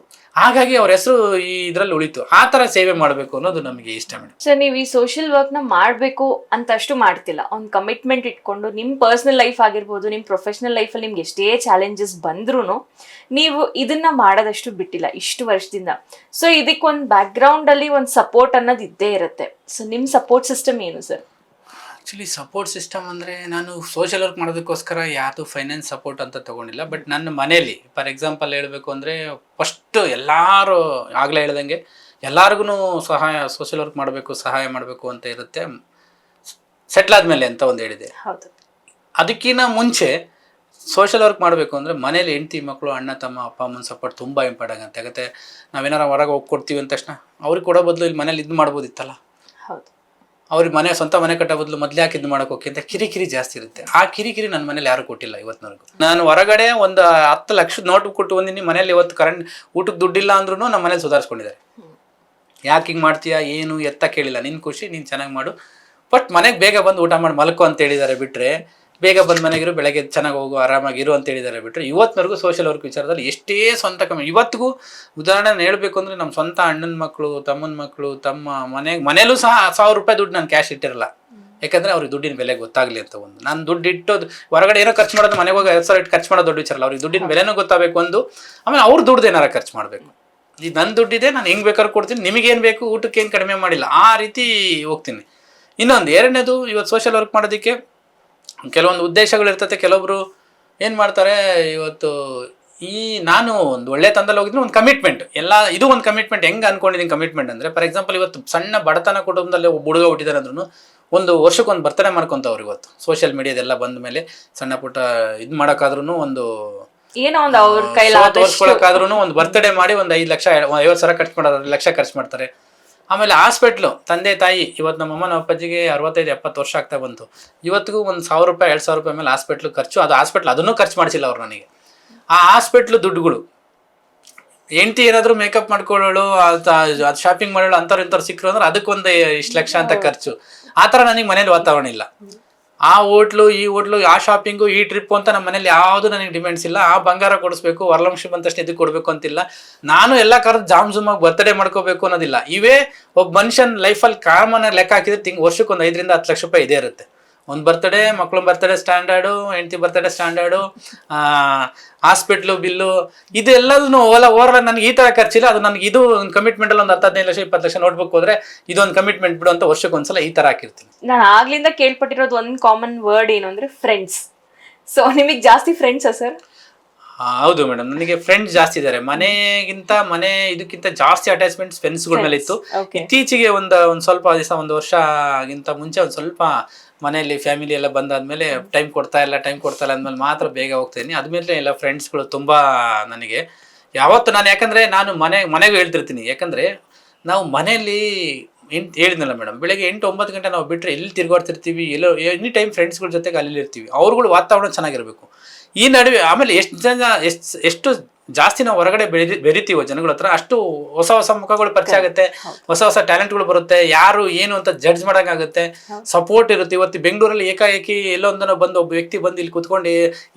ಹಾಗಾಗಿ ಅವ್ರ ಹೆಸರು ಈ ಇದ್ರಲ್ಲಿ ಉಳಿತು. ಆ ತರ ಸೇವೆ ಮಾಡಬೇಕು ಅನ್ನೋದು ನಮಗೆ ಇಷ್ಟ ಮೇಡಮ್. ಸರ್, ನೀವು ಈ ಸೋಷಿಯಲ್ ವರ್ಕ್ ನ ಮಾಡ್ಬೇಕು ಅಂತ ಅಷ್ಟು ಮಾಡ್ತಿಲ್ಲ, ಒಂದು ಕಮಿಟ್ಮೆಂಟ್ ಇಟ್ಕೊಂಡು ನಿಮ್ ಪರ್ಸನಲ್ ಲೈಫ್ ಆಗಿರ್ಬೋದು, ನಿಮ್ ಪ್ರೊಫೆಷನಲ್ ಲೈಫ್ ಅಲ್ಲಿ ನಿಮ್ಗೆ ಎಷ್ಟೇ ಚಾಲೆಂಜಸ್ ಬಂದ್ರೂ ನೀವು ಇದನ್ನ ಮಾಡೋದಷ್ಟು ಬಿಟ್ಟಿಲ್ಲ ಇಷ್ಟು ವರ್ಷದಿಂದ. ಸೊ ಇದಕ್ಕೊಂದು ಬ್ಯಾಕ್ ಗ್ರೌಂಡ್ ಅಲ್ಲಿ ಒಂದು ಸಪೋರ್ಟ್ ಅನ್ನೋದು ಇದ್ದೇ ಇರುತ್ತೆ. ಸೊ ನಿಮ್ ಸಪೋರ್ಟ್ ಸಿಸ್ಟಮ್ ಏನು ಸರ್? ಆ್ಯಕ್ಚುಲಿ ಸಪೋರ್ಟ್ ಸಿಸ್ಟಮ್ ಅಂದರೆ, ನಾನು ಸೋಷಿಯಲ್ ವರ್ಕ್ ಮಾಡೋದಕ್ಕೋಸ್ಕರ ಯಾವುದು ಫೈನಾನ್ಸ್ ಸಪೋರ್ಟ್ ಅಂತ ತೊಗೊಂಡಿಲ್ಲ. ಬಟ್ ನನ್ನ ಮನೇಲಿ ಫಾರ್ ಎಕ್ಸಾಂಪಲ್ ಹೇಳಬೇಕು ಅಂದರೆ, ಫಸ್ಟು ಎಲ್ಲರೂ ಆಗಲೇ ಹೇಳ್ದಂಗೆ ಎಲ್ಲರಿಗೂ ಸೋಷಿಯಲ್ ವರ್ಕ್ ಮಾಡಬೇಕು, ಸಹಾಯ ಮಾಡಬೇಕು ಅಂತ ಇರುತ್ತೆ. ಸೆಟ್ಲ್ ಆದಮೇಲೆ ಅಂತ ಒಂದು ಹೇಳಿದೆ. ಹೌದು. ಅದಕ್ಕಿಂತ ಮುಂಚೆ ಸೋಷಿಯಲ್ ವರ್ಕ್ ಮಾಡಬೇಕು ಅಂದರೆ ಮನೇಲಿ ಹೆಂಡತಿ ಮಕ್ಕಳು, ಅಣ್ಣ ತಮ್ಮ, ಅಪ್ಪ ಅಮ್ಮನ ಸಪೋರ್ಟ್ ತುಂಬ ಇಂಪಾರ್ಟೆಂಟ್ ಆಗುತ್ತೆ. ನಾವೇನಾರು ಹೊರಗೆ ಹೋಗಿ ಕೊಡ್ತೀವಿ ಅಂದ ತಕ್ಷಣ ಅವ್ರಿಗೆ ಕೊಡೋ ಬದಲು ಇಲ್ಲಿ ಮನೇಲಿ ಇದು ಮಾಡ್ಬೋದಿತ್ತಲ್ಲ. ಹೌದು. ಅವ್ರಿಗೆ ಸ್ವಂತ ಮನೆ ಕಟ್ಟೋ ಬದಲು ಮೊದಲೇ ಯಾಕೆ ಇದು ಮಾಡೋಕೆ ಹೋಗಿ ಅಂತ ಕಿರಿಕಿರಿ ಜಾಸ್ತಿ ಇರುತ್ತೆ. ಆ ಕಿರಿಕಿರಿ ನನ್ನ ಮನೇಲಿ ಯಾರು ಕೊಟ್ಟಿಲ್ಲ ಇವತ್ತಿನವರೆಗೂ. ನಾನು ಹೊರಗಡೆ ಒಂದು 10 ಲಕ್ಷದ ನೋಟು ಕೊಟ್ಟು ಬಂದಿನಿ, ಮನೇಲಿ ಇವತ್ತು ಕರೆಂಟ್ ಊಟಕ್ಕೆ ದುಡ್ಡಿಲ್ಲ ಅಂದ್ರೂ ನಮ್ಮ ಮನೇಲಿ ಸುಧಾರಿಸ್ಕೊಂಡಿದ್ದಾರೆ. ಯಾಕೆ ಹಿಂಗೆ ಮಾಡ್ತೀಯಾ ಏನು ಎತ್ತ ಕೇಳಿಲ್ಲ, ನಿನ್ನ ಖುಷಿ, ನೀನು ಚೆನ್ನಾಗಿ ಮಾಡು, ಬಟ್ ಮನೆಗೆ ಬೇಗ ಬಂದು ಊಟ ಮಾಡಿ ಮಲ್ಕೋ ಅಂತ ಹೇಳಿದ್ದಾರೆ ಬಿಟ್ಟರೆ, ಬೇಗ ಬಂದು ಮನೆಗಿರು, ಬೆಳಗ್ಗೆ ಚೆನ್ನಾಗಿ ಹೋಗು, ಆರಾಮಾಗಿರು ಅಂತ ಹೇಳಿದ್ದಾರೆ ಬಿಟ್ಟರೆ ಇವತ್ತಿನವರೆಗೂ ಸೋಷಿಯಲ್ ವರ್ಕ್ ವಿಚಾರದಲ್ಲಿ ಎಷ್ಟೇ ಸ್ವಂತ ಕಮ್ಮಿ. ಇವತ್ತಿಗೂ ಉದಾಹರಣೆ ಹೇಳಬೇಕು ಅಂದರೆ ನಮ್ಮ ಸ್ವಂತ ಅಣ್ಣನ ಮಕ್ಕಳು, ತಮ್ಮನ ಮಕ್ಕಳು, ತಮ್ಮ ಮನೇಲೂ ಸಹ 1000 ರೂಪಾಯಿ ದುಡ್ಡು ನಾನು ಕ್ಯಾಶ್ ಇಟ್ಟಿರಲ್ಲ. ಯಾಕಂದರೆ ಅವ್ರಿಗೆ ದುಡ್ಡಿನ ಬೆಲೆ ಗೊತ್ತಾಗಲಿ ಅಂತ. ಒಂದು ನಾನು ದುಡ್ಡು ಇಟ್ಟೋದು ಹೊರಗಡೆ ಏನೋ ಖರ್ಚು ಮಾಡೋದು, ಮನೆಗೆ ಹೋಗಿ 1000 ಇಟ್ಟು ಖರ್ಚು ಮಾಡೋದು ದೊಡ್ಡ ವಿಚಾರ ಅಲ್ಲ. ಅವ್ರಿಗೆ ದುಡ್ಡಿನ ಬೆಲೆನೂ ಗೊತ್ತಾಗಬೇಕು ಒಂದು. ಆಮೇಲೆ ಅವ್ರ ದುಡ್ಡು ಏನಾರು ಖರ್ಚು ಮಾಡಬೇಕು. ಇದು ನನ್ನ ದುಡ್ಡಿದೆ, ನಾನು ಹೆಂಗೆ ಬೇಕಾದ್ರೂ ಕೊಡ್ತೀನಿ, ನಿಮಗೇನು ಬೇಕು, ಊಟಕ್ಕೆ ಏನು ಕಡಿಮೆ ಮಾಡಿಲ್ಲ, ಆ ರೀತಿ ಹೋಗ್ತೀನಿ. ಇನ್ನೊಂದು ಎರಡನೇದು, ಇವತ್ತು ಸೋಷಿಯಲ್ ವರ್ಕ್ ಮಾಡೋದಕ್ಕೆ ಕೆಲವೊಂದು ಉದ್ದೇಶಗಳಿರ್ತದೆ. ಕೆಲವೊಬ್ರು ಏನು ಮಾಡ್ತಾರೆ, ಇವತ್ತು ನಾನು ಒಂದು ಒಳ್ಳೆ ತಂದಲ್ಲಿ ಹೋಗಿದ್ರೆ ಒಂದು ಕಮಿಟ್ಮೆಂಟ್, ಇದು ಒಂದು ಕಮಿಟ್ಮೆಂಟ್. ಹೆಂಗೆ ಅನ್ಕೊಂಡಿದ್ದೀನಿ ಕಮಿಟ್ಮೆಂಟ್ ಅಂದರೆ, ಫಾರ್ ಎಕ್ಸಾಂಪಲ್ ಇವತ್ತು ಸಣ್ಣ ಬಡತನ ಕುಟುಂಬದಲ್ಲಿ ಒಬ್ಬ ಹುಡುಗ ಹುಟ್ಟಿದಾರೆ ಅಂದ್ರೂ ಒಂದು ವರ್ಷಕ್ಕೊಂದು ಬರ್ತಡೇ ಮಾಡ್ಕೊತವ್ರು. ಇವತ್ತು ಸೋಷಿಯಲ್ ಮೀಡಿಯಾದೆಲ್ಲ ಬಂದ ಮೇಲೆ ಸಣ್ಣ ಪುಟ್ಟ ಇದು ಮಾಡೋಕ್ಕಾದ್ರೂ ಒಂದು ಏನೋ ಒಂದು ಅವ್ರ ಕೈಲಿ ತೋರಿಸ್ಕೊಳಕ್ಕಾದ್ರೂ ಒಂದು ಬರ್ತಡೇ ಮಾಡಿ ಒಂದು 5 ಲಕ್ಷ 50,000 ಖರ್ಚು ಮಾಡೋದು, 1 ಲಕ್ಷ ಖರ್ಚು ಮಾಡ್ತಾರೆ. ಆಮೇಲೆ ಹಾಸ್ಪಿಟ್ಲು, ತಂದೆ ತಾಯಿ, ಇವತ್ತು ನಮ್ಮಮ್ಮ ನಮ್ಮ ಅಪ್ಪಾಜಿಗೆ 65-70 ವರ್ಷ ಆಗ್ತಾ ಬಂತು. ಇವತ್ತಿಗೂ ಒಂದು 1,000 ರೂಪಾಯಿ 2,000 ರೂಪಾಯಿ ಮೇಲೆ ಹಾಸ್ಪಿಟ್ಲು ಖರ್ಚು. ಅದು ಹಾಸ್ಪಿಟ್ಲ್ ಅದನ್ನೂ ಖರ್ಚು ಮಾಡಿಸಿಲ್ಲ ಅವ್ರು ನನಗೆ. ಆ ಹಾಸ್ಪಿಟ್ಲು ದುಡ್ಡುಗಳು, ಹೆಂಡತಿ ಏನಾದರೂ ಮೇಕಪ್ ಮಾಡ್ಕೊಳ್ಳೋಳು, ಅದು ಶಾಪಿಂಗ್ ಮಾಡೋಳು, ಅಂಥವ್ರು ಸಿಕ್ಕರು ಅಂದ್ರೆ ಅದಕ್ಕೊಂದು ಇಷ್ಟು ಲಕ್ಷ ಅಂತ ಖರ್ಚು. ಆ ಥರ ನನಗೆ ಮನೇಲಿ ವಾತಾವರಣ ಇಲ್ಲ. ಆ ಹೋಟ್ಲು, ಈ ಹೋಟ್ಲು, ಆ ಶಾಪಿಂಗು, ಈ ಟ್ರಿಪ್ಪು ಅಂತ ನಮ್ಮ ಮನೇಲಿ ಯಾವುದು ನನಗೆ ಡಿಮ್ಯಾಂಡ್ಸ್ ಇಲ್ಲ. ಆ ಬಂಗಾರ ಕೊಡಿಸ್ಬೇಕು, ವರಲಕ್ಷ್ಮಿ ಬಂದ ತಕ್ಷಣ ಇದಕ್ಕೆ ಕೊಡಬೇಕು ಅಂತಿಲ್ಲ. ನಾನು ಎಲ್ಲ ಕರೆದು ಜಾಮ್ ಬರ್ತ್ಡೇ ಮಾಡ್ಕೋಬೇಕು ಅನ್ನೋದಿಲ್ಲ. ಇವೇ ಒಬ್ಬ ಮನುಷ್ಯನ ಲೈಫಲ್ಲಿ ಕಾಮನ್ ಲೆಕ್ಕ ಹಾಕಿದ್ರೆ ವರ್ಷಕ್ಕೊಂದು 5-10 ಲಕ್ಷ ರೂಪಾಯಿ ಇದೇ ಇರುತ್ತೆ. ಒಂದು ಬರ್ತಡೇ, ಮಕ್ಳ ಬರ್ತಡೇ ಸ್ಟ್ಯಾಂಡರ್ಡು, ಹೆಂಡತಿ birthday standard, hospital bill, ಇದೆಲ್ಲದೂ over ನನಗೆ ಈ ಥರ ಖರ್ಚಿಲ್ಲ. ಅದು ನನಗೆ ಇದು ಒಂದು ಕಮಿಟ್ಮೆಂಟಲ್ಲಿ ಒಂದು 10-15 ಲಕ್ಷ 20 ಲಕ್ಷ ನೋಡ್ಬೇಕು ಹೋದ್ರೆ ಇದೊಂದು ಕಮಿಟ್ಮೆಂಟ್ ಬಿಡು ಅಂತ ವರ್ಷಕ್ಕೊಂದ್ಸಲ ಈ ಥರ ಹಾಕಿರ್ತೀನಿ. ನಾನು ಆಗ್ಲಿಂದ ಕೇಳ್ಪಟ್ಟಿರೋದು ಒಂದು ಕಾಮನ್ ವರ್ಡ್ ಏನು ಅಂದರೆ ಫ್ರೆಂಡ್ಸ್. ಸೊ ನಿಮಗೆ ಜಾಸ್ತಿ ಫ್ರೆಂಡ್ಸಾ ಸರ್? ಹೌದು ಮೇಡಮ್, ನನಗೆ ಫ್ರೆಂಡ್ಸ್ ಜಾಸ್ತಿ ಇದ್ದಾರೆ. ಇದಕ್ಕಿಂತ ಜಾಸ್ತಿ ಅಟ್ಯಾಚ್ಮೆಂಟ್ಸ್ ಫ್ರೆಂಡ್ಸ್ಗಳ ಮೇಲೆ ಇತ್ತು. ಇತ್ತೀಚೆಗೆ ಒಂದು ಸ್ವಲ್ಪ ದಿವಸ, ಒಂದು ವರ್ಷಗಿಂತ ಮುಂಚೆ ಒಂದು ಸ್ವಲ್ಪ ಮನೆಯಲ್ಲಿ ಫ್ಯಾಮಿಲಿ ಎಲ್ಲ ಬಂದಾದ್ಮೇಲೆ ಟೈಮ್ ಕೊಡ್ತಾ ಇಲ್ಲ ಅಂದಮೇಲೆ ಮಾತ್ರ ಬೇಗ ಹೋಗ್ತೀನಿ. ಆದ್ಮೇಲೆ ಎಲ್ಲ ಫ್ರೆಂಡ್ಸ್ಗಳು ತುಂಬ ನನಗೆ ಯಾವತ್ತು ಯಾಕಂದರೆ ನಾನು ಮನೆಗೂ ಹೇಳ್ತಿರ್ತೀನಿ. ಯಾಕಂದರೆ ನಾವು ಮನೆಯಲ್ಲಿ ಹೇಳಿದ್ನಲ್ಲ ಮೇಡಮ್, ಬೆಳಗ್ಗೆ 8-9 ಗಂಟೆ ನಾವು ಬಿಟ್ಟರೆ ಎಲ್ಲಿ ತಿರುಗಾಡ್ತಿರ್ತೀವಿ, ಎಲ್ಲೋ ಎನಿ ಟೈಮ್ ಫ್ರೆಂಡ್ಸ್ಗಳ ಜೊತೆಗೆ ಅಲ್ಲಿ ಇರ್ತೀವಿ. ಅವ್ರುಗಳು ವಾತಾವರಣ ಚೆನ್ನಾಗಿರಬೇಕು. ಈ ನಡುವೆ ಆಮೇಲೆ ಎಷ್ಟು ಜಾಸ್ತಿ ನಾವು ಹೊರಗಡೆ ಬೆರಿತೀವೋ ಜನಗಳ ಹತ್ರ, ಅಷ್ಟು ಹೊಸ ಮುಖಗಳು ಪರಿಚಯ ಆಗುತ್ತೆ, ಹೊಸ ಟ್ಯಾಲೆಂಟ್ಗಳು ಬರುತ್ತೆ. ಯಾರು ಏನು ಅಂತ ಜಡ್ಜ್ ಮಾಡೋಕ್ಕಾಗುತ್ತೆ, ಸಪೋರ್ಟ್ ಇರುತ್ತೆ. ಇವತ್ತು ಬೆಂಗಳೂರಲ್ಲಿ ಏಕಾಏಕಿ ಎಲ್ಲೊಂದನ್ನು ಬಂದು ಒಬ್ಬ ವ್ಯಕ್ತಿ ಬಂದು ಇಲ್ಲಿ ಕುತ್ಕೊಂಡು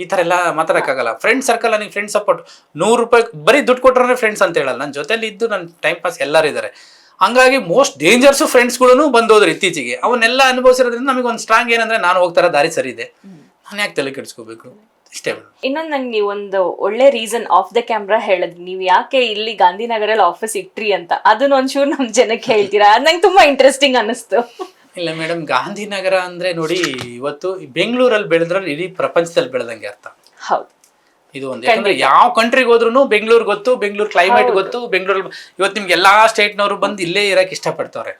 ಈ ಥರ ಎಲ್ಲ ಮಾತಾಡೋಕ್ಕಾಗಲ್ಲ. ಫ್ರೆಂಡ್ ಸರ್ಕಲ್, ನನಗೆ ಫ್ರೆಂಡ್ ಸಪೋರ್ಟ್ 100 ರೂಪಾಯಿ ಬರೀ ದುಡ್ಡು ಕೊಟ್ಟರೆ ಫ್ರೆಂಡ್ಸ್ ಅಂತ ಹೇಳಲ್ಲ. ನನ್ನ ಜೊತೆಲಿ ಇದ್ದು ನನ್ನ ಟೈಮ್ ಪಾಸ್ ಎಲ್ಲರೂ ಇದ್ದಾರೆ. ಹಂಗಾಗಿ ಮೋಸ್ಟ್ ಡೇಂಜರ್ಸು ಫ್ರೆಂಡ್ಸ್ಗಳು ಬಂದೋದ್ರು ಇತ್ತೀಚೆಗೆ. ಅವನ್ನೆಲ್ಲ ಅನುಭವಿಸಿರೋದ್ರಿಂದ ನಮಗೆ ಒಂದು ಸ್ಟ್ರಾಂಗ್ ಏನಂದ್ರೆ, ನಾನು ಹೋಗ್ತಾರ ದಾರಿ ಸರಿ ಇದೆ, ನಾನು ಯಾಕೆ ತಲೆ ಕೆಡಿಸ್ಕೋಬೇಕು, ಇಷ್ಟೇ. ಇನ್ನೊಂದು ನಂಗೆ ನೀವು ಒಂದು ಒಳ್ಳೆ ರೀಸನ್ ಆಫ್ ದ ಕ್ಯಾಮ್ರಾ ಹೇಳಿದ್ರಿ, ನೀವು ಯಾಕೆ ಇಲ್ಲಿ ಗಾಂಧಿನಗರಲ್ಲಿ ಆಫೀಸ್ ಇಟ್ರಿ ಅಂತ. ಅದನ್ನ ಒಂಚೂರು ನಮ್ಮ ಜನಕ್ಕೆ ಹೇಳ್ತೀರಾ? ಅದು ನಂಗೆ ತುಂಬಾ ಇಂಟ್ರೆಸ್ಟಿಂಗ್ ಅನ್ನಿಸ್ತು. ಇಲ್ಲ ಮೇಡಮ್, ಗಾಂಧಿನಗರ ಅಂದ್ರೆ ನೋಡಿ, ಇವತ್ತು ಬೆಂಗಳೂರಲ್ಲಿ ಬೆಳೆದ್ರೆ ಇಡೀ ಪ್ರಪಂಚದಲ್ಲಿ ಬೆಳೆದಂಗೆ ಅರ್ಥ. ಹೌದು, ಇದು ಒಂದು. ಯಾಕಂದ್ರೆ ಯಾವ ಕಂಟ್ರಿಗೆ ಹೋದ್ರು ಬೆಂಗಳೂರು ಗೊತ್ತು, ಬೆಂಗಳೂರು ಕ್ಲೈಮೇಟ್ ಗೊತ್ತು. ಬೆಂಗಳೂರು ಇವತ್ತು ನಿಮ್ಗೆ ಎಲ್ಲಾ ಸ್ಟೇಟ್ನವರು ಬಂದು ಇಲ್ಲೇ ಇರಕ್ಕೆ ಇಷ್ಟಪಡ್ತಾರೆ.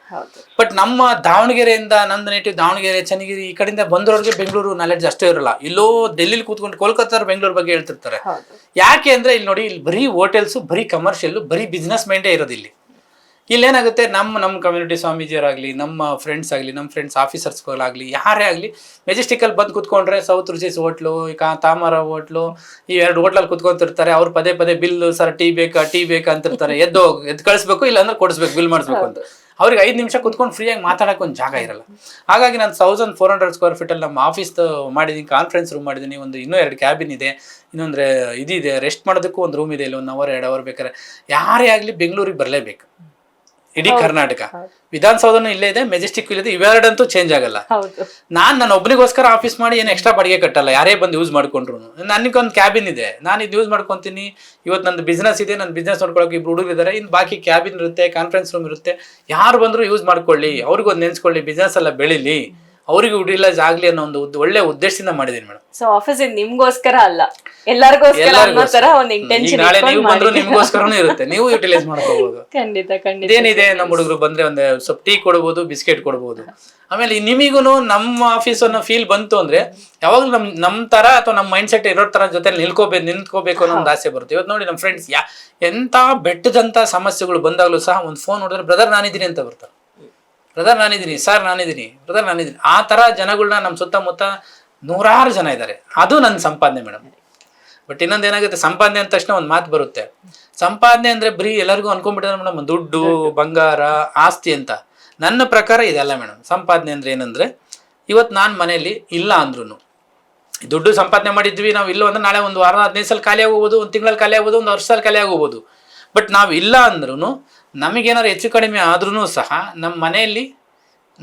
ಬಟ್ ನಮ್ಮ ದಾವಣಗೆರೆಯಿಂದ, ನಂದು ನೇಟಿವ್ ದಾವಣಗೆರೆ, ಚನ್ನಗಿರಿ, ಈ ಕಡೆಯಿಂದ ಬಂದವ್ರಿಗೆ ಬೆಂಗಳೂರು ನಾಲೆಡ್ಜ್ ಅಷ್ಟೇ ಇರಲ್ಲ. ಇಲ್ಲೋ ಡೆಲ್ಲಿಲಿ ಕೂತ್ಕೊಂಡು ಕೋಲ್ಕತ್ತಾ ಬೆಂಗಳೂರು ಬಗ್ಗೆ ಹೇಳ್ತಿರ್ತಾರೆ. ಯಾಕೆ ಅಂದ್ರೆ ಇಲ್ಲಿ ನೋಡಿ, ಇಲ್ಲಿ ಬರೀ ಹೋಟೆಲ್ಸ್, ಬರೀ ಕಮರ್ಷಿಯಲ್, ಬರೀ ಬಿಸ್ನೆಸ್ ಮೈಂಡೇ ಇರೋದು. ಇಲ್ಲೇನಾಗುತ್ತೆ, ನಮ್ಮ ಕಮ್ಯುನಿಟಿ ಸ್ವಾಮೀಜಿಯವರಾಗಲಿ, ನಮ್ಮ ಫ್ರೆಂಡ್ಸ್ ಆಗಲಿ, ನಮ್ಮ ಫ್ರೆಂಡ್ಸ್ ಆಫೀಸರ್ಸ್ಗಳಾಗಲಿ, ಯಾರೇ ಆಗಲಿ ಮೆಜೆಸ್ಟಿಕಲ್ಲಿ ಬಂದು ಕೂತ್ಕೊಂಡ್ರೆ ಸೌತ್ ರುಚೀಸ್ ಹೋಟ್ಲು, ತಾಮರ ಹೋಟ್ಲು, ಈ 2 ಹೋಟ್ಲಲ್ಲಿ ಕೂತ್ಕೊಂತಿರ್ತಾರೆ. ಅವ್ರು ಪದೇ ಬಿಲ್ಲು, ಸರ್ ಟೀ ಬೇಕಾ ಅಂತಿರ್ತಾರೆ. ಎದ್ದು ಕಳಿಸ್ಬೇಕು, ಇಲ್ಲಾಂದ್ರೆ ಕೊಡಿಸ್ಬೇಕು, ಬಿಲ್ ಮಾಡಿಸ್ಬೇಕು ಅಂತ. ಅವ್ರಿಗೆ 5 ನಿಮಿಷ ಕೂತ್ಕೊಂಡು ಫ್ರೀಯಾಗಿ ಮಾತಾಡೋಕೆ ಒಂದು ಜಾಗ ಇರಲ್ಲ. ಹಾಗಾಗಿ ನಾನು 1400 ಸ್ಕ್ವೇರ್ ಫೀಟಲ್ಲಿ ನಮ್ಮ ಆಫೀಸ್ ಮಾಡಿದ್ದೀನಿ, ಕಾನ್ಫರೆನ್ಸ್ ರೂಮ್ ಮಾಡಿದ್ದೀನಿ, ಇನ್ನೂ 2 ಕ್ಯಾಬಿನ್ ಇದೆ, ಇನ್ನೊಂದ್ರೆ ಇದಿದೆ, ರೆಸ್ಟ್ ಮಾಡೋದಕ್ಕೂ ಒಂದು ರೂಮ್ ಇದೆ. ಇಲ್ಲಿ 1 ಅವರ್ 2 ಅವರ್ ಬೇಕಾದ್ರೆ ಯಾರೇ ಆಗಲಿ ಬೆಂಗಳೂರಿಗೆ ಬರಲೇಬೇಕು. ಇಡೀ ಕರ್ನಾಟಕ ವಿಧಾನಸೌಧನೂ ಇಲ್ಲೇ ಇದೆ, ಮೆಜೆಸ್ಟಿಕ್ ಇಲ್ಲದೆ, ಇವೆರಡಂತೂ ಚೇಂಜ್ ಆಗಲ್ಲ. ನಾನು ಒಬ್ಬನಿಗೋಸ್ಕರ ಆಫೀಸ್ ಮಾಡಿ ಏನು ಎಕ್ಸ್ಟ್ರಾ ಬಾಡಿಗೆ ಕಟ್ಟಲ್ಲ, ಯಾರೇ ಬಂದು ಯೂಸ್ ಮಾಡ್ಕೊಂಡ್ರು. ನನಗೊಂದು ಕ್ಯಾಬಿನ್ ಇದೆ, ನಾನು ಇದು ಯೂಸ್ ಮಾಡ್ಕೊತೀನಿ. ಇವತ್ತು ನಂದು ಬಿಸ್ನೆಸ್ ಇದೆ, ನನ್ನ ಬಿಸ್ನೆಸ್ ನೋಡ್ಕೊಳ್ಳೋಕೆ 2 ಹುಡುಗರು ಇದ್ದಾರೆ. ಇನ್ನು ಬಾಕಿ ಕ್ಯಾಬಿನ್ ಇರುತ್ತೆ, ಕಾನ್ಫರೆನ್ಸ್ ರೂಮ್ ಇರುತ್ತೆ. ಯಾರು ಬಂದರೂ ಯೂಸ್ ಮಾಡ್ಕೊಳ್ಳಿ, ಅವ್ರಿಗೊಂದು ನೆನೆಸ್ಕೊಳ್ಳಿ, ಬಿಸ್ನೆಸ್ ಎಲ್ಲ ಬೆಳೀಲಿ ಅವ್ರಿಗೆ ಯುಟಿಲೈಸ್ ಆಗಲಿ ಅನ್ನೋ ಒಂದು ಒಳ್ಳೆ ಉದ್ದೇಶದಿಂದ ಮಾಡಿದ್ದೀನಿ ಮೇಡಮ್. ಸೊ ಆಫೀಸ್ ಇದು ನಿಮ್ಗೋಸ್ಕರ ಅಲ್ಲ, ಎಲ್ಲರಿಗೋಸ್ಕರ ಅನ್ನೋ ತರ ಒಂದು ಇಂಟೆನ್ಷನ್ ನಾಳೆ ನೀವು ಬಂದ್ರು ನಿಮ್ಗೋಸ್ಕರನೂ ಇರುತ್ತೆ, ನೀವು ಯುಟಿಲೈಸ್ ಮಾಡ್ಕೋಬಹುದು. ಖಂಡಿತ ಖಂಡಿತ. ಇದೇನಿದೆ, ನಮ್ಮ ಹುಡುಗರು ಬಂದ್ರೆ ಒಂದು ಸ್ವಲ್ಪ ಟೀ ಕೊಡ್ಬೋದು, ಬಿಸ್ಕೆಟ್ ಕೊಡ್ಬೋದು. ಆಮೇಲೆ ನಿಮಿಗೂ ನಮ್ಮ ಆಫೀಸ್ ಅನ್ನೋ ಫೀಲ್ ಬಂತು ಅಂದ್ರೆ ಯಾವಾಗ್ಲೂ ನಮ್ ತರ ಅಥವಾ ನಮ್ಮ ಮೈಂಡ್ ಸೆಟ್ ಇರೋ ತರ ಜೊತೆ ನಿಂತ್ಕೋಬೇಕು ಅನ್ನೋ ಒಂದು ಆಸೆ ಬರುತ್ತೆ. ಇವತ್ತು ನೋಡಿ ನಮ್ಮ ಫ್ರೆಂಡ್ಸ್ ಎಂತ ಬೆಟ್ಟದಂತ ಸಮಸ್ಯೆಗಳು ಬಂದಾಗ್ಲೂ ಸಹ ಒಂದು ಫೋನ್ ನೋಡಿದ್ರೆ ಬ್ರದರ್ ನಾನಿದ್ದೀನಿ ಅಂತ ಬರ್ತಾರೆ. ಬ್ರದರ್ ನಾನಿದ್ದೀನಿ, ಸರ್ ನಾನಿದ್ದೀನಿ, ಬ್ರದರ್ ನಾನಿದ್ದೀನಿ. ಆ ತರ ಜನಗಳನ್ನ ನಮ್ಮ ಸುತ್ತಮುತ್ತ ನೂರಾರು ಜನ ಇದ್ದಾರೆ. ಅದು ನನ್ನ ಸಂಪಾದನೆ ಮೇಡಮ್. ಬಟ್ ಇನ್ನೊಂದು ಏನಾಗುತ್ತೆ, ಸಂಪಾದನೆ ಅಂದ ತಕ್ಷಣ ಒಂದು ಮಾತು ಬರುತ್ತೆ. ಸಂಪಾದನೆ ಅಂದ್ರೆ ಬರೀ ಎಲ್ಲರಿಗೂ ಅನ್ಕೊಂಡ್ಬಿಟ್ಟಿದ್ರೆ ಮೇಡಮ್ ದುಡ್ಡು, ಬಂಗಾರ, ಆಸ್ತಿ ಅಂತ. ನನ್ನ ಪ್ರಕಾರ ಇದೆಲ್ಲ ಮೇಡಮ್. ಸಂಪಾದನೆ ಅಂದ್ರೆ ಏನಂದ್ರೆ, ಇವತ್ತು ನಾನು ಮನೆಯಲ್ಲಿ ಇಲ್ಲ ಅಂದ್ರೂ ದುಡ್ಡು ಸಂಪಾದನೆ ಮಾಡಿದ್ವಿ, ನಾವು ಇಲ್ಲ ಅಂದ್ರೆ ನಾಳೆ ಒಂದು ವಾರ 15 ಸಲ ಖಾಲಿ ಆಗೋಗ್ಬೋದು, ಒಂದು ತಿಂಗಳಲ್ಲಿ ಖಾಲಿ ಆಗ್ಬೋದು, ಒಂದು ವರ್ಷದಲ್ಲಿ ಖಾಲಿ ಆಗೋಗ್ಬೋದು. ಬಟ್ ನಾವು ಇಲ್ಲ ಅಂದ್ರೂ ನಮಗೇನಾದ್ರು ಹೆಚ್ಚು ಕಡಿಮೆ ಆದ್ರೂ ಸಹ ನಮ್ಮ ಮನೆಯಲ್ಲಿ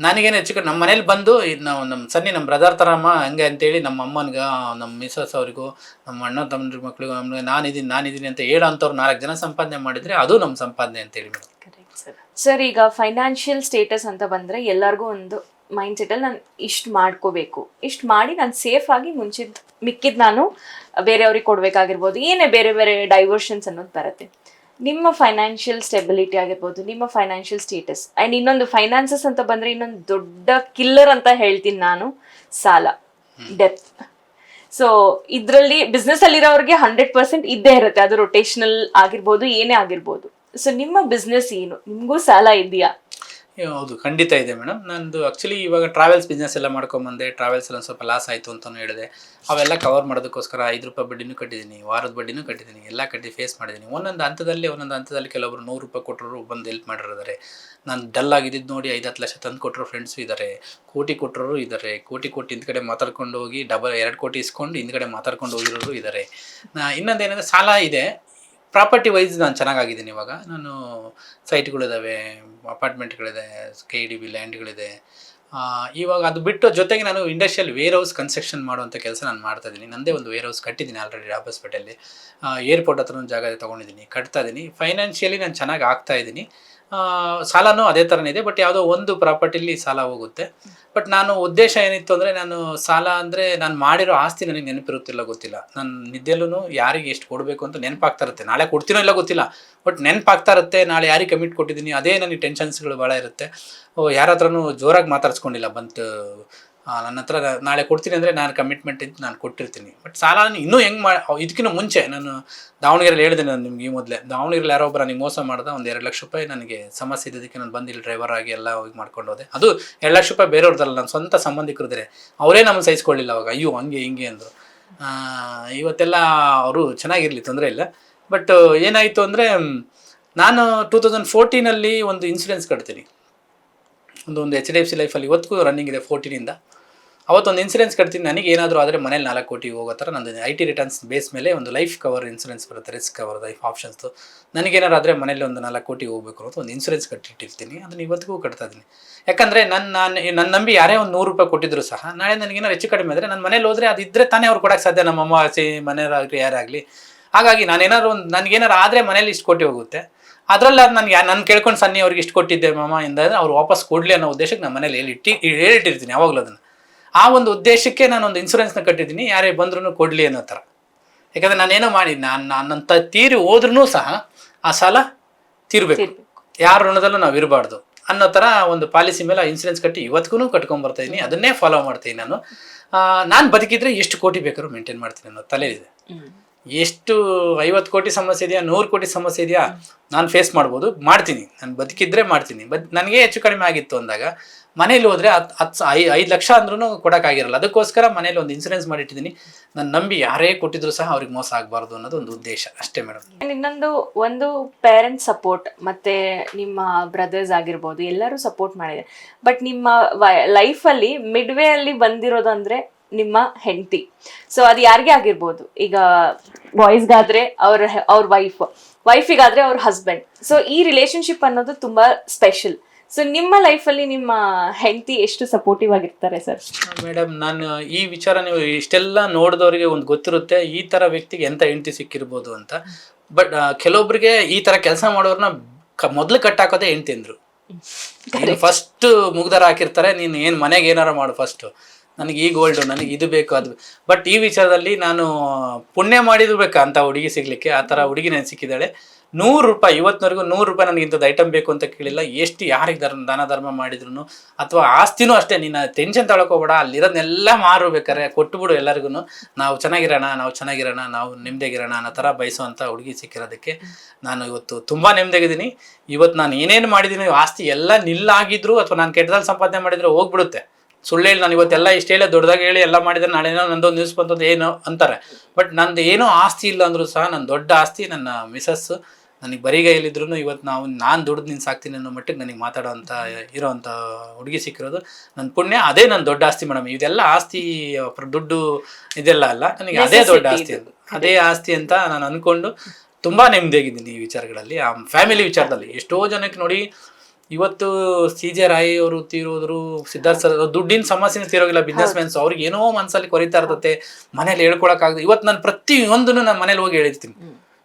ನನಗೇನು ಹೆಚ್ಚು ಕಡಿಮೆ ನಮ್ಮ ಮನೇಲಿ ಬಂದು ನಾವು ನಮ್ಮ ಬ್ರದರ್ ಥರಮ್ಮ ಹಂಗೆ ಅಂತೇಳಿ ನಮ್ಮ ಅಮ್ಮನಿಗೆ, ನಮ್ಮ ಮಿಸಸ್ ಅವರಿಗೂ, ನಮ್ಮ ಅಣ್ಣ ತಮ್ಮನ ಮಕ್ಕಳಿಗೂ ನಾನಿದ್ದೀನಿ ಅಂತ ಹೇಳೋ ಅಂಥವ್ರು 4 ಜನ ಸಂಪಾದನೆ ಮಾಡಿದರೆ ಅದು ನಮ್ಮ ಸಂಪಾದನೆ ಅಂತೇಳಿ ಮೇಡಮ್. ಸರ್, ಈಗ ಫೈನಾನ್ಷಿಯಲ್ ಸ್ಟೇಟಸ್ ಅಂತ ಬಂದರೆ ಎಲ್ಲರಿಗೂ ಒಂದು ಮೈಂಡ್ ಸೆಟಲ್ಲಿ ನಾನು ಇಷ್ಟು ಮಾಡ್ಕೋಬೇಕು, ಇಷ್ಟು ಮಾಡಿ ನಾನು ಸೇಫ್ ಆಗಿ ಮಿಕ್ಕಿದ್ದು ನಾನು ಬೇರೆಯವ್ರಿಗೆ ಕೊಡಬೇಕಾಗಿರ್ಬೋದು, ಏನೇ ಬೇರೆ ಬೇರೆ ಡೈವರ್ಷನ್ಸ್ ಅನ್ನೋದು ಬರುತ್ತೆ. ನಿಮ್ಮ ಫೈನಾನ್ಷಿಯಲ್ ಸ್ಟೆಬಿಲಿಟಿ ಆಗಿರ್ಬೋದು, ನಿಮ್ಮ ಫೈನಾನ್ಷಿಯಲ್ ಸ್ಟೇಟಸ್ ಆ್ಯಂಡ್ ಇನ್ನೊಂದು ಫೈನಾನ್ಸಸ್ ಅಂತ ಬಂದರೆ ಇನ್ನೊಂದು ದೊಡ್ಡ ಕಿಲ್ಲರ್ ಅಂತ ಹೇಳ್ತೀನಿ ನಾನು, ಸಾಲ, ಡೆತ್. ಸೊ ಇದರಲ್ಲಿ ಬಿಸ್ನೆಸ್ಸಲ್ಲಿರೋರಿಗೆ 100% ಇದ್ದೇ ಇರುತ್ತೆ, ಅದು ರೊಟೇಷನಲ್ ಆಗಿರ್ಬೋದು, ಏನೇ ಆಗಿರ್ಬೋದು. ಸೊ ನಿಮ್ಮ ಬಿಸ್ನೆಸ್ ಏನು, ನಿಮಗೂ ಸಾಲ ಇದೆಯಾ? ಹೌದು, ಖಂಡಿತ ಇದೆ ಮೇಡಮ್. ನಂದು ಆ್ಯಕ್ಚುಲಿ ಇವಾಗ ಟ್ರಾವೆಲ್ಸ್ ಬಿಸ್ನೆಸ್ ಎಲ್ಲ ಮಾಡ್ಕೊಂಬಂದೆ. ಟ್ರಾವೆಲ್ಸಲ್ಲಿ ಒಂದು ಸ್ವಲ್ಪ ಲಾಸ್ ಆಯಿತು ಅಂತಲೂ ಹೇಳಿದೆ. ಅವೆಲ್ಲ ಕವರ್ ಮಾಡೋದಕ್ಕೋಸ್ಕರ 5 ರೂಪಾಯಿ ಬಡ್ಡಿನೂ ಕಟ್ಟಿದ್ದೀನಿ, ವಾರದ ಬಡ್ಡಿನೂ ಕಟ್ಟಿದ್ದೀನಿ, ಎಲ್ಲ ಕಟ್ಟಿ ಫೇಸ್ ಮಾಡಿದ್ದೀನಿ. ಒಂದೊಂದು ಹಂತದಲ್ಲಿ ಕೆಲವರು 100 ರೂಪಾಯಿ ಕೊಟ್ಟರು ಬಂದು ಹೆಲ್ಪ್ ಮಾಡಿರೋದಾರೆ. ನಾನು ಡಲ್ ಆಗಿದ್ದು ನೋಡಿ 5-10 ಲಕ್ಷ ತಂದು ಕೊಟ್ಟರು ಫ್ರೆಂಡ್ಸು ಇದ್ದಾರೆ, ಕೋಟಿ ಕೊಟ್ಟರು ಇದ್ದಾರೆ, ಕೋಟಿ ಹಿಂದ್ಗಡೆ ಮಾತಾಡ್ಕೊಂಡು ಹೋಗಿ 2 ಕೋಟಿ ಇಸ್ಕೊಂಡು ಹಿಂದ್ಗಡೆ ಮಾತಾಡ್ಕೊಂಡು ಹೋಗಿರೋರು ಇದ್ದಾರೆ. ಇನ್ನೊಂದೇನೆಂದರೆ ಸಾಲ ಇದೆ. ಪ್ರಾಪರ್ಟಿ ವೈಸ್ ನಾನು ಚೆನ್ನಾಗಿದ್ದೀನಿ. ಇವಾಗ ನಾನು ಸೈಟ್ಗಳಿದ್ದಾವೆ, ಅಪಾರ್ಟ್ಮೆಂಟ್ಗಳಿದೆ, KDB ಲ್ಯಾಂಡ್ಗಳಿದೆ. ಇವಾಗ ಅದು ಬಿಟ್ಟು ಜೊತೆಗೆ ನಾನು ಇಂಡಸ್ಟ್ರಿಯಲ್ ವೇರ್ ಹೌಸ್ ಕನ್ಸ್ಟ್ರಕ್ಷನ್ ಮಾಡುವಂಥ ಕೆಲಸ ನಾನು ಮಾಡ್ತಾಯಿದ್ದೀನಿ. ನನ್ನದೇ ಒಂದು ವೇರ್ ಹೌಸ್ ಕಟ್ಟಿದ್ದೀನಿ ಆಲ್ರೆಡಿ ಹಾಸ್ಪಿಟಲ್ಲಿ. ಏರ್ಪೋರ್ಟ್ ಹತ್ರ ಒಂದು ಜಾಗ ತೊಗೊಂಡಿದ್ದೀನಿ, ಕಟ್ತಾ ಇದ್ದೀನಿ. ಫೈನಾನ್ಷಿಯಲಿ ನಾನು ಚೆನ್ನಾಗಿ ಆಗ್ತಾಯಿದ್ದೀನಿ. ಸಾಲನೂ ಅದೇ ಥರನೇ ಇದೆ. ಬಟ್ ಯಾವುದೋ ಒಂದು ಪ್ರಾಪರ್ಟಿಲಿ ಸಾಲ ಹೋಗುತ್ತೆ. ಬಟ್ ನಾನು ಉದ್ದೇಶ ಏನಿತ್ತು ಅಂದರೆ, ನಾನು ಸಾಲ ಅಂದರೆ ನಾನು ಮಾಡಿರೋ ಆಸ್ತಿ ನನಗೆ ನೆನಪಿರುತ್ತಿಲ್ಲ, ಗೊತ್ತಿಲ್ಲ. ನಾನು ನಿದ್ದೆಲ್ಲೂ ಯಾರಿಗೆ ಎಷ್ಟು ಕೊಡಬೇಕು ಅಂತ ನೆನಪಾಗ್ತಾ ಇರುತ್ತೆ. ನಾಳೆ ಕೊಡ್ತೀನೋ ಇಲ್ಲ ಗೊತ್ತಿಲ್ಲ, ಬಟ್ ನೆನಪಾಗ್ತಾ ಇರುತ್ತೆ. ನಾಳೆ ಯಾರಿಗೆ ಕಮಿಟ್ ಕೊಟ್ಟಿದ್ದೀನಿ ಅದೇ ನನಗೆ ಟೆನ್ಷನ್ಸ್ಗಳು ಭಾಳ ಇರುತ್ತೆ. ಯಾರ ಹತ್ರನೂ ಜೋರಾಗಿ ಮಾತಾಡ್ಸ್ಕೊಂಡಿಲ್ಲ ಬಂತು ನನ್ನ ಹತ್ರ ನಾಳೆ ಕೊಡ್ತೀನಿ ಅಂದರೆ ನಾನು ಕಮಿಟ್ಮೆಂಟ್ ಇದ್ದು ನಾನು ಕೊಟ್ಟಿರ್ತೀನಿ. ಬಟ್ ಸಾಲ ಇನ್ನೂ ಹೆಂಗೆ ಇದಕ್ಕಿಂತ ಮುಂಚೆ ನಾನು ದಾವಣಗೆರೆಯಲ್ಲಿ ಹೇಳಿದೆ. ನಾನು ನಿಮ್ಗೆ ಈ ಮೊದಲೇ ದಾವಣಗೆರೆಯಲ್ಲಿ ಯಾರೋ ಒಬ್ಬರು ನನಗೆ ಮೋಸ ಮಾಡ್ದೆ. ಒಂದು 2 ಲಕ್ಷ ರೂಪಾಯಿ ನನಗೆ ಸಮಸ್ಯೆ ಇದ್ದದಕ್ಕೆ ನಾನು ಬಂದಿಲ್ಲ, ಡ್ರೈವರ್ ಆಗಿ ಎಲ್ಲ ಹೋಗಿ ಮಾಡ್ಕೊಂಡು ಹೋದೆ. ಅದು 2 ಲಕ್ಷ ರೂಪಾಯಿ ಬೇರೆಯವ್ರದ್ದಲ್ಲ, ನನ್ನ ಸ್ವಂತ ಸಂಬಂಧಿಕರಿದ್ರೆ ಅವರೇ ನಮಗೆ ಸಹಿಸ್ಕೊಳ್ಳಿಲ್ಲ ಅವಾಗ. ಅಯ್ಯೋ ಹಂಗೆ ಹಿಂಗೆ ಅಂದರು. ಇವತ್ತೆಲ್ಲ ಅವರು ಚೆನ್ನಾಗಿರಲಿ, ತೊಂದರೆ ಇಲ್ಲ. ಬಟ್ ಏನಾಯಿತು ಅಂದರೆ, ನಾನು 2014 ಒಂದು ಇನ್ಸೂರೆನ್ಸ್ ಕಟ್ತೀನಿ. ಒಂದು HDFC ಲೈಫಲ್ಲಿ ಇವತ್ತಿಗೂ ರನ್ನಿಂಗ್ ಇದೆ 14ಇಂದ. ಅವತ್ತೊಂದು ಇನ್ಸೂರೆನ್ಸ್ ಕಟ್ತೀನಿ. ನನಗೆ ಏನಾದರೂ ಆದರೆ ಮನೇಲಿ 4 ಕೋಟಿ ಹೋಗೋ ಥರ ನಂದು IT ರಿಟರ್ನ್ಸ್ ಬೇಸ್ ಮೇಲೆ ಒಂದು ಲೈಫ್ ಕವರ್ ಇನ್ಸೂರೆನ್ಸ್ ಬರುತ್ತೆ, ರಿಸ್ಕ್ ಕವರ್ ಲೈಫ್ ಆಪ್ಷನ್ಸ್ದು. ನನಗೇನಾರು ಆದರೆ ಮನೇಲಿ ಒಂದು 4 ಕೋಟಿ ಹೋಗಬೇಕು ಅಂತ ಒಂದು ಇನ್ಸೂರೆನ್ಸ್ ಕಟ್ಟಿಟ್ಟಿರ್ತೀನಿ. ಅದನ್ನು ಇವತ್ತಿಗೂ ಕಟ್ತಾ ಇದ್ದೀನಿ. ಯಾಕಂದರೆ ನನ್ನ ನಂಬಿ ಯಾರೇ ಒಂದು 100 ರೂಪಾಯಿ ಕೊಟ್ಟಿದ್ರು ಸಹ ನಾಳೆ ನನಗೇನಾರು ಹೆಚ್ಚು ಕಡಿಮೆ ಆದರೆ ನನ್ನ ಮನೇಲಿ ಹೋದರೆ ಅದು ಇದ್ದರೆ ತಾನೇ ಅವ್ರು ಕೊಡೋಕ್ಕೆ ಸಾಧ್ಯ, ನಮ್ಮ ಅಮ್ಮ ಆಚೆ ಮನೆಯವರಾಗಲಿ ಯಾರಾಗಲಿ. ಹಾಗಾಗಿ ನನಗೇನಾರು ಆದರೆ ಮನೇಲಿ ಇಷ್ಟು ಕೋಟಿ ಹೋಗುತ್ತೆ. ಅದರಲ್ಲಿ ಅದು ನಾನು ಕೇಳ್ಕೊಂಡು ಸನ್ನಿ ಅವ್ರಿಗೆ ಇಷ್ಟು ಕೊಟ್ಟಿದ್ದೆ ಮಾಮ ಎಂದರೆ ಅವ್ರು ವಾಪಸ್ ಕೊಡಲಿ ಅನ್ನೋ ಉದ್ದೇಶಕ್ಕೆ ನನ್ನ ಮನೇಲಿ ಹೇಳಿಟ್ಟಿರ್ತೀನಿ ಯಾವಾಗಲೂ ಅದನ್ನು. ಆ ಒಂದು ಉದ್ದೇಶಕ್ಕೆ ನಾನೊಂದು ಇನ್ಸೂರೆನ್ಸ್ನ ಕಟ್ಟಿದ್ದೀನಿ, ಯಾರೇ ಬಂದ್ರೂ ಕೊಡಲಿ ಅನ್ನೋ ಥರ. ಯಾಕಂದರೆ ನಾನೇನೋ ಮಾಡಿ ನನ್ನಂತ ತೀರಿ ಹೋದ್ರೂ ಸಹ ಆ ಸಾಲ ತೀರಬೇಕು, ಯಾರ ಋಣದಲ್ಲೂ ನಾವು ಇರಬಾರ್ದು ಅನ್ನೋ ಥರ ಒಂದು ಪಾಲಿಸಿ ಮೇಲೆ ಆ ಇನ್ಸೂರೆನ್ಸ್ ಕಟ್ಟಿ ಇವತ್ತಿಗೂ ಕಟ್ಕೊಂಡ್ಬರ್ತಾಯಿದ್ದೀನಿ. ಅದನ್ನೇ ಫಾಲೋ ಮಾಡ್ತೀನಿ ನಾನು. ನಾನು ಬದುಕಿದ್ರೆ ಎಷ್ಟು ಕೋಟಿ ಬೇಕಾದ್ರೂ ಮೇಂಟೈನ್ ಮಾಡ್ತೀನಿ ಅನ್ನೋ ತಲೆಯಿದೆ. ಎಷ್ಟು 50 ಕೋಟಿ ಸಮಸ್ಯೆ ಇದೆಯಾ, 100 ಕೋಟಿ ಸಮಸ್ಯೆ ಇದೆಯಾ, ನಾನು ಫೇಸ್ ಮಾಡ್ಬೋದು, ಮಾಡ್ತೀನಿ. ನಾನು ಬದುಕಿದ್ರೆ ಮಾಡ್ತೀನಿ. ನನಗೆ ಹೆಚ್ಚು ಕಡಿಮೆ ಆಗಿತ್ತು ಅಂದಾಗ ಮನೇಲಿ ಹೋದರೆ 5 ಲಕ್ಷ ಅಂದ್ರೂ ಕೊಡೋಕ್ಕಾಗಿರಲ್ಲ. ಅದಕ್ಕೋಸ್ಕರ ಮನೇಲಿ ಒಂದು ಇನ್ಸೂರೆನ್ಸ್ ಮಾಡಿಟ್ಟಿದ್ದೀನಿ. ನಾನು ನಂಬಿ ಯಾರೇ ಕೊಟ್ಟಿದ್ರು ಸಹ ಅವ್ರಿಗೆ ಮೋಸ ಆಗಬಾರ್ದು ಅನ್ನೋದು ಒಂದು ಉದ್ದೇಶ ಅಷ್ಟೇ ಮೇಡಮ್. ಇನ್ನೊಂದು ಒಂದು ಪೇರೆಂಟ್ ಸಪೋರ್ಟ್ ಮತ್ತು ನಿಮ್ಮ ಬ್ರದರ್ಸ್ ಆಗಿರ್ಬೋದು ಎಲ್ಲರೂ ಸಪೋರ್ಟ್ ಮಾಡಿದೆ. ಬಟ್ ನಿಮ್ಮ ಲೈಫಲ್ಲಿ ಮಿಡ್ವೇ ಅಲ್ಲಿ ಬಂದಿರೋದು ಅಂದರೆ ನಿಮ್ಮ ಹೆಂಡತಿ. ಸೊ ಅದು ಯಾರಿಗೆ ಆಗಿರ್ಬೋದು, ಈಗ ಬಾಯ್ಸ್ಗಾದ್ರೆ ಅವ್ರ ವೈಫಿಗಾದ್ರೆ ಅವ್ರ ಹಸ್ಬೆಂಡ್. ಸೊ ಈ ರಿಲೇಶನ್ಶಿಪ್ ಅನ್ನೋದು ತುಂಬಾ ಸ್ಪೆಷಲ್. ಸೊ ನಿಮ್ಮ ಲೈಫಲ್ಲಿ ನಿಮ್ಮ ಹೆಂಡತಿ ಎಷ್ಟು ಸಪೋರ್ಟಿವ್ ಆಗಿರ್ತಾರೆ ಸರ್? ಮೇಡಮ್, ನಾನು ಈ ವಿಚಾರ ನೀವು ಇಷ್ಟೆಲ್ಲ ನೋಡಿದವರಿಗೆ ಒಂದು ಗೊತ್ತಿರುತ್ತೆ ಈ ಥರ ವ್ಯಕ್ತಿಗೆ ಎಂಥ ಹೆಂಡತಿ ಸಿಕ್ಕಿರ್ಬೋದು ಅಂತ. ಬಟ್ ಕೆಲವೊಬ್ಬರಿಗೆ ಈ ಥರ ಕೆಲಸ ಮಾಡೋರನ್ನ ಮೊದಲು ಕಟ್ಟಾಕೋದೇ ಹೆಂಡ್ತಿ ಅಂದರು. ಫಸ್ಟ್ ಮುಗ್ದರ ಹಾಕಿರ್ತಾರೆ, ನೀನು ಏನು ಮನೆಗೆ ಏನಾರ ಮಾಡು ಫಸ್ಟ್, ನನಗೆ ಈ ಗೋಲ್ಡು, ನನಗೆ ಇದು ಬೇಕು ಅದು. ಬಟ್ ಈ ವಿಚಾರದಲ್ಲಿ ನಾನು ಪುಣ್ಯ ಮಾಡಿದ್ರು ಬೇಕಾ ಅಂತ ಹುಡುಗಿ ಸಿಗ್ಲಿಕ್ಕೆ, ಆ ಥರ ಹುಡುಗಿ ನನಗೆ ಸಿಕ್ಕಿದ್ದಾಳೆ. 100 ರೂಪಾಯಿ, ಇವತ್ತಿನವರೆಗೂ 100 ರೂಪಾಯಿ ನನಗೆ ಇಂಥದ್ದು ಐಟಮ್ ಬೇಕು ಅಂತ ಕೇಳಿಲ್ಲ. ಎಷ್ಟು ಯಾರಿಗೆ ದಾನ ಧರ್ಮ ಮಾಡಿದ್ರು ಅಥವಾ ಆಸ್ತಿನೂ ಅಷ್ಟೇ, ನೀನು ಟೆನ್ಷನ್ ತಗೊಳ್ಕೋಬೇಡ, ಅಲ್ಲಿರೋದನ್ನೆಲ್ಲ ಮಾರಬೇಕಾರೆ ಕೊಟ್ಟುಬಿಡು ಎಲ್ಲರಿಗೂ, ನಾವು ಚೆನ್ನಾಗಿರೋಣ, ನಾವು ನೆಮ್ಮದಿಯಾಗಿರೋಣ ಅನ್ನೋ ಥರ ಬಯಸುವಂಥ ಹುಡುಗಿ ಸಿಕ್ಕಿರೋದಕ್ಕೆ ನಾನು ಇವತ್ತು ತುಂಬ ನೆಮ್ಮದಿಯಾಗಿದ್ದೀನಿ. ಇವತ್ತು ನಾನು ಏನೇನು ಮಾಡಿದ್ದೀನಿ, ಆಸ್ತಿ ಎಲ್ಲ ನಿಲ್ಲಾಗಿದ್ರು ಅಥವಾ ನಾನು ಕೆಟ್ಟದಲ್ಲಿ ಸಂಪಾದನೆ ಮಾಡಿದರೆ ಹೋಗ್ಬಿಡುತ್ತೆ. ಸುಳ್ಳು ಹೇಳಿ ನಾನು ಇವತ್ತೆಲ್ಲ ಇಷ್ಟು ಹೇಳಿ ದೊಡ್ಡದಾಗಿ ಹೇಳಿ ಎಲ್ಲ ಮಾಡಿದರೆ ನಾಳೆನೋ ನಂದೊಂದು ನ್ಯೂಸ್ ಬಂತದ್ದು ಏನೋ ಅಂತಾರೆ. ಬಟ್ ನಂದು ಏನೋ ಆಸ್ತಿ ಇಲ್ಲ ಅಂದರೂ ಸಹ ನನ್ನ ದೊಡ್ಡ ಆಸ್ತಿ ನನ್ನ ಮಿಸಸ್ಸು. ನನಗೆ ಬರಿಗೈಯಲ್ಲಿದ್ರು ಇವತ್ತು ನಾನು ದುಡ್ದು ನೀನು ಸಾಕ್ತೀನಿ ಅನ್ನೋ ಮಟ್ಟಿಗೆ ನನಗೆ ಮಾತಾಡೋವಂಥ ಇರೋವಂಥ ಹುಡುಗಿ ಸಿಕ್ಕಿರೋದು ನನ್ನ ಪುಣ್ಯ. ಅದೇ ನನ್ನ ದೊಡ್ಡ ಆಸ್ತಿ ಮೇಡಮ್. ಇದೆಲ್ಲ ಆಸ್ತಿ ದುಡ್ಡು ಇದೆಲ್ಲ ಅಲ್ಲ, ನನಗೆ ಅದೇ ದೊಡ್ಡ ಆಸ್ತಿ, ಅದೇ ಆಸ್ತಿ ಅಂತ ನಾನು ಅಂದ್ಕೊಂಡು ತುಂಬ ನೆಮ್ಮದಿಯಾಗಿದ್ದೀನಿ ಈ ವಿಚಾರಗಳಲ್ಲಿ. ಆ ಫ್ಯಾಮಿಲಿ ವಿಚಾರದಲ್ಲಿ ಎಷ್ಟೋ ಜನಕ್ಕೆ ನೋಡಿ, ಇವತ್ತು CJ ರಾಯ್ ಅವರು ತೀರೋದ್ರು, ಸಿದ್ಧಾರ್ಥ ಸರ್ ದುಡ್ಡಿನ ಸಮಸ್ಯೆನೇ ತೀರೋಗಿಲ್ಲ, ಬಿಸ್ನೆಸ್ ಮ್ಯಾನ್ಸ್, ಅವ್ರಿಗೆ ಏನೋ ಮನಸ್ಸಲ್ಲಿ ಕೊರಿತಾ ಇರ್ತತೆ, ಮನೇಲಿ ಹೇಳ್ಕೊಳಕ್ಕಾಗದು. ಇವತ್ತು ನಾನು ಪ್ರತಿಯೊಂದನ್ನು ನಾನು ಮನೇಲಿ ಹೋಗಿ ಹೇಳಿರ್ತೀನಿ,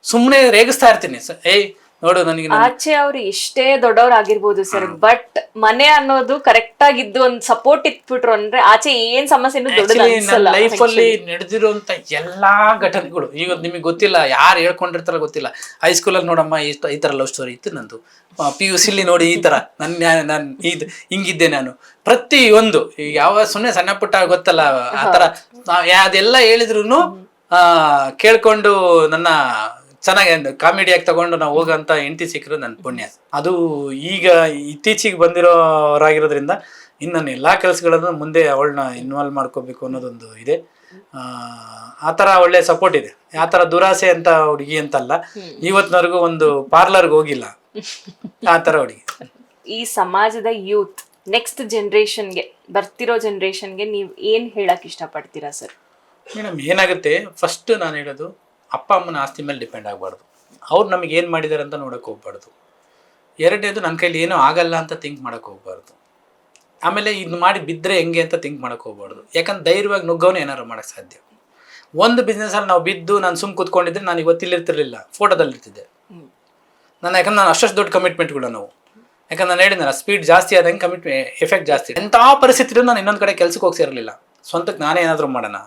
ಸುಮ್ಮನೆ ರೇಗಿಸ್ತಾ ಇರ್ತೀನಿ, ಏಯ್ ನೋಡು ನನಗೆ. ಆಚೆ ಅವ್ರು ಎಷ್ಟೇ ದೊಡ್ಡವ್ರಾಗಿರ್ಬೋದು ಸರ್, ಬಟ್ ಮನೆ ಅನ್ನೋದು ಕರೆಕ್ಟ್ ಆಗಿದ್ದು ಒಂದು ಸಪೋರ್ಟ್ ಇಟ್ಬಿಟ್ರು ಅಂದ್ರೆ ಆಚೆ ಏನ್ ಸಮಸ್ಯೆನೂ ದೊಡ್ಡದಲ್ಲ. ಲೈಫಲ್ಲಿ ನಡೆದಿರುವಂತ ಎಲ್ಲಾ ಘಟನೆಗಳು ಈಗ ನಿಮಗೆ ಗೊತ್ತಿಲ್ಲ, ಯಾರು ಹೇಳ್ಕೊಂಡಿರ್ತಾರ ಗೊತ್ತಿಲ್ಲ. ಹೈಸ್ಕೂಲಲ್ಲಿ ನೋಡಮ್ಮ ಈ ತರ ಲವ್ ಸ್ಟೋರಿ ಇತ್ತು ನಂದು, PUC ನೋಡಿ ಈ ತರ ನಾನು ಹಿಂಗಿದ್ದೆ ನಾನು. ಪ್ರತಿಯೊಂದು ಯಾವ ಸುಮ್ಮನೆ ಸಣ್ಣ ಪುಟ್ಟ ಗೊತ್ತಲ್ಲ ಆ ತರ ಅದೆಲ್ಲ ಹೇಳಿದ್ರು ಕೇಳ್ಕೊಂಡು ನನ್ನ ಚೆನ್ನಾಗಿ ಕಾಮಿಡಿಯಾಗಿ ತಗೊಂಡು ನಾವು ಹೋಗೋಂಥ ಹೆಂಡತಿ ಸಿಕ್ಕರು ನನ್ನ ಪುಣ್ಯ. ಅದು ಈಗ ಇತ್ತೀಚೆಗೆ ಬಂದಿರೋರಾಗಿರೋದ್ರಿಂದ ಇನ್ನು ನನ್ನ ಎಲ್ಲ ಕೆಲಸಗಳನ್ನು ಮುಂದೆ ಅವಳನ್ನ ಇನ್ವಾಲ್ವ್ ಮಾಡ್ಕೋಬೇಕು ಅನ್ನೋದೊಂದು ಇದೆ. ಆ ಥರ ಒಳ್ಳೆ ಸಪೋರ್ಟ್ ಇದೆ. ಆ ಥರ ದುರಾಸೆ ಅಂತ ಹುಡುಗಿ ಅಂತಲ್ಲ, ಇವತ್ತಿನವರೆಗೂ ಒಂದು ಪಾರ್ಲರ್ಗೆ ಹೋಗಿಲ್ಲ, ಆ ಥರ ಹುಡುಗಿ. ಈ ಸಮಾಜದ ಯೂತ್ ನೆಕ್ಸ್ಟ್ ಜನರೇಷನ್ಗೆ, ಬರ್ತಿರೋ ಜನರೇಷನ್ಗೆ ನೀವು ಏನು ಹೇಳಕ್ ಇಷ್ಟಪಡ್ತೀರಾ ಸರ್? ಮೇಡಮ್ ಏನಾಗುತ್ತೆ, ಫಸ್ಟ್ ನಾನು ಹೇಳೋದು, ಅಪ್ಪ ಅಮ್ಮನ ಆಸ್ತಿ ಮೇಲೆ ಡಿಪೆಂಡ್ ಆಗಬಾರ್ದು. ಅವ್ರು ನಮಗೆ ಏನು ಮಾಡಿದ್ದಾರೆ ಅಂತ ನೋಡೋಕೆ ಹೋಗ್ಬಾರ್ದು. ಎರಡನೇದು ನನ್ನ ಕೈಲಿ ಏನೂ ಆಗಲ್ಲ ಅಂತ ಥಿಂಕ್ ಮಾಡೋಕೆ ಹೋಗ್ಬಾರ್ದು. ಆಮೇಲೆ ಇದು ಮಾಡಿ ಬಿದ್ದರೆ ಹೆಂಗೆ ಅಂತ ಥಿಂಕ್ ಮಾಡೋಕೆ ಹೋಗ್ಬಾರ್ದು. ಯಾಕಂದ್ರೆ ಧೈರ್ಯವಾಗಿ ನುಗ್ಗೋನು ಏನಾರು ಮಾಡೋಕ್ಕೆ ಸಾಧ್ಯ. ಒಂದು ಬಿಸ್ನೆಸ್ಸಲ್ಲಿ ನಾವು ಬಿದ್ದು ನಾನು ಸುಮ್ಮನೆ ಕೂತ್ಕೊಂಡಿದ್ರೆ ನಾನು ಇವತ್ತಿಲ್ಲಿರ್ತಿರ್ಲಿಲ್ಲ, ಫೋಟೋದಲ್ಲಿರ್ತಿದ್ದೆ ನಾನು. ಯಾಕಂದ್ರೆ ನಾನು ಅಷ್ಟು ದೊಡ್ಡ ಕಮಿಟ್ಮೆಂಟ್ಗಳು ನಾವು, ಯಾಕಂದ್ರೆ ನಾನು ಹೇಳಿದ್ನಲ್ಲ, ಸ್ಪೀಡ್ ಜಾಸ್ತಿ ಆದಂಗೆ ಎಫೆಕ್ಟ್ ಜಾಸ್ತಿ. ಎಂಥ ಪರಿಸ್ಥಿತಿಯೂ ನಾನು ಇನ್ನೊಂದು ಕಡೆ ಕೆಲಸಕ್ಕೆ ಹೋಗ್ಸಿರಲಿಲ್ಲ. ಸ್ವಂತಕ್ಕೆ ನಾನೇ ಏನಾದರೂ ಮಾಡೋಣ.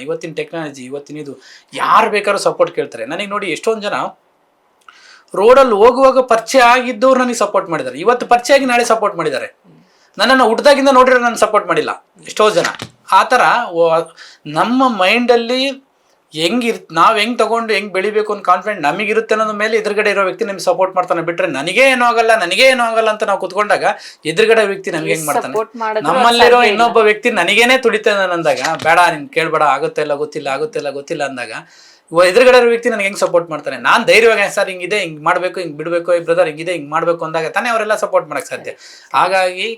ಇವತ್ತಿನ ಟೆಕ್ನಾಲಜಿ, ಇವತ್ತಿನ ಯಾರು ಬೇಕಾದ್ರೂ ಸಪೋರ್ಟ್ ಕೇಳ್ತಾರೆ. ನನಗೆ ನೋಡಿ, ಎಷ್ಟೊಂದು ಜನ ರೋಡಲ್ಲಿ ಹೋಗುವಾಗ ಪರಿಚಯ ಆಗಿದ್ದವ್ರು ನನಗೆ ಸಪೋರ್ಟ್ ಮಾಡಿದ್ದಾರೆ, ಇವತ್ತು ಪರಿಚಯ ಆಗಿ ನಾಳೆ ಸಪೋರ್ಟ್ ಮಾಡಿದ್ದಾರೆ. ನನ್ನನ್ನು ಹುಡ್ದಾಗಿಂದ ನೋಡಿರೋ ನಾನು ಸಪೋರ್ಟ್ ಮಾಡಿಲ್ಲ ಎಷ್ಟೋ ಜನ. ಆ ಥರ ನಮ್ಮ ಮೈಂಡಲ್ಲಿ ನಾವು ಹೆಂಗೆ ತೊಗೊಂಡು ಹೆಂಗೆ ಬೆಳಿಬೇಕು ಅನ್ನೋ ಕಾನ್ಫಿಡೆಂಟ್ ನಮಗಿರುತ್ತೆ ಅನ್ನೋದ್ರ ಮೇಲೆ ಎದುರುಗಡೆ ಇರೋ ವ್ಯಕ್ತಿ ನಿಮ್ಗೆ ಸಪೋರ್ಟ್ ಮಾಡ್ತಾನೆ. ಬಿಟ್ಟರೆ ನನಗೇ ಏನೂ ಆಗಲ್ಲ ಅಂತ ನಾವು ಕುತ್ಕೊಂಡಾಗ ಎದುರುಗಡೆ ವ್ಯಕ್ತಿ ನಮ್ಗೆ ಹೆಂಗೆ ಮಾಡ್ತಾನೆ? ನಮ್ಮಲ್ಲಿರೋ ಇನ್ನೊಬ್ಬ ವ್ಯಕ್ತಿ ನನಗೇನೆ ತುಳಿತಾನೆ ಅಂದಾಗ, ಬೇಡ ನೀನು ಕೇಳಬೇಡ, ಗೊತ್ತಿಲ್ಲ ಅಂದಾಗ ಎದುರುಗಡೆ ಇರೋ ವ್ಯಕ್ತಿ ನನಗೆ ಹೆಂಗೆ ಸಪೋರ್ಟ್ ಮಾಡ್ತಾನೆ? ನಾನು ಧೈರ್ಯವಾಗಿ ಸರ್ ಹಿಂಗಿದೆ, ಹಿಂಗೆ ಮಾಡಬೇಕು, ಹಿಂಗೆ ಬಿಡಬೇಕು, ಈ ಬ್ರದರ್ ಹಿಂಗಿದೆ, ಹಿಂಗೆ ಮಾಡಬೇಕು ಅಂದಾಗ ತಾನೇ ಅವರೆಲ್ಲ ಸಪೋರ್ಟ್ ಮಾಡೋಕ್ಕೆ ಸಾಧ್ಯ. ಹಾಗಾಗಿ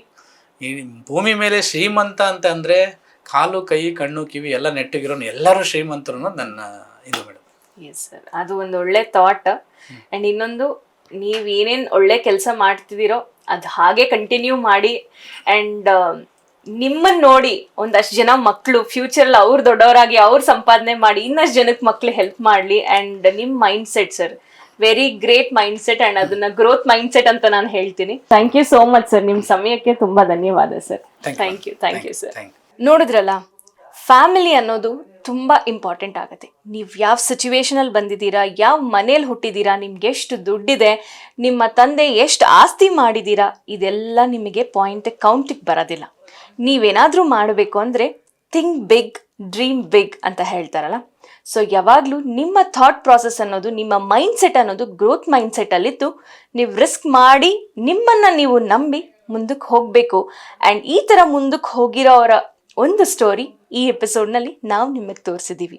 ಈ ಭೂಮಿ ಮೇಲೆ ಶ್ರೀಮಂತ ಅಂತ ಅಂದರೆ ಕಾಲು ಕೈ ಕಣ್ಣು ಕಿವಿ ಎಲ್ಲ ನೆಟ್ಟಿಗಿರೋನು ಎಲ್ಲರೂ ಶ್ರೀಮಂತರು ಅನ್ನೋದು ನನ್ನ ಇದು ಮೇಡಮ್. ಎಸ್ ಸರ್, ಅದು ಒಂದು ಒಳ್ಳೆ ಥಾಟ್. ಆ್ಯಂಡ್ ಇನ್ನೊಂದು, ನೀವು ಏನೇನು ಒಳ್ಳೆ ಕೆಲಸ ಮಾಡ್ತಿದ್ದೀರೋ ಅದು ಹಾಗೆ ಕಂಟಿನ್ಯೂ ಮಾಡಿ. ಆ್ಯಂಡ್ ನಿಮ್ಮನ್ನು ನೋಡಿ ಒಂದಷ್ಟು ಜನ ಮಕ್ಕಳು ಫ್ಯೂಚರಲ್ಲಿ ಅವ್ರು ದೊಡ್ಡವರಾಗಿ ಅವ್ರು ಸಂಪಾದನೆ ಮಾಡಿ ಇನ್ನಷ್ಟು ಜನಕ್ಕೆ ಮಕ್ಳು ಹೆಲ್ಪ್ ಮಾಡಲಿ. ಆ್ಯಂಡ್ ನಿಮ್ಮ mindset sir, very great mindset. And ಅದನ್ನ ಗ್ರೋತ್ ಮೈಂಡ್ ಸೆಟ್ ಅಂತ ನಾನು ಹೇಳ್ತೀನಿ. Thank you so much sir, ನಿಮ್ಮ ಸಮಯಕ್ಕೆ ತುಂಬ ಧನ್ಯವಾದ ಸರ್. Thank you sir. ನೋಡಿದ್ರಲ್ಲ, ಫ್ಯಾಮಿಲಿ ಅನ್ನೋದು ತುಂಬ ಇಂಪಾರ್ಟೆಂಟ್ ಆಗುತ್ತೆ. ನೀವು ಯಾವ ಸಿಚುವೇಶನಲ್ಲಿ ಬಂದಿದ್ದೀರಾ, ಯಾವ ಮನೇಲಿ ಹುಟ್ಟಿದ್ದೀರಾ, ನಿಮ್ಗೆ ಎಷ್ಟು ದುಡ್ಡಿದೆ, ನಿಮ್ಮ ತಂದೆ ಎಷ್ಟು ಆಸ್ತಿ ಮಾಡಿದ್ದೀರಾ, ಇದೆಲ್ಲ ನಿಮಗೆ ಕೌಂಟಿಗೆ ಬರೋದಿಲ್ಲ. ನೀವೇನಾದರೂ ಮಾಡಬೇಕು ಅಂದರೆ ಥಿಂಕ್ ಬಿಗ್, ಡ್ರೀಮ್ ಬಿಗ್ ಅಂತ ಹೇಳ್ತಾರಲ್ಲ. ಸೊ ಯಾವಾಗಲೂ ನಿಮ್ಮ ಥಾಟ್ ಪ್ರಾಸೆಸ್ ಅನ್ನೋದು, ನಿಮ್ಮ ಮೈಂಡ್ ಸೆಟ್ ಅನ್ನೋದು ಗ್ರೋತ್ ಮೈಂಡ್ ಸೆಟ್ಟಲ್ಲಿದ್ದು ನೀವು ರಿಸ್ಕ್ ಮಾಡಿ ನಿಮ್ಮನ್ನು ನೀವು ನಂಬಿ ಮುಂದಕ್ಕೆ ಹೋಗಬೇಕು. ಆ್ಯಂಡ್ ಈ ಥರ ಮುಂದಕ್ಕೆ ಹೋಗಿರೋರ ಒಂದು ಸ್ಟೋರಿ ಈ ಎಪಿಸೋಡ್ನಲ್ಲಿ ನಾವು ನಿಮಗೆ ತೋರಿಸಿದ್ದೀವಿ.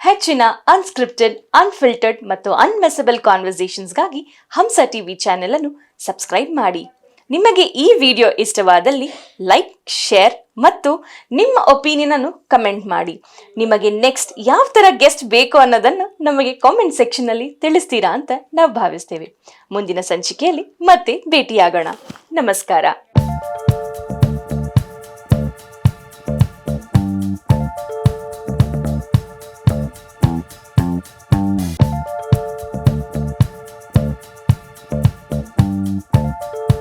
ಹೆಚ್ಚಿನ ಅನ್ಸ್ಕ್ರಿಪ್ಟೆಡ್, ಅನ್ಫಿಲ್ಟರ್ಡ್ ಮತ್ತು ಅನ್ಮೆಸಬಲ್ ಕಾನ್ವರ್ಸೇಷನ್ಸ್ಗಾಗಿ ಹಂಸ TV ಚಾನೆಲನ್ನು ಸಬ್ಸ್ಕ್ರೈಬ್ ಮಾಡಿ. ನಿಮಗೆ ಈ ವಿಡಿಯೋ ಇಷ್ಟವಾದಲ್ಲಿ ಲೈಕ್, ಶೇರ್ ಮತ್ತು ನಿಮ್ಮ ಒಪಿನಿಯನನ್ನು ಕಮೆಂಟ್ ಮಾಡಿ. ನಿಮಗೆ ನೆಕ್ಸ್ಟ್ ಯಾವ ಥರ ಗೆಸ್ಟ್ ಬೇಕು ಅನ್ನೋದನ್ನು ನಮಗೆ ಕಾಮೆಂಟ್ ಸೆಕ್ಷನ್ನಲ್ಲಿ ತಿಳಿಸ್ತೀರಾ ಅಂತ ನಾವು ಭಾವಿಸ್ತೇವೆ. ಮುಂದಿನ ಸಂಚಿಕೆಯಲ್ಲಿ ಮತ್ತೆ ಭೇಟಿಯಾಗೋಣ. ನಮಸ್ಕಾರ.